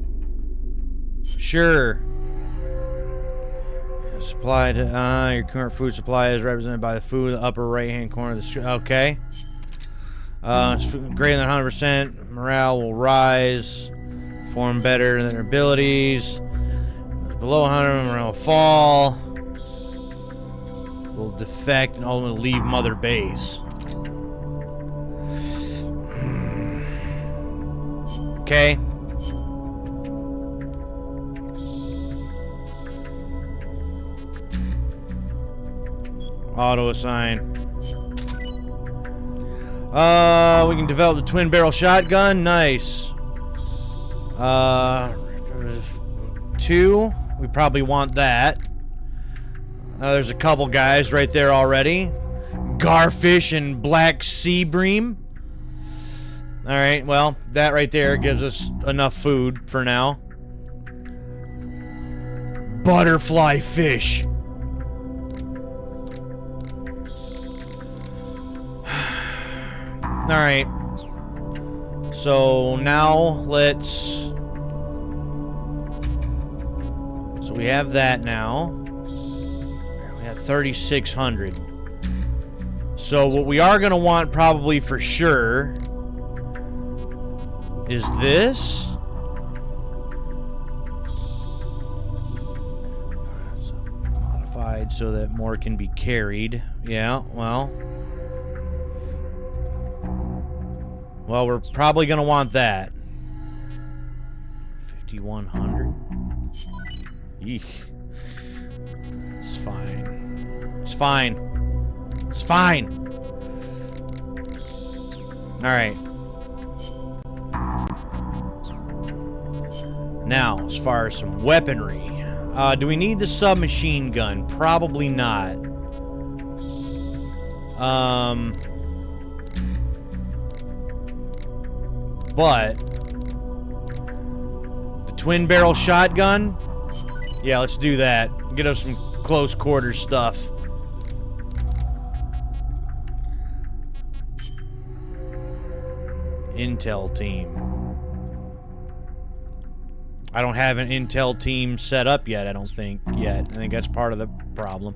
Sure. Supply to, your current food supply is represented by the food in the upper right-hand corner of the screen. Okay. It's greater than 100%. Morale will rise. Perform better than their abilities. Below 100, morale will fall. Will defect and ultimately leave Mother Base. Okay. Auto assign. We can develop the twin barrel shotgun. Nice. 2. We probably want that. There's a couple guys right there already. Garfish and Black Sea Bream. Alright, well, that right there gives us enough food for now. Butterfly fish. Alright. So now let's So we have that now. We have 3,600. So what we are going to want probably for sure is this. So modified so that more can be carried. Yeah, well, we're probably going to want that. 5,100. Eek. It's fine. It's fine. It's fine. Alright. Now, as far as some weaponry. Do we need the submachine gun? Probably not. But the twin barrel shotgun? Yeah, let's do that. Get us some close quarters stuff. Intel team. I don't have an Intel team set up yet, I don't think, yet. I think that's part of the problem.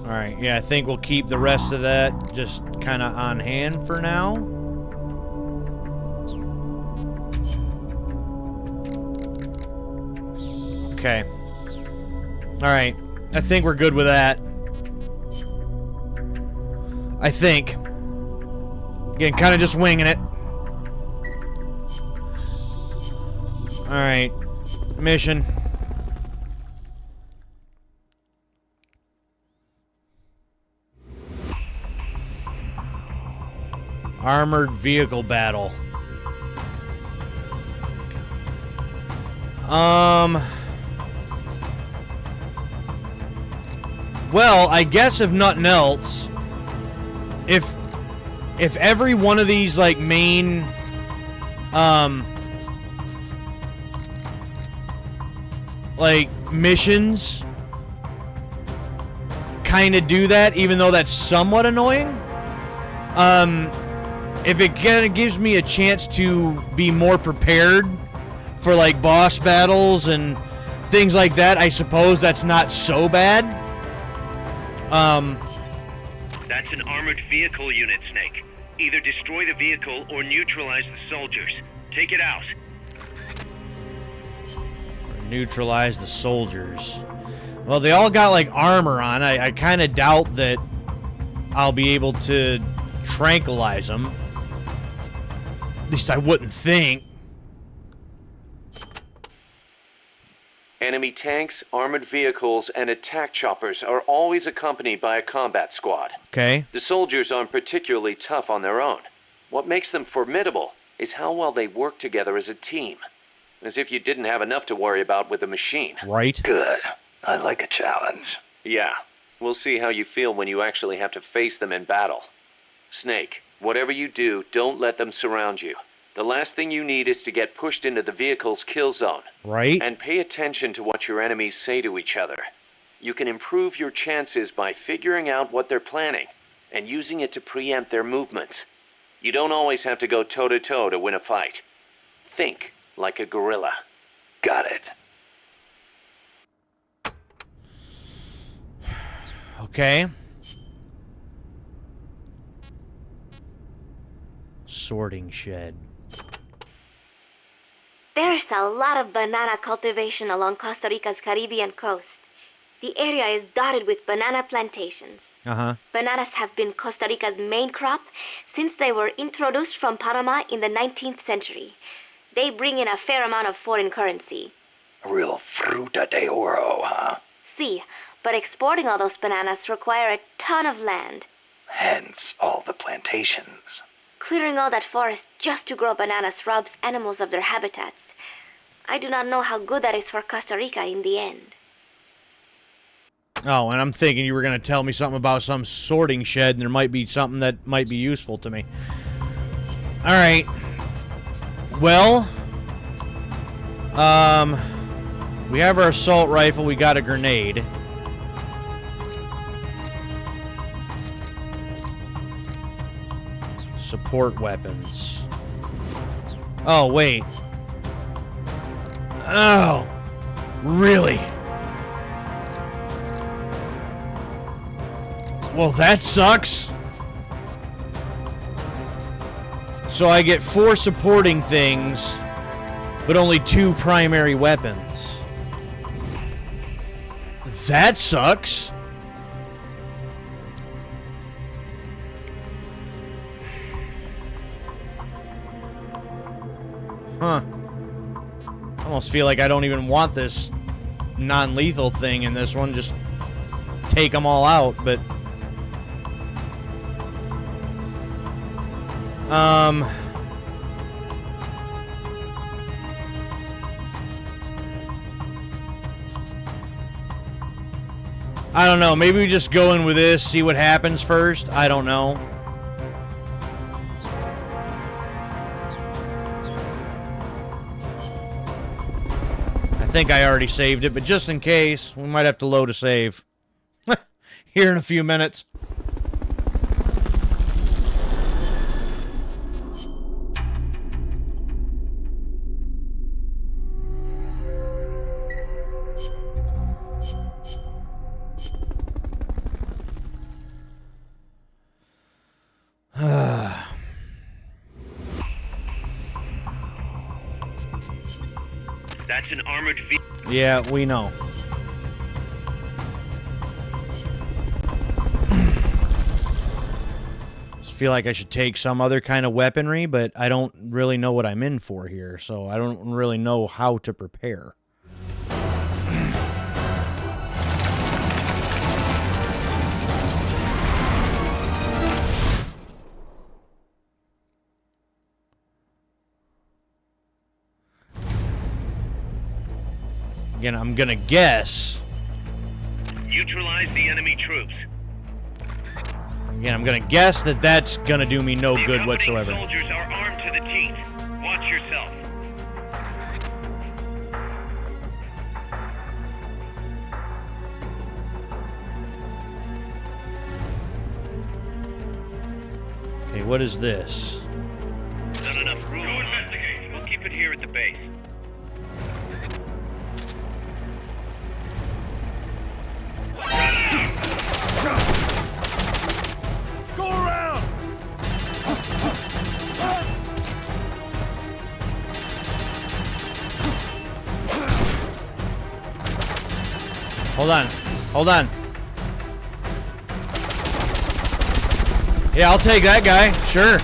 Alright, yeah, I think we'll keep the rest of that just kind of on hand for now. Okay. Alright, I think we're good with that. I think. Again, kind of just winging it. Alright. Mission. Armored vehicle battle. Well, I guess if nothing else, if every one of these like main like missions kind of do that, even though that's somewhat annoying, if it kind of gives me a chance to be more prepared for like boss battles and things like that, I suppose that's not so bad. That's an armored vehicle unit, Snake. Either destroy the vehicle or neutralize the soldiers. Take it out. Neutralize the soldiers. Well, they all got like armor on. I kind of doubt that I'll be able to tranquilize them. At least I wouldn't think. Enemy tanks, armored vehicles, and attack choppers are always accompanied by a combat squad. Okay. The soldiers aren't particularly tough on their own. What makes them formidable is how well they work together as a team. As if you didn't have enough to worry about with a machine. Right. Good. I like a challenge. Yeah. We'll see how you feel when you actually have to face them in battle. Snake, whatever you do, don't let them surround you. The last thing you need is to get pushed into the vehicle's kill zone. Right. And pay attention to what your enemies say to each other. You can improve your chances by figuring out what they're planning and using it to preempt their movements. You don't always have to go toe-to-toe to win a fight. Think like a gorilla. Got it. Okay. Sorting shed. There's a lot of banana cultivation along Costa Rica's Caribbean coast. The area is dotted with banana plantations. Bananas have been Costa Rica's main crop since they were introduced from Panama in the 19th century. They bring in a fair amount of foreign currency. A real fruta de oro, huh? See, but exporting all those bananas require a ton of land. Hence all the plantations. Clearing all that forest just to grow bananas robs animals of their habitats. I do not know how good that is for Costa Rica in the end. Oh, and I'm thinking you were going to tell me something about some sorting shed, and there might be something that might be useful to me. All right. Well, we have our assault rifle. We got a grenade. Support weapons. Oh, wait. Oh. Really? Well, that sucks. So I get 4 supporting things, but only 2 primary weapons. That sucks. Huh. I almost feel like I don't even want this non-lethal thing in this one. Just take them all out, but... I don't know. Maybe we just go in with this, see what happens first. I don't know. I think I already saved it, but just in case, we might have to load a save. Here in a few minutes. That's an armored vehicle. Yeah, we know. Just feel like I should take some other kind of weaponry, but I don't really know what I'm in for here, so I don't really know how to prepare. Again, I'm gonna guess. Neutralize the enemy troops. Again, I'm gonna guess that that's gonna do me no good whatsoever. Soldiers are armed to the teeth. Watch yourself. Okay, what is this? Not enough room. Go investigate. We'll keep it here at the base. Go around! Hold on. Hold on. Yeah, I'll take that guy. Sure.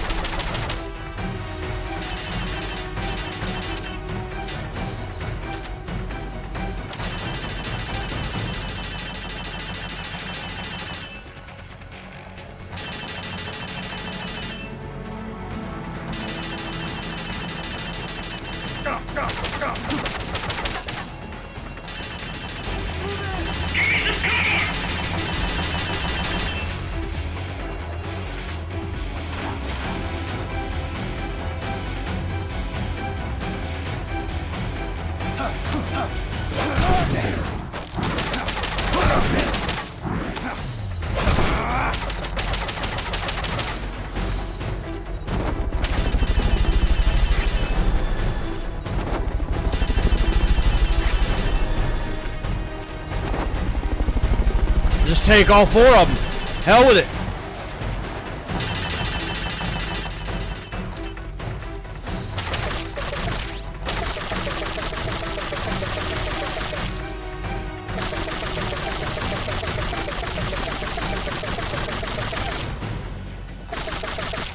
Just take all 4 of them. Hell with it.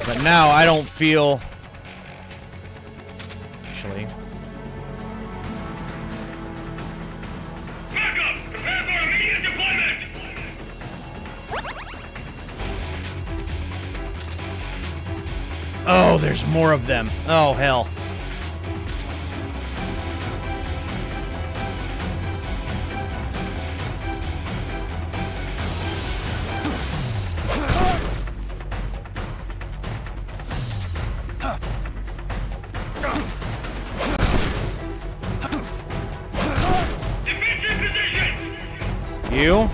But now I don't feel... Actually... Oh, there's more of them. Oh, hell. Defensive positions! You?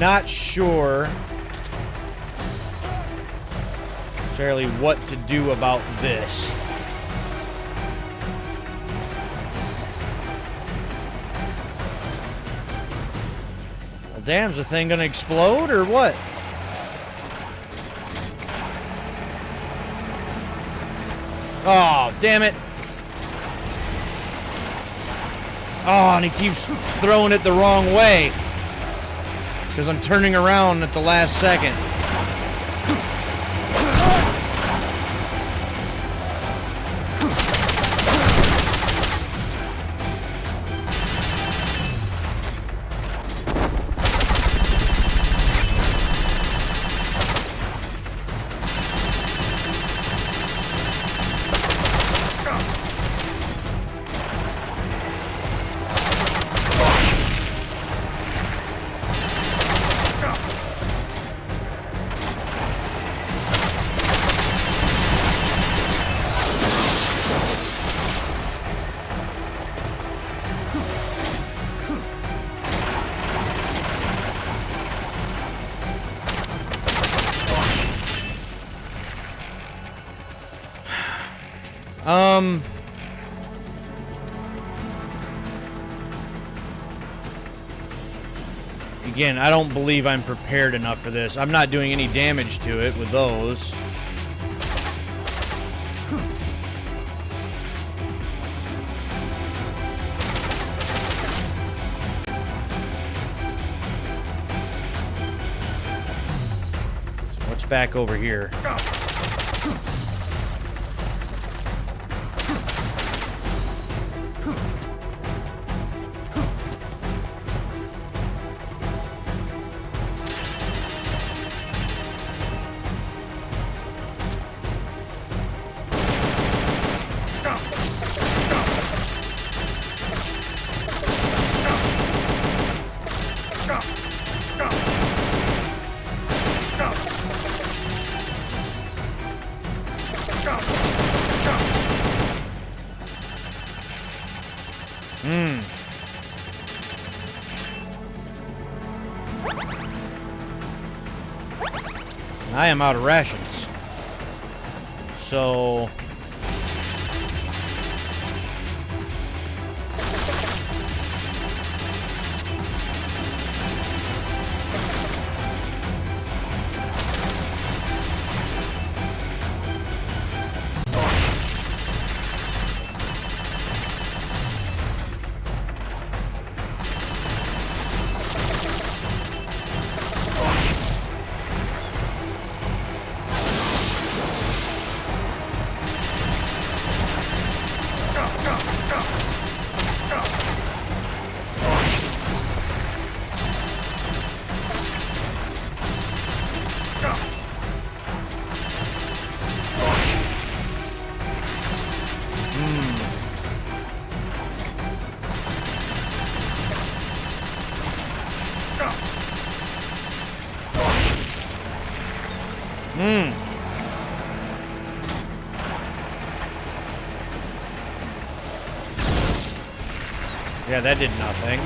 not sure necessarily what to do about this. Well, damn, is the thing gonna explode or what? Oh, damn it. Oh, and he keeps throwing it the wrong way. Because I'm turning around at the last second. Again, I don't believe I'm prepared enough for this. I'm not doing any damage to it with those. So what's back over here? I am out of rations. So... Yeah, that did nothing.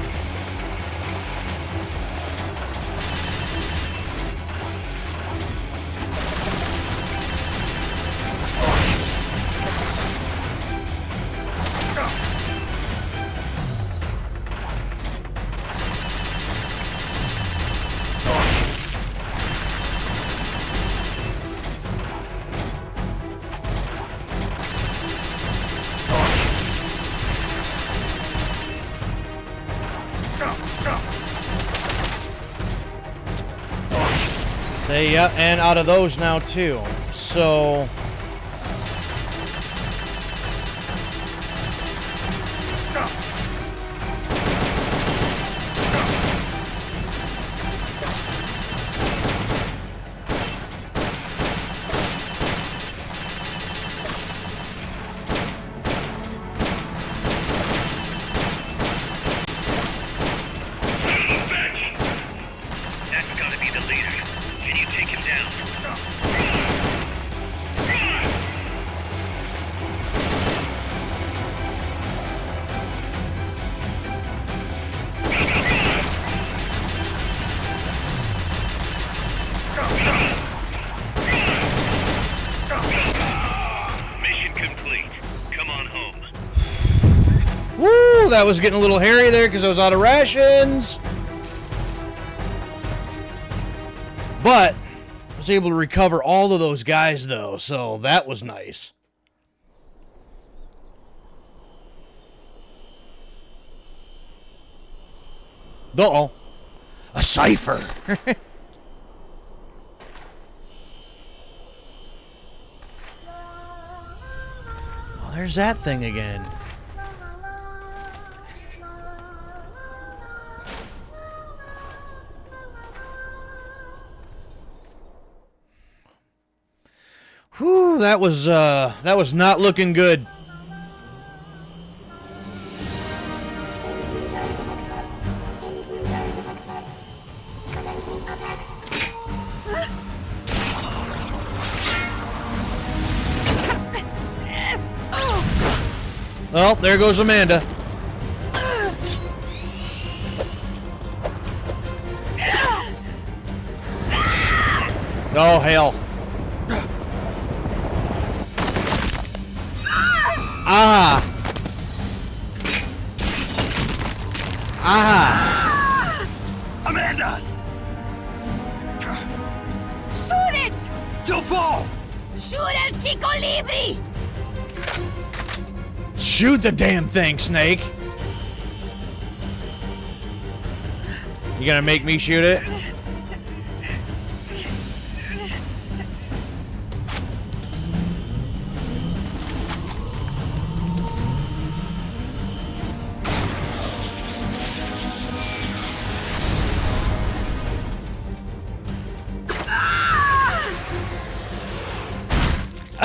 Say, yeah, and out of those now too. So That's gotta be the leader. Can you take him down? that was getting a little hairy there because I was out of rations. But I was able to recover all of those guys, though, so that was nice. Uh-oh. A cipher. Well, there's that thing again. Whew, that was not looking good. Oh, there goes Amanda. Oh, hell. Ah! Ah! Amanda! Shoot it! She'll fall! Shoot El Chico Libre! Shoot the damn thing, Snake! You gonna make me shoot it?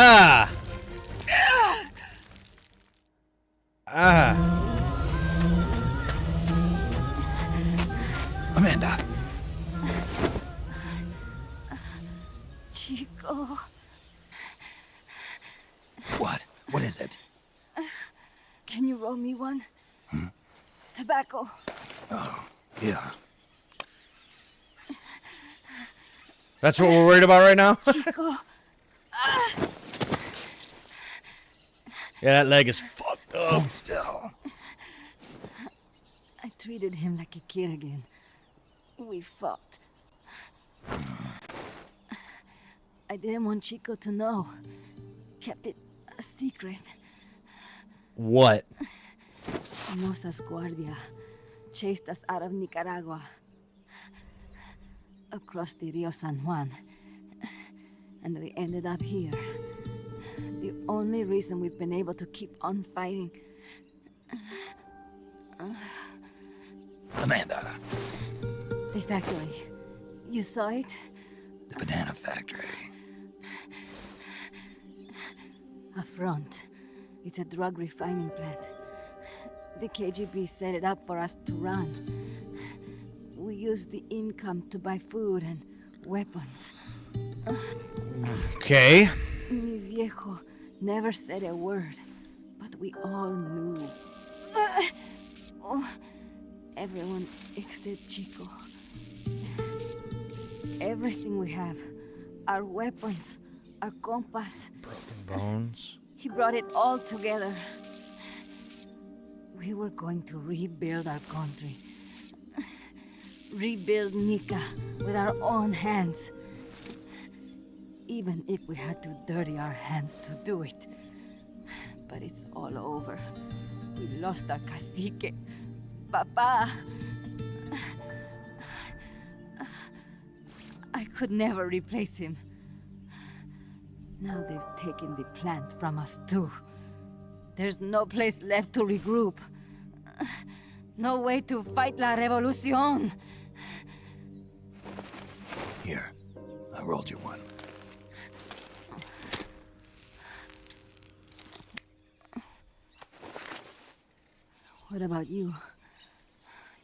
Ah! Ah! Amanda! Chico. What? What is it? Can you roll me one? Tobacco. Oh, yeah. That's what we're worried about right now? Chico. Yeah, that leg is fucked up. Hold still. I treated him like a kid again. We fought. I didn't want Chico to know. Kept it a secret. What? Somoza's Guardia chased us out of Nicaragua. Across the Rio San Juan. And we ended up here. The only reason we've been able to keep on fighting. Amanda. The factory. You saw it? The banana factory. A front. It's a drug refining plant. The KGB set it up for us to run. We used the income to buy food and weapons. Okay. Mi viejo never said a word, but we all knew. Everyone except Chico. Everything we have. Our weapons, our compass. Broken bones. He brought it all together. We were going to rebuild our country. Rebuild Nika with our own hands. Even if we had to dirty our hands to do it. But it's all over. We lost our cacique. Papa. I could never replace him. Now they've taken the plant from us too. There's no place left to regroup. No way to fight la revolución. Here, I rolled you one. What about you?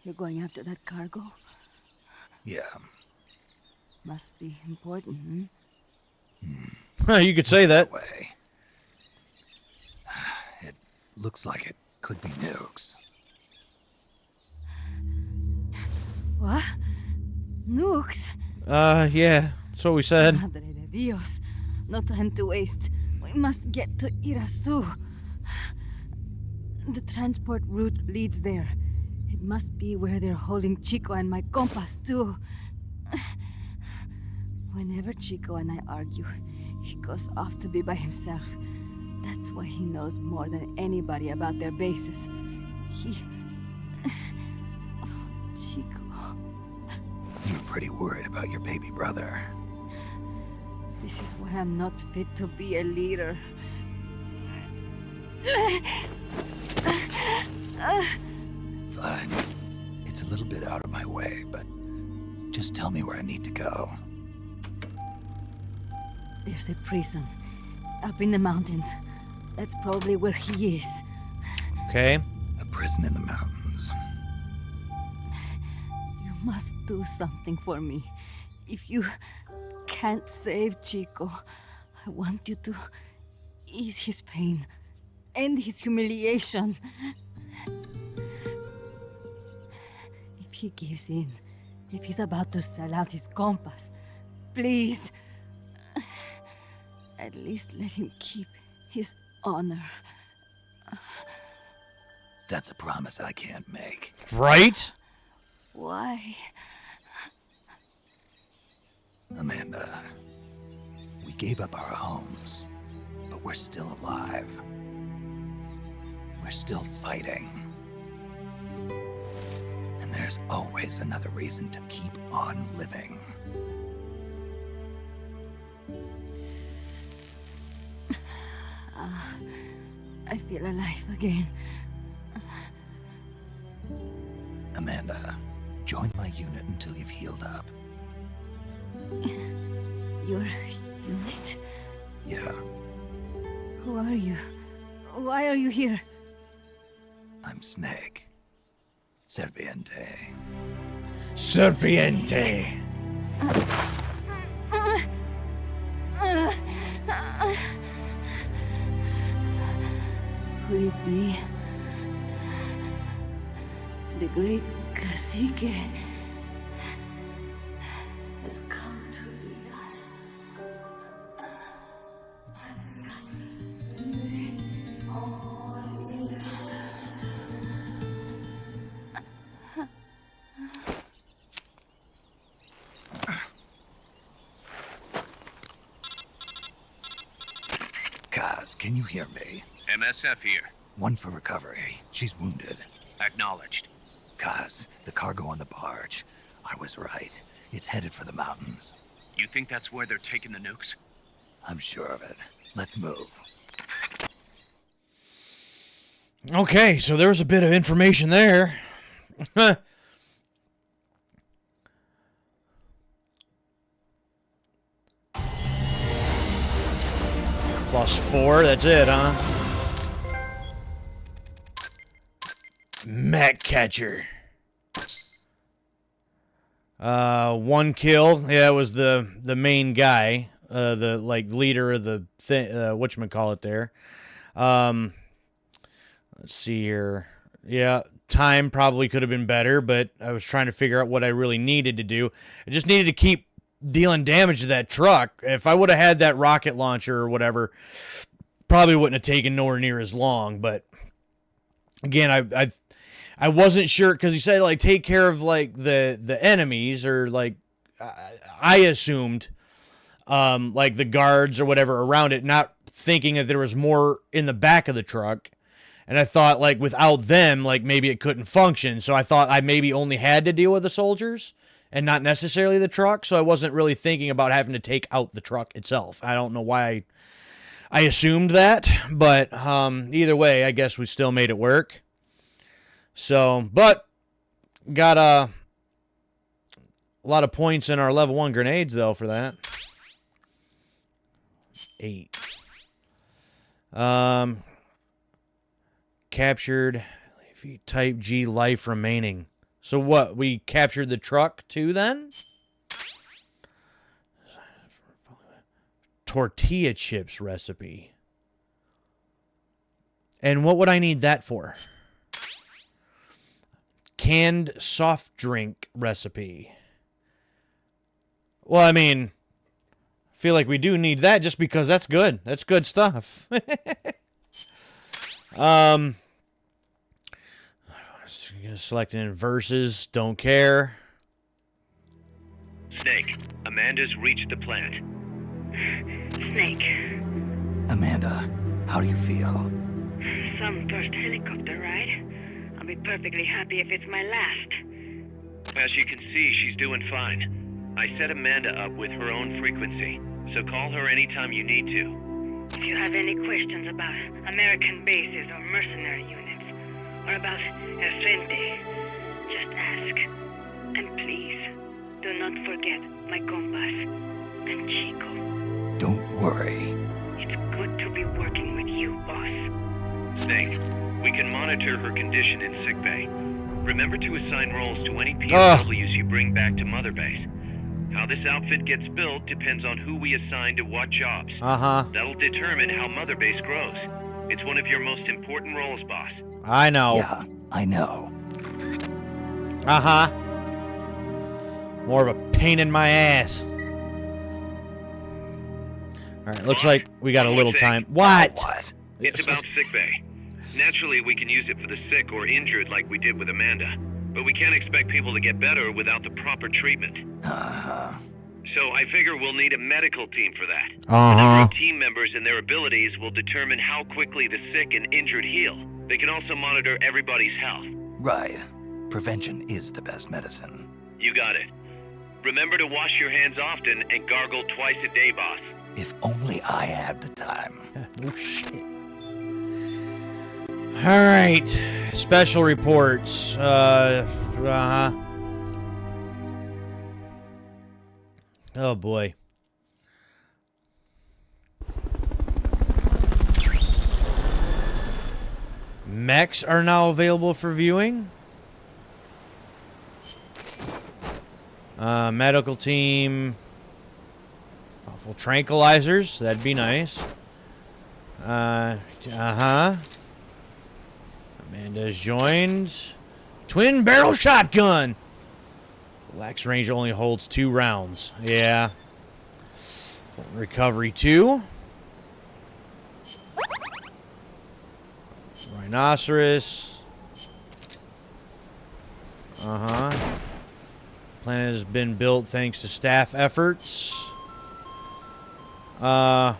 You're going after that cargo? Yeah. Must be important, You could say that. Way. It looks like it could be nukes. What? Nukes? Yeah. That's what we said. Madre de Dios. No time to waste. We must get to Irasu. The transport route leads there. It must be where they're holding Chico and my compas, too. Whenever Chico and I argue, he goes off to be by himself. That's why he knows more than anybody about their bases. He... Oh, Chico... You're pretty worried about your baby brother. This is why I'm not fit to be a leader. Fine. It's a little bit out of my way, but just tell me where I need to go. There's a prison up in the mountains. That's probably where he is. Okay. A prison in the mountains. You must do something for me. If you can't save Chico, I want you to ease his pain, end his humiliation. If he gives in, if he's about to sell out his compas, please, at least let him keep his honor. That's a promise I can't make. Right? Why? Amanda, we gave up our homes, but we're still alive. We're still fighting. And there's always another reason to keep on living. I feel alive again. Amanda, join my unit until you've healed up. Your unit? Yeah, Who are you? Why are you here? I'm Snake. Serviente. Serpiente. Could it be the great cacique has come to lead us? Kaz, can you hear me? MSF here. One for recovery. She's wounded. Acknowledged. Kaz, the cargo on the barge. I was right. It's headed for the mountains. You think that's where they're taking the nukes? I'm sure of it. Let's move. Okay, so there was a bit of information there. +4, that's it, huh? Mech catcher. 1 kill. Yeah, it was the main guy, the like leader of the thing. Whatchamacallit there. Let's see here. Yeah, time probably could have been better, but I was trying to figure out what I really needed to do. I just needed to keep dealing damage to that truck. If I would have had that rocket launcher or whatever, probably wouldn't have taken nowhere near as long. But again, I wasn't sure because he said like take care of like the enemies or like I assumed like the guards or whatever around it, not thinking that there was more in the back of the truck. And I thought like without them, like maybe it couldn't function. So I thought I maybe only had to deal with the soldiers and not necessarily the truck. So I wasn't really thinking about having to take out the truck itself. I don't know why I assumed that, but either way, I guess we still made it work. So, but got a lot of points in our level 1 grenades though for that. 8. Captured type G life remaining. So what? We captured the truck too then? Tortilla chips recipe. And what would I need that for? Canned soft drink recipe. Well, I mean, I feel like we do need that just because that's good. That's good stuff. Selecting in versus. Don't care. Snake, Amanda's reached the plant. Snake, Amanda, how do you feel? some first helicopter ride. I'll be perfectly happy if it's my last. As you can see, she's doing fine. I set Amanda up with her own frequency, so call her anytime you need to. If you have any questions about American bases or mercenary units, or about El Frente, just ask. And please, do not forget my compass and Chico. Don't worry. It's good to be working with you, boss. Snake, we can monitor her condition in sickbay. Remember to assign roles to any POWs you bring back to Mother Base. How this outfit gets built depends on who we assign to what jobs. That'll determine how Mother Base grows. It's one of your most important roles, boss. I know. Yeah, I know. More of a pain in my ass. Alright, looks like we got a little time. What? It's about sickbay. Naturally, we can use it for the sick or injured like we did with Amanda. But we can't expect people to get better without the proper treatment. So I figure we'll need a medical team for that. The number of team members and their abilities will determine how quickly the sick and injured heal. They can also monitor everybody's health. Right. Prevention is the best medicine. You got it. Remember to wash your hands often and gargle twice a day, boss. If only I had the time. No shit. Alright. Special reports. Oh boy. Mechs are now available for viewing. Medical team. Powerful tranquilizers. That'd be nice. Amanda's joined. Twin barrel shotgun. Lax range only holds 2 rounds. Yeah. Recovery 2. Rhinoceros. Planet has been built thanks to staff efforts. Transfer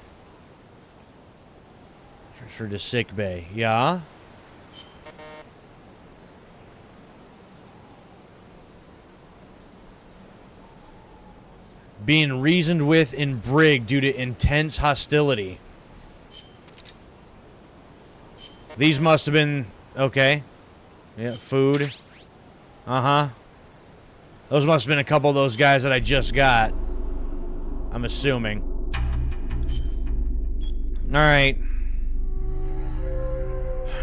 to sick bay. Yeah. Being reasoned with in brig due to intense hostility. These must have been... Okay. Yeah, food. Those must have been a couple of those guys that I just got. I'm assuming. Alright.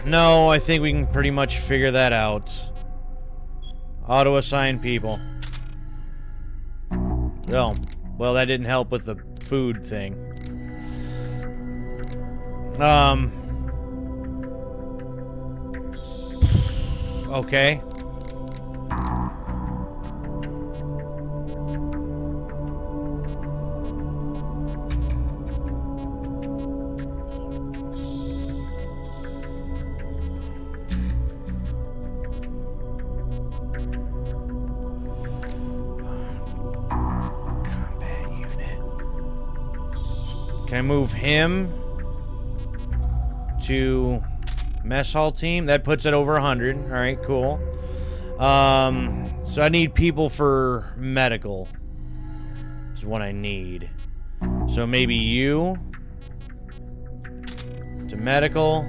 No, I think we can pretty much figure that out. Auto-assign people. Oh. Well, that didn't help with the food thing. Okay. Can I move him to mess hall team? That puts it over 100. All right, cool. So I need people for medical. Is what I need. So maybe you to medical.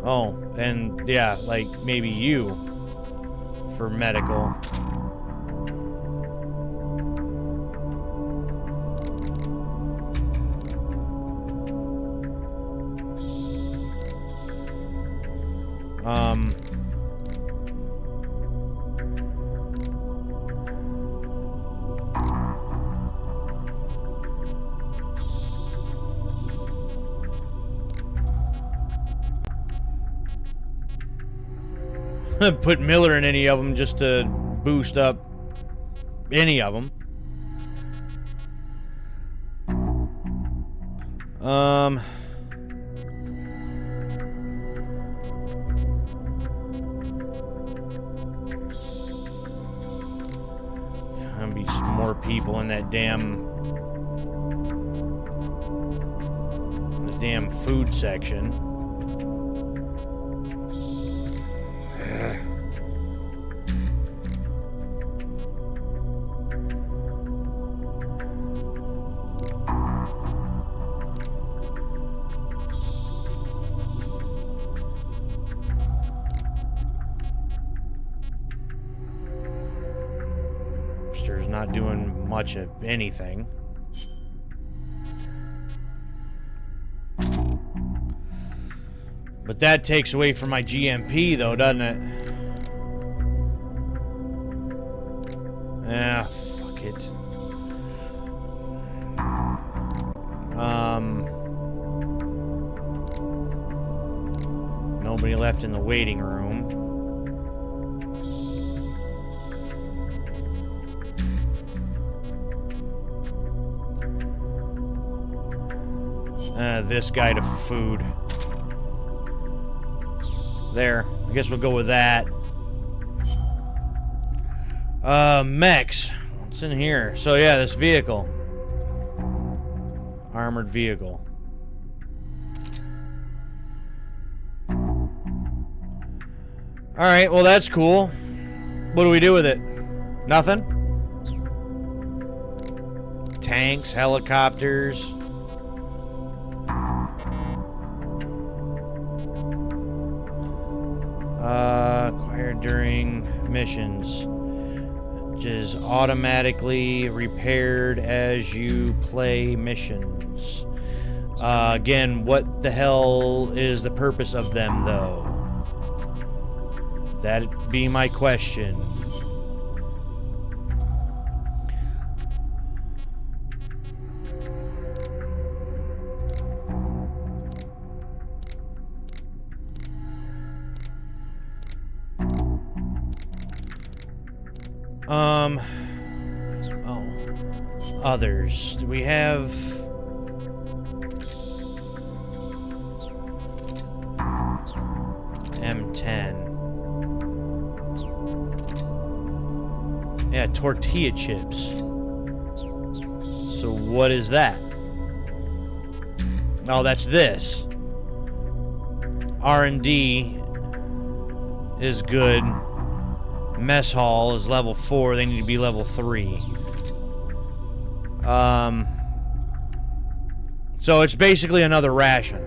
Oh, and yeah, like maybe you for medical. Put Miller in any of them just to boost up any of them. more people in that damn food section. Hipster's not doing much of anything. But that takes away from my GMP, though, doesn't it? Ah, fuck it. Nobody left in the waiting room. This guy to food. There. I guess we'll go with that. Mechs. What's in here? So yeah, this vehicle. Armored vehicle. Alright, well that's cool. What do we do with it? Nothing? Tanks, helicopters. Acquired during missions, which is automatically repaired as you play missions. Again, what the hell is the purpose of them, though? That'd be my question. Others. Do we have... M10. Yeah, tortilla chips. So what is that? Oh, that's this. R&D is good. Mess hall is level 4. They need to be level 3. So it's basically another ration.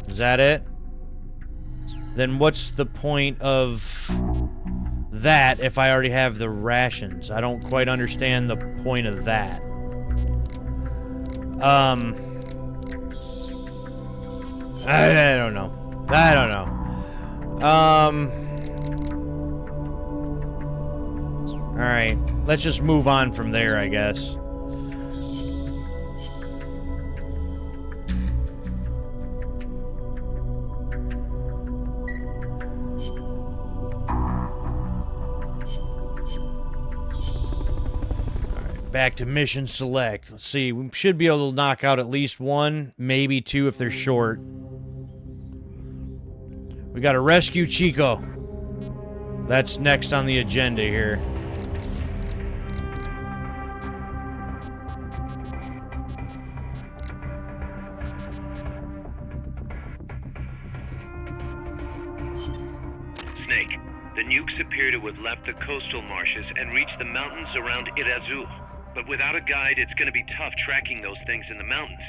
Is that it? Then what's the point of that if I already have the rations? I don't quite understand the point of that. I don't know. Alright, let's just move on from there, I guess. Alright, back to mission select. Let's see, we should be able to knock out at least one, maybe two if they're short. We gotta rescue Chico. That's next on the agenda here. Snake, the nukes appear to have left the coastal marshes and reached the mountains around Irazu. But without a guide, it's gonna be tough tracking those things in the mountains.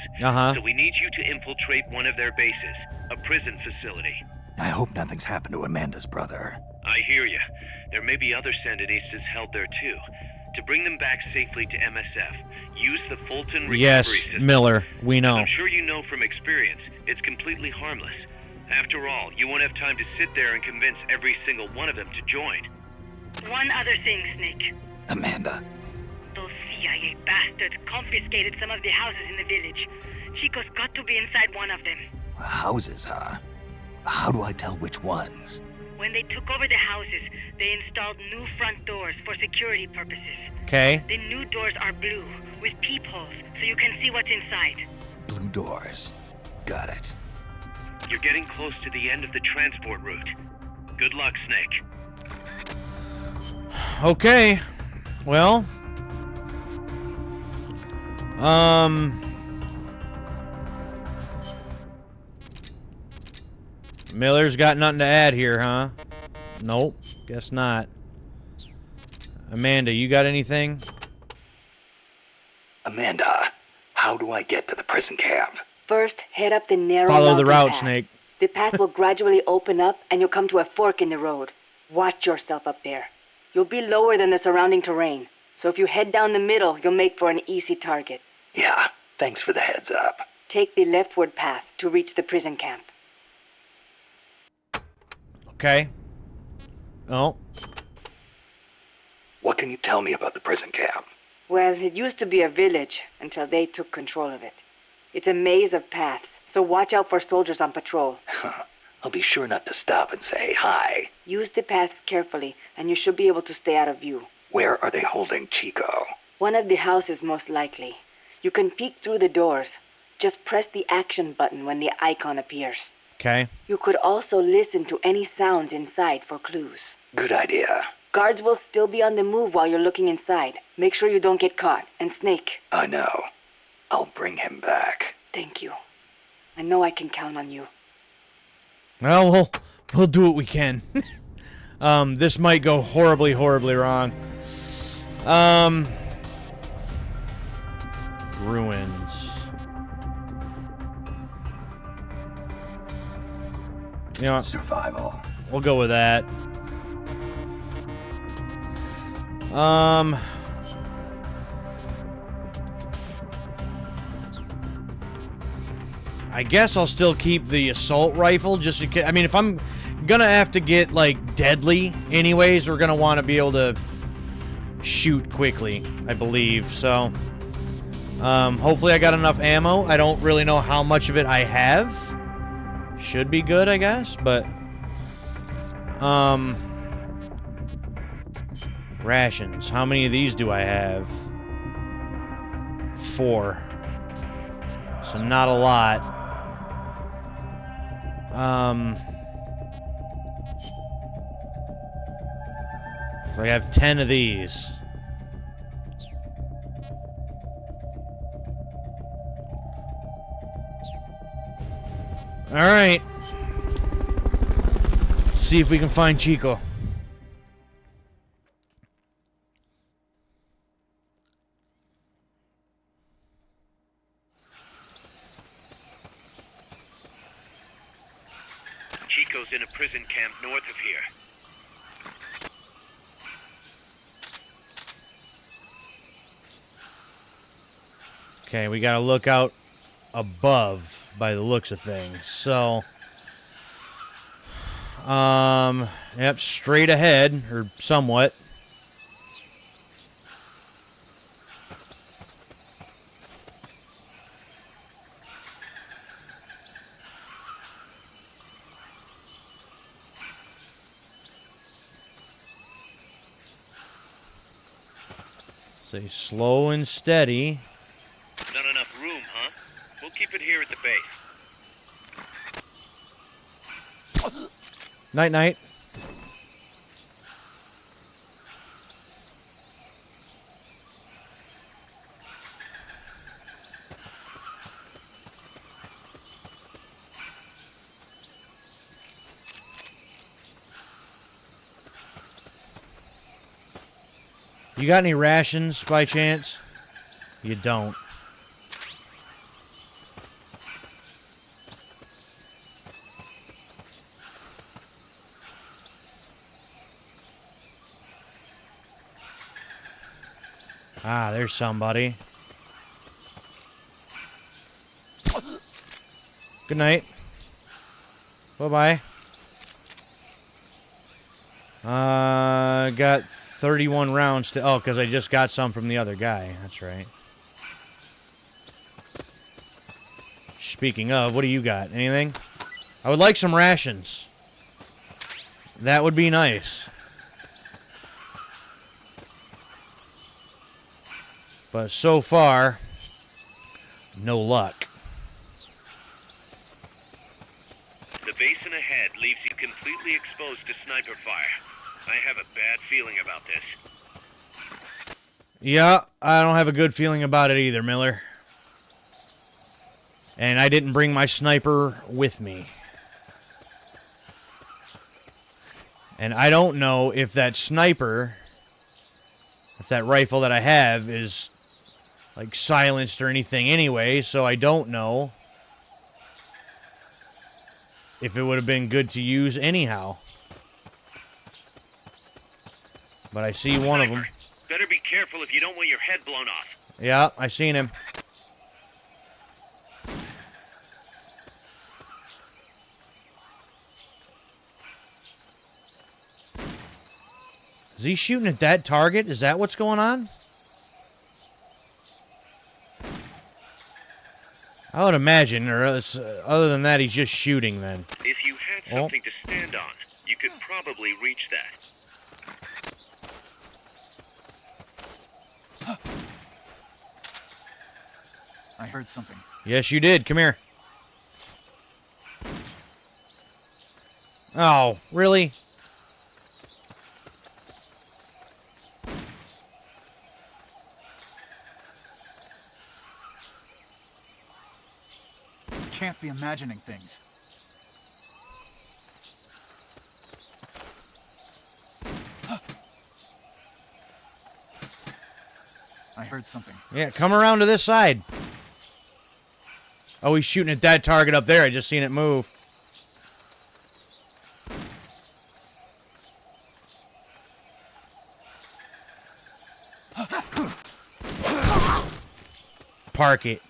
So we need you to infiltrate one of their bases, a prison facility. I hope nothing's happened to Amanda's brother. I hear you. There may be other Sandinistas held there too. To bring them back safely to MSF, use the Fulton recovery system. Miller, we know. As I'm sure you know from experience, it's completely harmless. After all, you won't have time to sit there and convince every single one of them to join. One other thing, Snake. Amanda. Those CIA bastards confiscated some of the houses in the village. Chico's got to be inside one of them. Houses, huh? How do I tell which ones? When they took over the houses, they installed new front doors for security purposes. Okay. The new doors are blue, with peepholes, so you can see what's inside. Blue doors. Got it. You're getting close to the end of the transport route. Good luck, Snake. Okay. Well. Miller's got nothing to add here, huh? Nope. Guess not. Amanda, you got anything? Amanda, how do I get to the prison camp? First, head up the narrow Follow the mountain route, path. Snake. The path will gradually open up, and you'll come to a fork in the road. Watch yourself up there. You'll be lower than the surrounding terrain, so if you head down the middle, you'll make for an easy target. Yeah, thanks for the heads up. Take the leftward path to reach the prison camp. Okay. Oh. What can you tell me about the prison camp? Well, it used to be a village until they took control of it. It's a maze of paths, so watch out for soldiers on patrol. I'll be sure not to stop and say hi. Use the paths carefully, and you should be able to stay out of view. Where are they holding Chico? One of the houses, most likely. You can peek through the doors. Just press the action button when the icon appears. Okay. You could also listen to any sounds inside for clues. Good idea. Guards will still be on the move while you're looking inside. Make sure you don't get caught. And Snake. I know. I'll bring him back. Thank you. I know I can count on you. Well, we'll do what we can. This might go horribly, horribly wrong. Ruins. You know what? Survival. We'll go with that. I guess I'll still keep the assault rifle just because, I mean, if I'm gonna have to get like deadly anyways, we're gonna want to be able to shoot quickly, I believe. So hopefully I got enough ammo. I don't really know how much of it I have. Should be good, I guess, but rations. How many of these do I have? 4. So not a lot. So I have 10 of these. All right. See if we can find Chico. Chico's in a prison camp north of here. Okay, we gotta look out above by the looks of things. So, yep, straight ahead, or somewhat. Say slow and steady. Not enough room, huh? We'll keep it here at the base. Night, night. You got any rations by chance? You don't. Ah, there's somebody. Good night. Bye-bye. Got 31 rounds to... Oh, because I just got some from the other guy. That's right. Speaking of, what do you got? Anything? I would like some rations. That would be nice. But so far, no luck. The basin ahead leaves you completely exposed to sniper fire. I have a bad feeling about this. Yeah, I don't have a good feeling about it either, Miller. And I didn't bring my sniper with me. And I don't know if that sniper, if that rifle that I have is, like, silenced or anything anyway, so I don't know if it would have been good to use anyhow. But I see one of them. Better be careful if you don't want your head blown off. Yeah, I seen him. Is he shooting at that target? Is that what's going on? I would imagine, or else, other than that, he's just shooting then. If you had something to stand on, you could probably reach that. I heard something. Yes, you did. Come here. Oh, really? Can't be imagining things. I heard something. Yeah, come around to this side. Oh, he's shooting at that target up there. I just seen it move. Park it.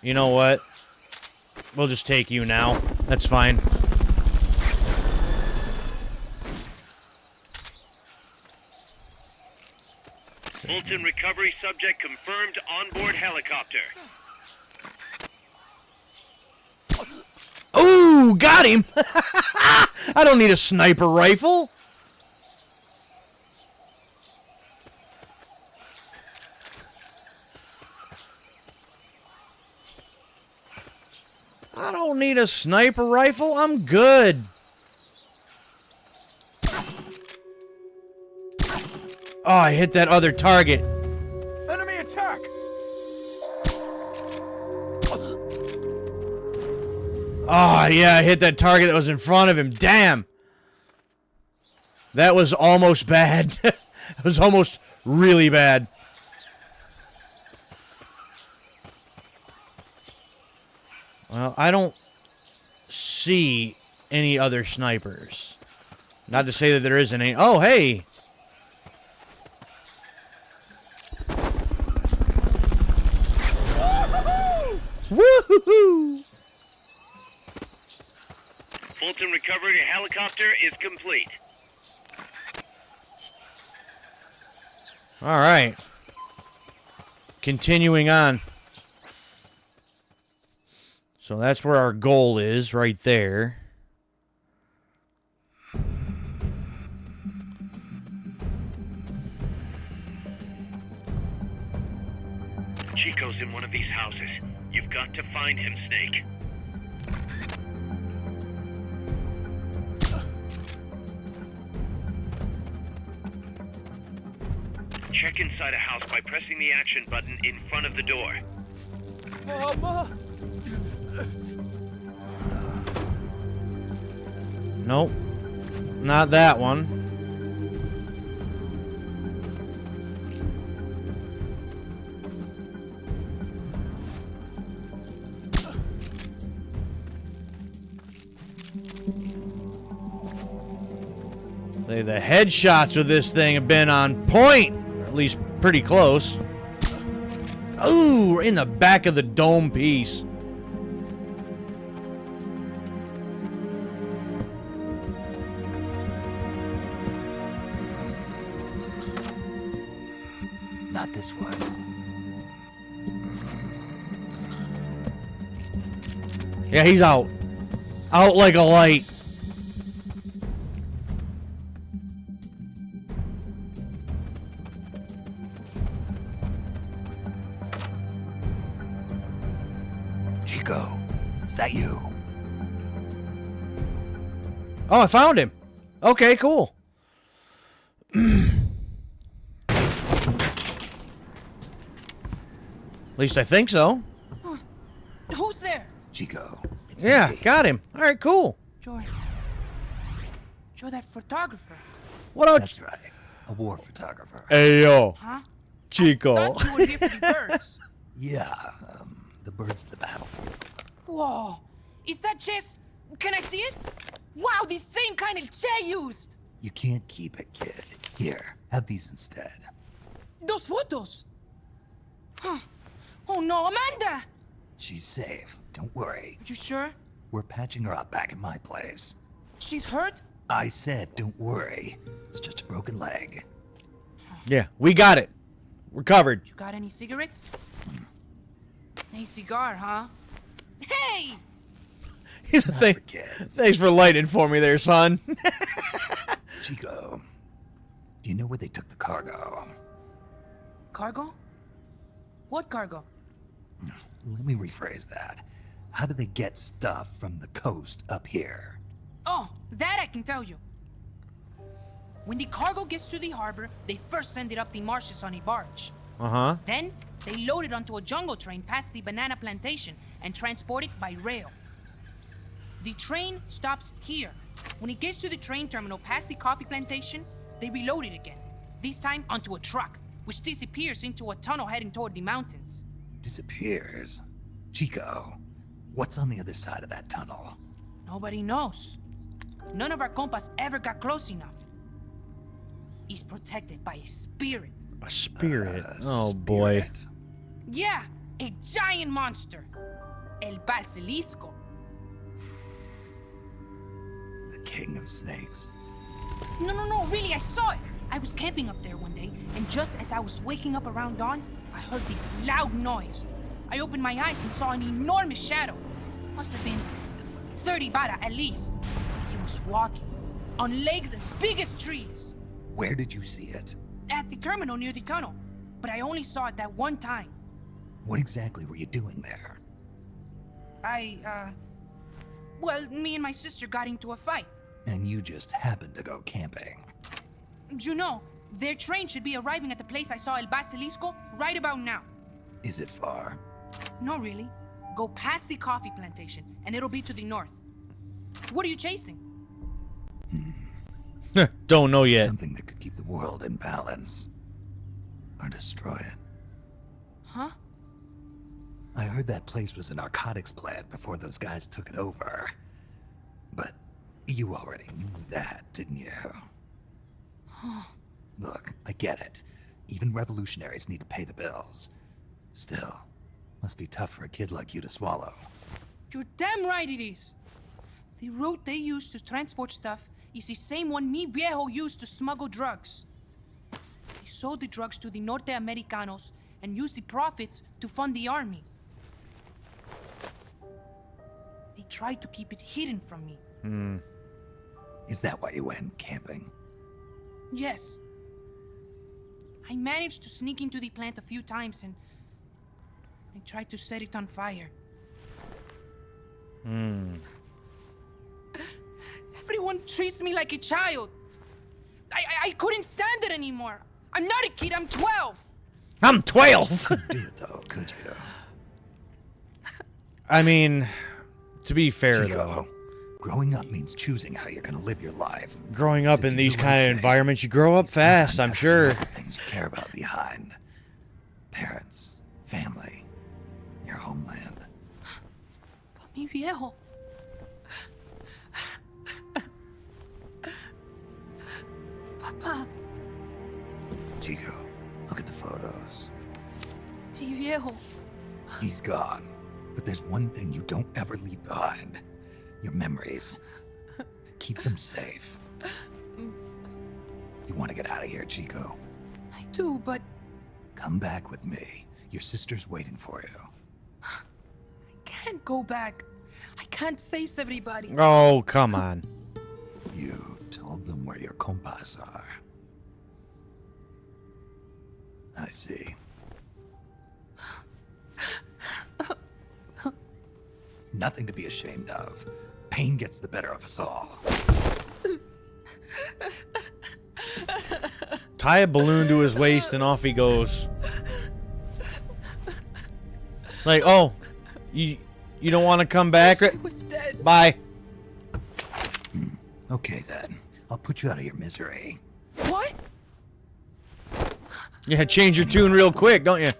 You know what? We'll just take you now. That's fine. Fulton recovery subject confirmed onboard helicopter. Ooh, got him! I don't need a sniper rifle. I don't need a sniper rifle. I'm good. Oh, I hit that other target. Enemy attack! Oh, yeah, I hit that target that was in front of him. Damn. That was almost bad. It was almost really bad. Well, I don't see any other snipers. Not to say that there isn't any. Oh, hey. Woo-hoo-hoo! Fulton recovery helicopter is complete. All right. Continuing on. So that's where our goal is, right there. Chico's in one of these houses. You've got to find him, Snake. Check inside a house by pressing the action button in front of the door. Mama! Nope. Not that one. The headshots with this thing have been on point, or at least pretty close. Ooh, in the back of the dome piece. Not this one. Yeah, he's out. Out like a light. Chico, is that you? Oh, I found him. Okay, cool. At least I think so. Who's there? Chico. It's Yeah, me. got him. All right, cool. You're that photographer. What else? That's right. A war photographer. Hey, yo. Huh? Chico. Thought you were here for the birds. Yeah, the birds of the battlefield. Whoa. Is that chess? Can I see it? Wow, the same kind of chair used. You can't keep it, kid. Here, have these instead. Those photos. Huh. Oh no, Amanda. She's safe. Don't worry. You sure? We're patching her up back at my place. She's hurt? I said, don't worry. It's just a broken leg. Yeah, we got it. We're covered. You got any cigarettes? A cigar, huh? Hey! Thanks for lighting for me there, son. Chico, do you know where they took the cargo? Cargo? What cargo? Let me rephrase that. How do they get stuff from the coast up here? Oh, that I can tell you. When the cargo gets to the harbor, they first send it up the marshes on a barge. Uh-huh. Then, they load it onto a jungle train past the banana plantation and transport it by rail. The train stops here. When it gets to the train terminal past the coffee plantation, they reload it again. This time onto a truck, which disappears into a tunnel heading toward the mountains. Disappears? Chico, what's on the other side of that tunnel? Nobody knows. None of our compas ever got close enough. He's protected by a spirit. A spirit? Oh, boy. Yeah, a giant monster. El Basilisco. The king of snakes. No, really, I saw it. I was camping up there one day, and just as I was waking up around dawn, I heard this loud noise. I opened my eyes and saw an enormous shadow. Must have been 30 bara at least. He was walking, on legs as big as trees. Where did you see it? At the terminal near the tunnel, but I only saw it that one time. What exactly were you doing there? Well, me and my sister got into a fight. And you just happened to go camping. You know, their train should be arriving at the place I saw El Basilisco right about now. Is it far? No, really. Go past the coffee plantation, and it'll be to the north. What are you chasing? Don't know yet. Something that could keep the world in balance. Or destroy it. Huh? I heard that place was a narcotics plant before those guys took it over. But you already knew that, didn't you? Look, I get it. Even revolutionaries need to pay the bills. Still, must be tough for a kid like you to swallow. You're damn right it is. The route they use to transport stuff is the same one mi viejo used to smuggle drugs. They sold the drugs to the Norte Americanos and used the profits to fund the army. They tried to keep it hidden from me. Is that why you went camping? Yes. I managed to sneak into the plant a few times and I tried to set it on fire. Everyone treats me like a child. I couldn't stand it anymore. I'm not a kid, I'm 12. I'm 12. Couldn't do it though, could you? I mean, to be fair Chico, though, growing up means choosing how you're gonna live your life. growing up Did in you these do kind of anything? environments, you grow up fast, I'm Sometimes sure. the things you care about behind. Parents, family, your homeland. Mi viejo. Papa, Chico, look at the photos. mi viejo. He's gone. But there's one thing you don't ever leave behind. Your memories. Keep them safe. You want to get out of here, Chico? I do, but Come back with me. Your sister's waiting for you. I can't go back. I can't face everybody. Oh, come on. You told them where your compas are. I see. Nothing to be ashamed of. Pain gets the better of us all. Tie a balloon to his waist and off he goes. Like, oh, you don't want to come back? I was dead. Bye. Okay then. I'll put you out of your misery. What? Yeah, change your tune real quick, don't you?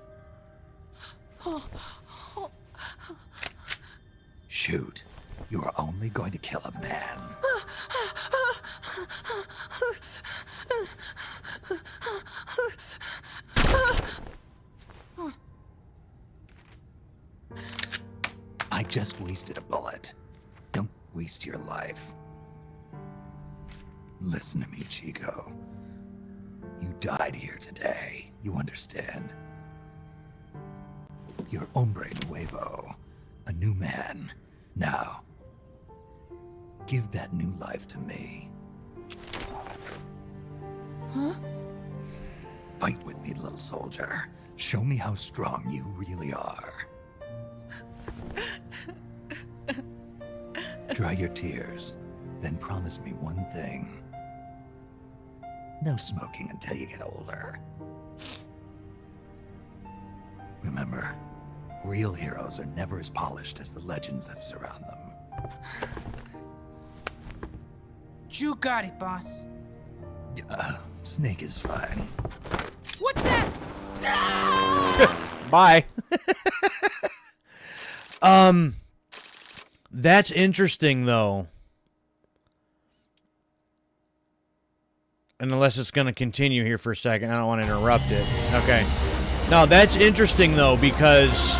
Shoot. You are only going to kill a man. I just wasted a bullet. Don't waste your life. Listen to me, Chico. You died here today. You understand? You're hombre nuevo. A new man. Now, give that new life to me. Huh? Fight with me, little soldier. Show me how strong you really are. Dry your tears, then promise me one thing. No smoking until you get older. Remember, real heroes are never as polished as the legends that surround them. You got it, boss. Snake is fine. What's that? Bye. That's interesting though. And unless it's going to continue here for a second, I don't want to interrupt it. Okay. No, that's interesting though, because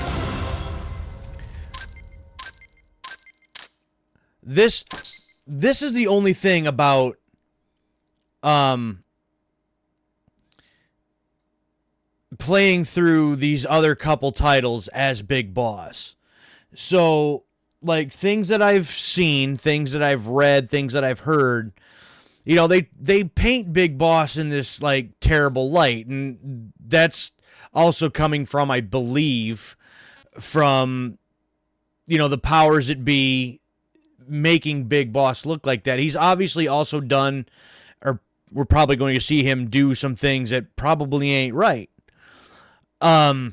this is the only thing about playing through these other couple titles as Big Boss. So, like, things that I've seen, things that I've read, things that I've heard, you know, they paint Big Boss in this, like, terrible light. And that's also coming from, I believe, from, you know, the powers that be making Big Boss look like that. He's obviously also done, or we're probably going to see him do some things that probably ain't right. But,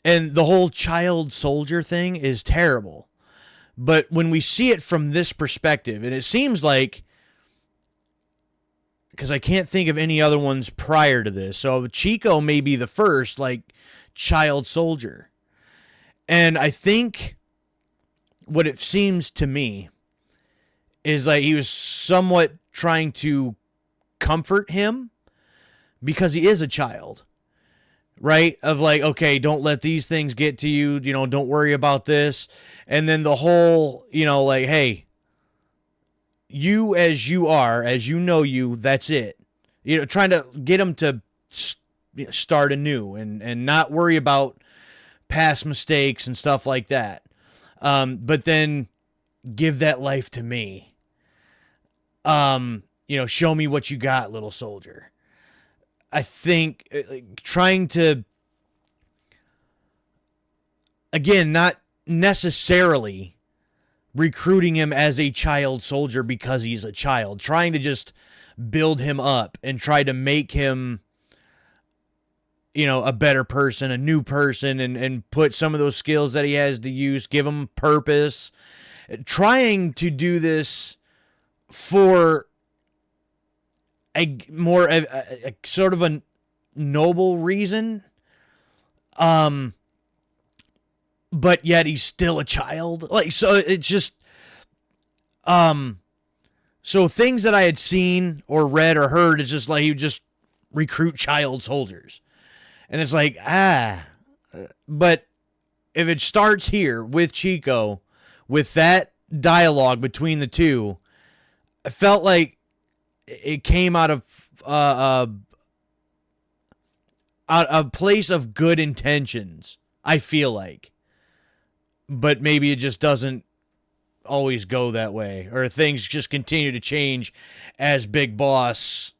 and the whole child soldier thing is terrible. But when we see it from this perspective, and it seems like, because I can't think of any other ones prior to this, so Chico may be the first, like, child soldier. And I think what it seems to me is like he was somewhat trying to comfort him because he is a child, right? Of like, okay, don't let these things get to you, you know, don't worry about this. And then the whole, you know, like, hey, you as you are, as you know you, that's it. You know, trying to get him to start anew and not worry about past mistakes and stuff like that. But then give that life to me. You know, show me what you got, little soldier. I think trying to, again, not necessarily recruiting him as a child soldier because he's a child, trying to just build him up and try to make him, you know, a better person, a new person, and put some of those skills that he has to use, give him purpose, trying to do this for a more a sort of a noble reason, but yet he's still a child. Like, so it's just, so things that I had seen or read or heard, it's just like he would just recruit child soldiers. And it's like, but if it starts here with Chico, with that dialogue between the two, I felt like it came out of a place of good intentions, I feel like. But maybe it just doesn't always go that way, or things just continue to change as Big Boss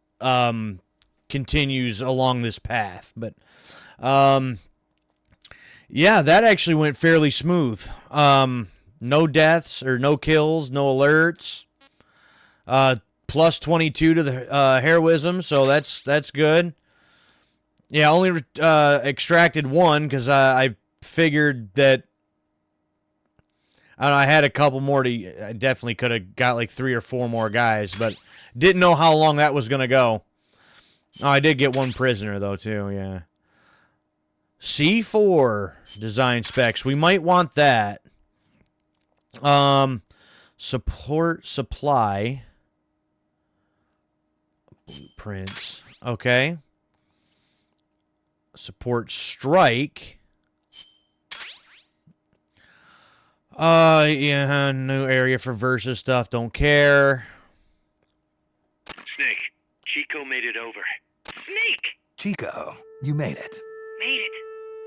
continues along this path. But Yeah, that actually went fairly smooth. No deaths or no kills, no alerts. Plus 22 to the heroism, so that's good. Yeah, only extracted one because I figured that I don't know, I had a couple more to. I definitely could have got like 3 or 4 more guys, but didn't know how long that was gonna go. Oh, I did get one prisoner though too. Yeah. C4 design specs. We might want that. Support supply. Blueprints. Okay. Support strike. Yeah, new area for versus stuff. Don't care. Snake, Chico made it over. Snake! Chico, you made it. Made it.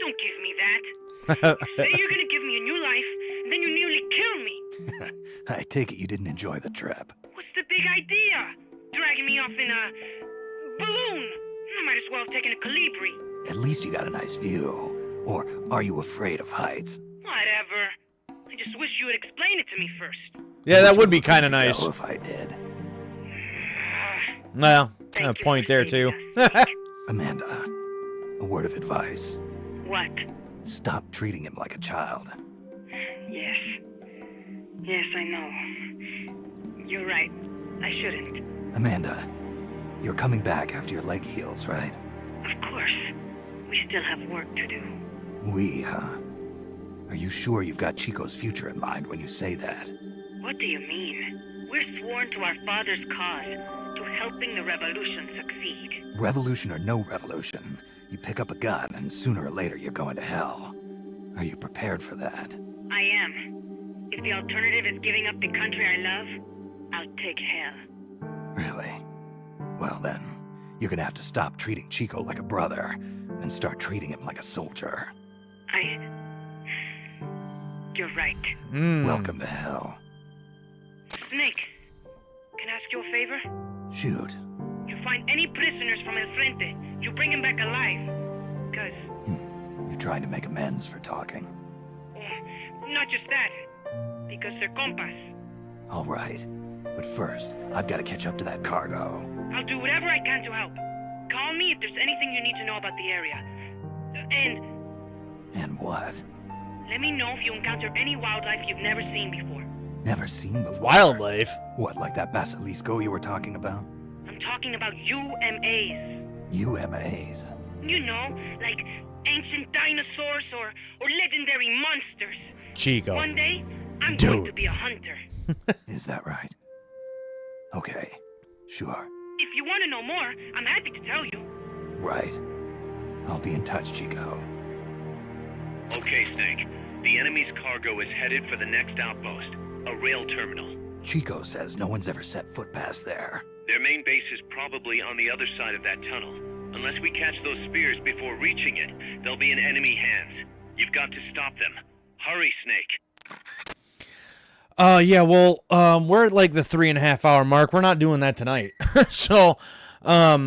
Don't give me that. You say you're gonna give me a new life, and then you nearly kill me. I take it you didn't enjoy the trip. What's the big idea? Dragging me off in a balloon. I might as well have taken a Calibri. At least you got a nice view. Or are you afraid of heights? Whatever. I just wish you would explain it to me first. Yeah, that would be kind of nice. If I did. Well, a point there too. Amanda, a word of advice. What? Stop treating him like a child. Yes. Yes, I know. You're right. I shouldn't. Amanda, you're coming back after your leg heals, right? Of course. We still have work to do. We, huh? Are you sure you've got Chico's future in mind when you say that? What do you mean? We're sworn to our father's cause, to helping the revolution succeed. Revolution or no revolution, you pick up a gun and sooner or later you're going to hell. Are you prepared for that? I am. If the alternative is giving up the country I love, I'll take hell. Really? Well then, you're gonna have to stop treating Chico like a brother and start treating him like a soldier. You're right. Welcome to hell. Snake, can I ask you a favor? Shoot. You find any prisoners from El Frente, you bring them back alive. Cause... You're trying to make amends for talking. Not just that. Because they're compas. All right. But first, I've got to catch up to that cargo. I'll do whatever I can to help. Call me if there's anything you need to know about the area. And what? Let me know if you encounter any wildlife you've never seen before. Never seen before? Wildlife? What, like that basilisco you were talking about? I'm talking about UMAs. UMAs? You know, like ancient dinosaurs or legendary monsters. Chico. One day, I'm going to be a hunter. Is that right? Okay, sure. If you want to know more, I'm happy to tell you. Right. I'll be in touch, Chico. Okay, Snake. The enemy's cargo is headed for the next outpost, a rail terminal. Chico says no one's ever set foot past there. Their main base is probably on the other side of that tunnel. Unless we catch those spears before reaching it, they'll be in enemy hands. You've got to stop them. Hurry, Snake. Yeah, well, we're at like the 3.5 hour mark. We're not doing that tonight. So, Boss,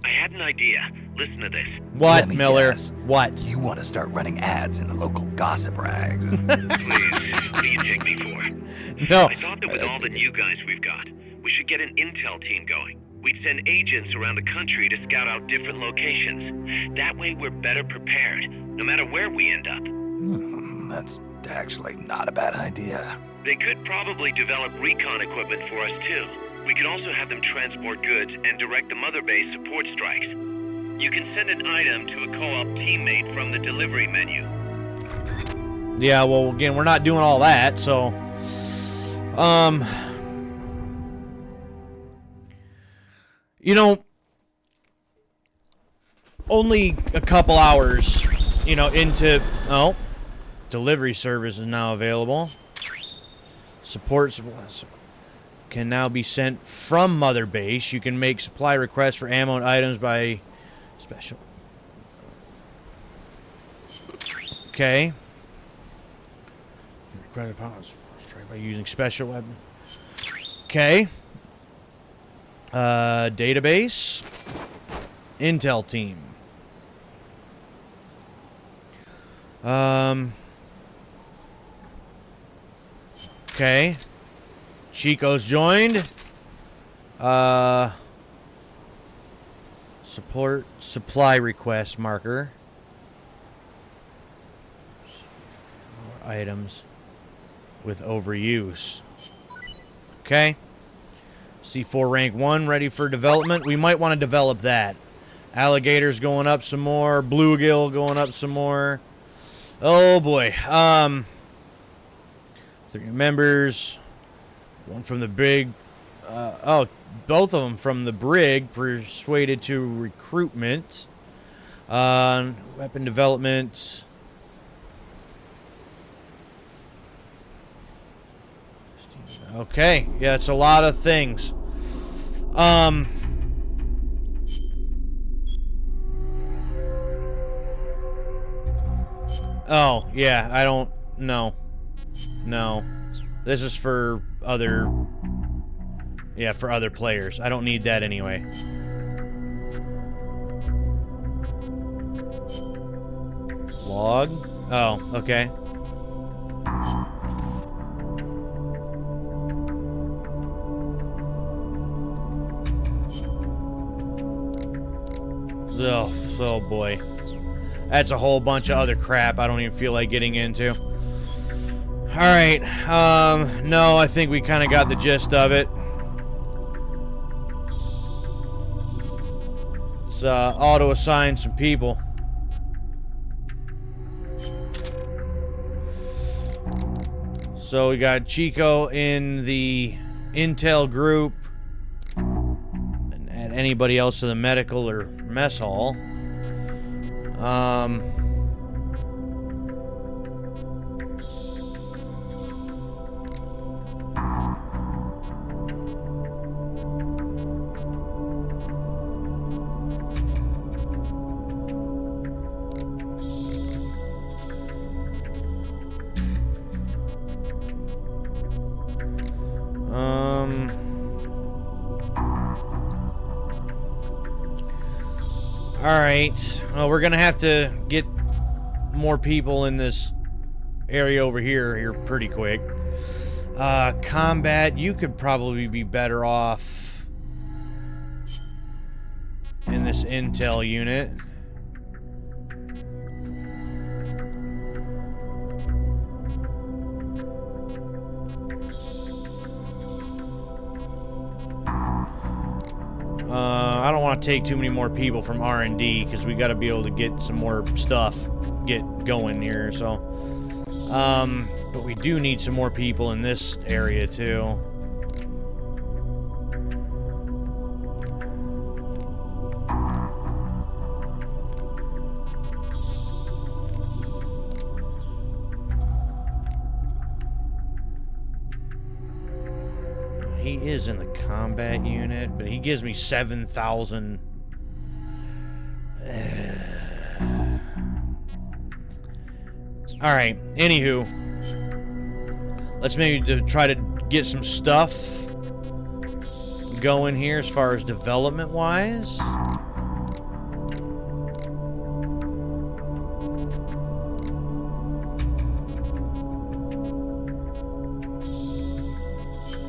I had an idea. Listen to this. What, Miller? Guess. What? You want to start running ads in the local gossip rags. Please, what do you take me for? No. I thought that with all the new guys we've got, we should get an intel team going. We'd send agents around the country to scout out different locations. That way we're better prepared, no matter where we end up. That's actually not a bad idea. They could probably develop recon equipment for us too. We could also have them transport goods and direct the mother base support strikes. You can send an item to a co-op teammate from the delivery menu. Yeah, well, again, we're not doing all that, so... You know, only a couple hours, you know, into... Oh, delivery service is now available. Support can now be sent from Mother Base. You can make supply requests for ammo and items by special... Okay. Require the powers strike by using special weapon. Okay. Database. Intel team. Okay. Chico's joined. Support supply request marker. More items with overuse. Okay. C4 rank 1 ready for development. We might want to develop that. Alligators going up some more. Bluegill going up some more. Oh boy. 3 members. One from the brig. Both of them from the brig persuaded to recruitment. Weapon development. Okay, yeah, it's a lot of things. Oh, yeah, I don't know. No. This is for other... Yeah, for other players. I don't need that anyway. Log? Oh, okay. Oh boy. That's a whole bunch of other crap I don't even feel like getting into. Alright, no, I think we kind of got the gist of it. Let's auto-assign some people. So we got Chico in the Intel group. And add anybody else to the medical or mess hall. Alright, well, we're gonna have to get more people in this area over here pretty quick. Combat, you could probably be better off in this intel unit. I don't want to take too many more people from R&D because we got to be able to get some more stuff going here. So, but we do need some more people in this area too. He is in the combat unit, but he gives me 7,000. Alright, anywho. Let's maybe try to get some stuff going here as far as development-wise.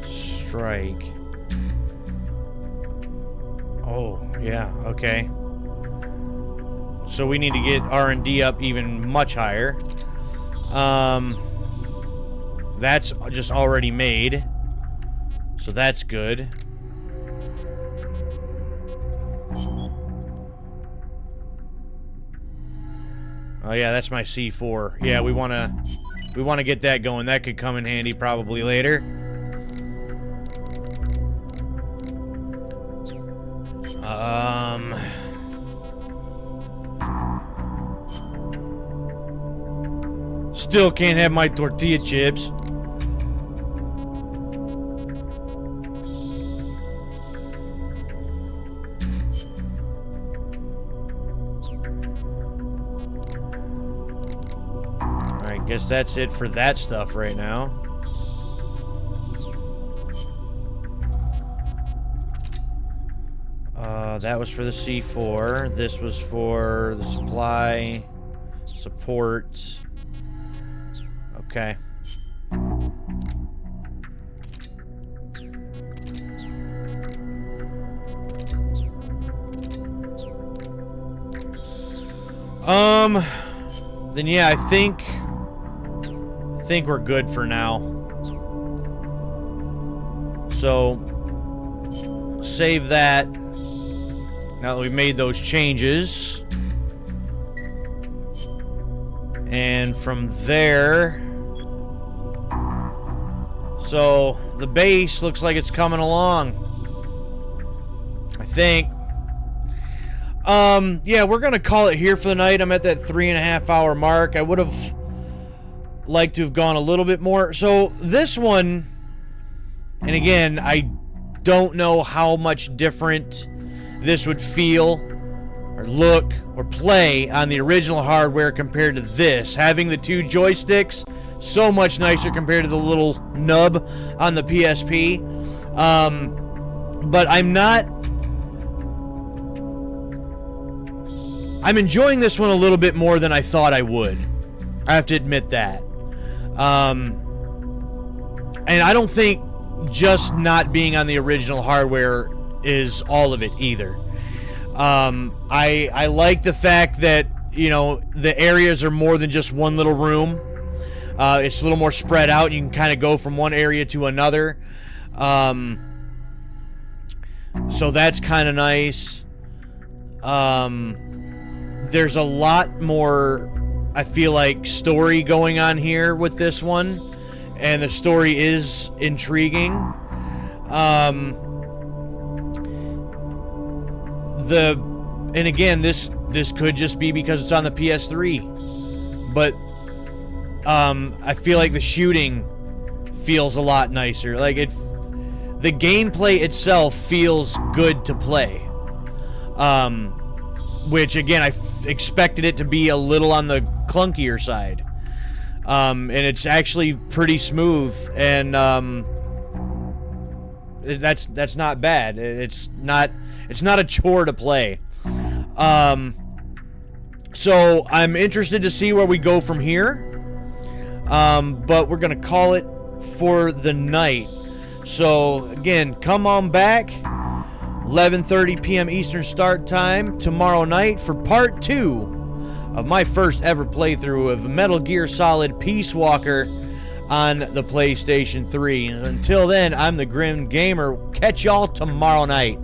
Strike. Oh, yeah, okay. So we need to get R&D up even much higher. That's just already made. So that's good. Oh yeah, that's my C4. Yeah, we want to get that going. That could come in handy probably later. Still can't have my tortilla chips. Alright, guess that's it for that stuff right now. That was for the C4. This was for the supply, support. Okay. Then yeah, I think we're good for now. So save that. Now that we've made those changes. And from there, so the base looks like it's coming along. I think. Yeah, we're gonna call it here for the night. I'm at that 3.5 hour mark. I would have liked to have gone a little bit more. So this one, and again, I don't know how much different this would feel or look or play on the original hardware compared to this. Having the 2 joysticks, so much nicer compared to the little nub on the PSP. But I'm enjoying this one a little bit more than I thought I would. I have to admit that. And I don't think just not being on the original hardware is all of it either. I like the fact that, you know, the areas are more than just one little room. It's a little more spread out. You can kind of go from one area to another. So that's kind of nice. There's a lot more, I feel like, story going on here with this one. And the story is intriguing. And again, this could just be because it's on the PS3. But I feel like the shooting feels a lot nicer. Like the gameplay itself feels good to play. Which again, I expected it to be a little on the clunkier side. And it's actually pretty smooth, and that's not bad. It's not a chore to play. So I'm interested to see where we go from here. But we're gonna call it for the night. So again, come on back, 11:30 p.m. Eastern Start Time tomorrow night for part 2 of my first ever playthrough of Metal Gear Solid Peace Walker on the PlayStation 3. And until then, I'm the Grim Gamer. Catch y'all tomorrow night.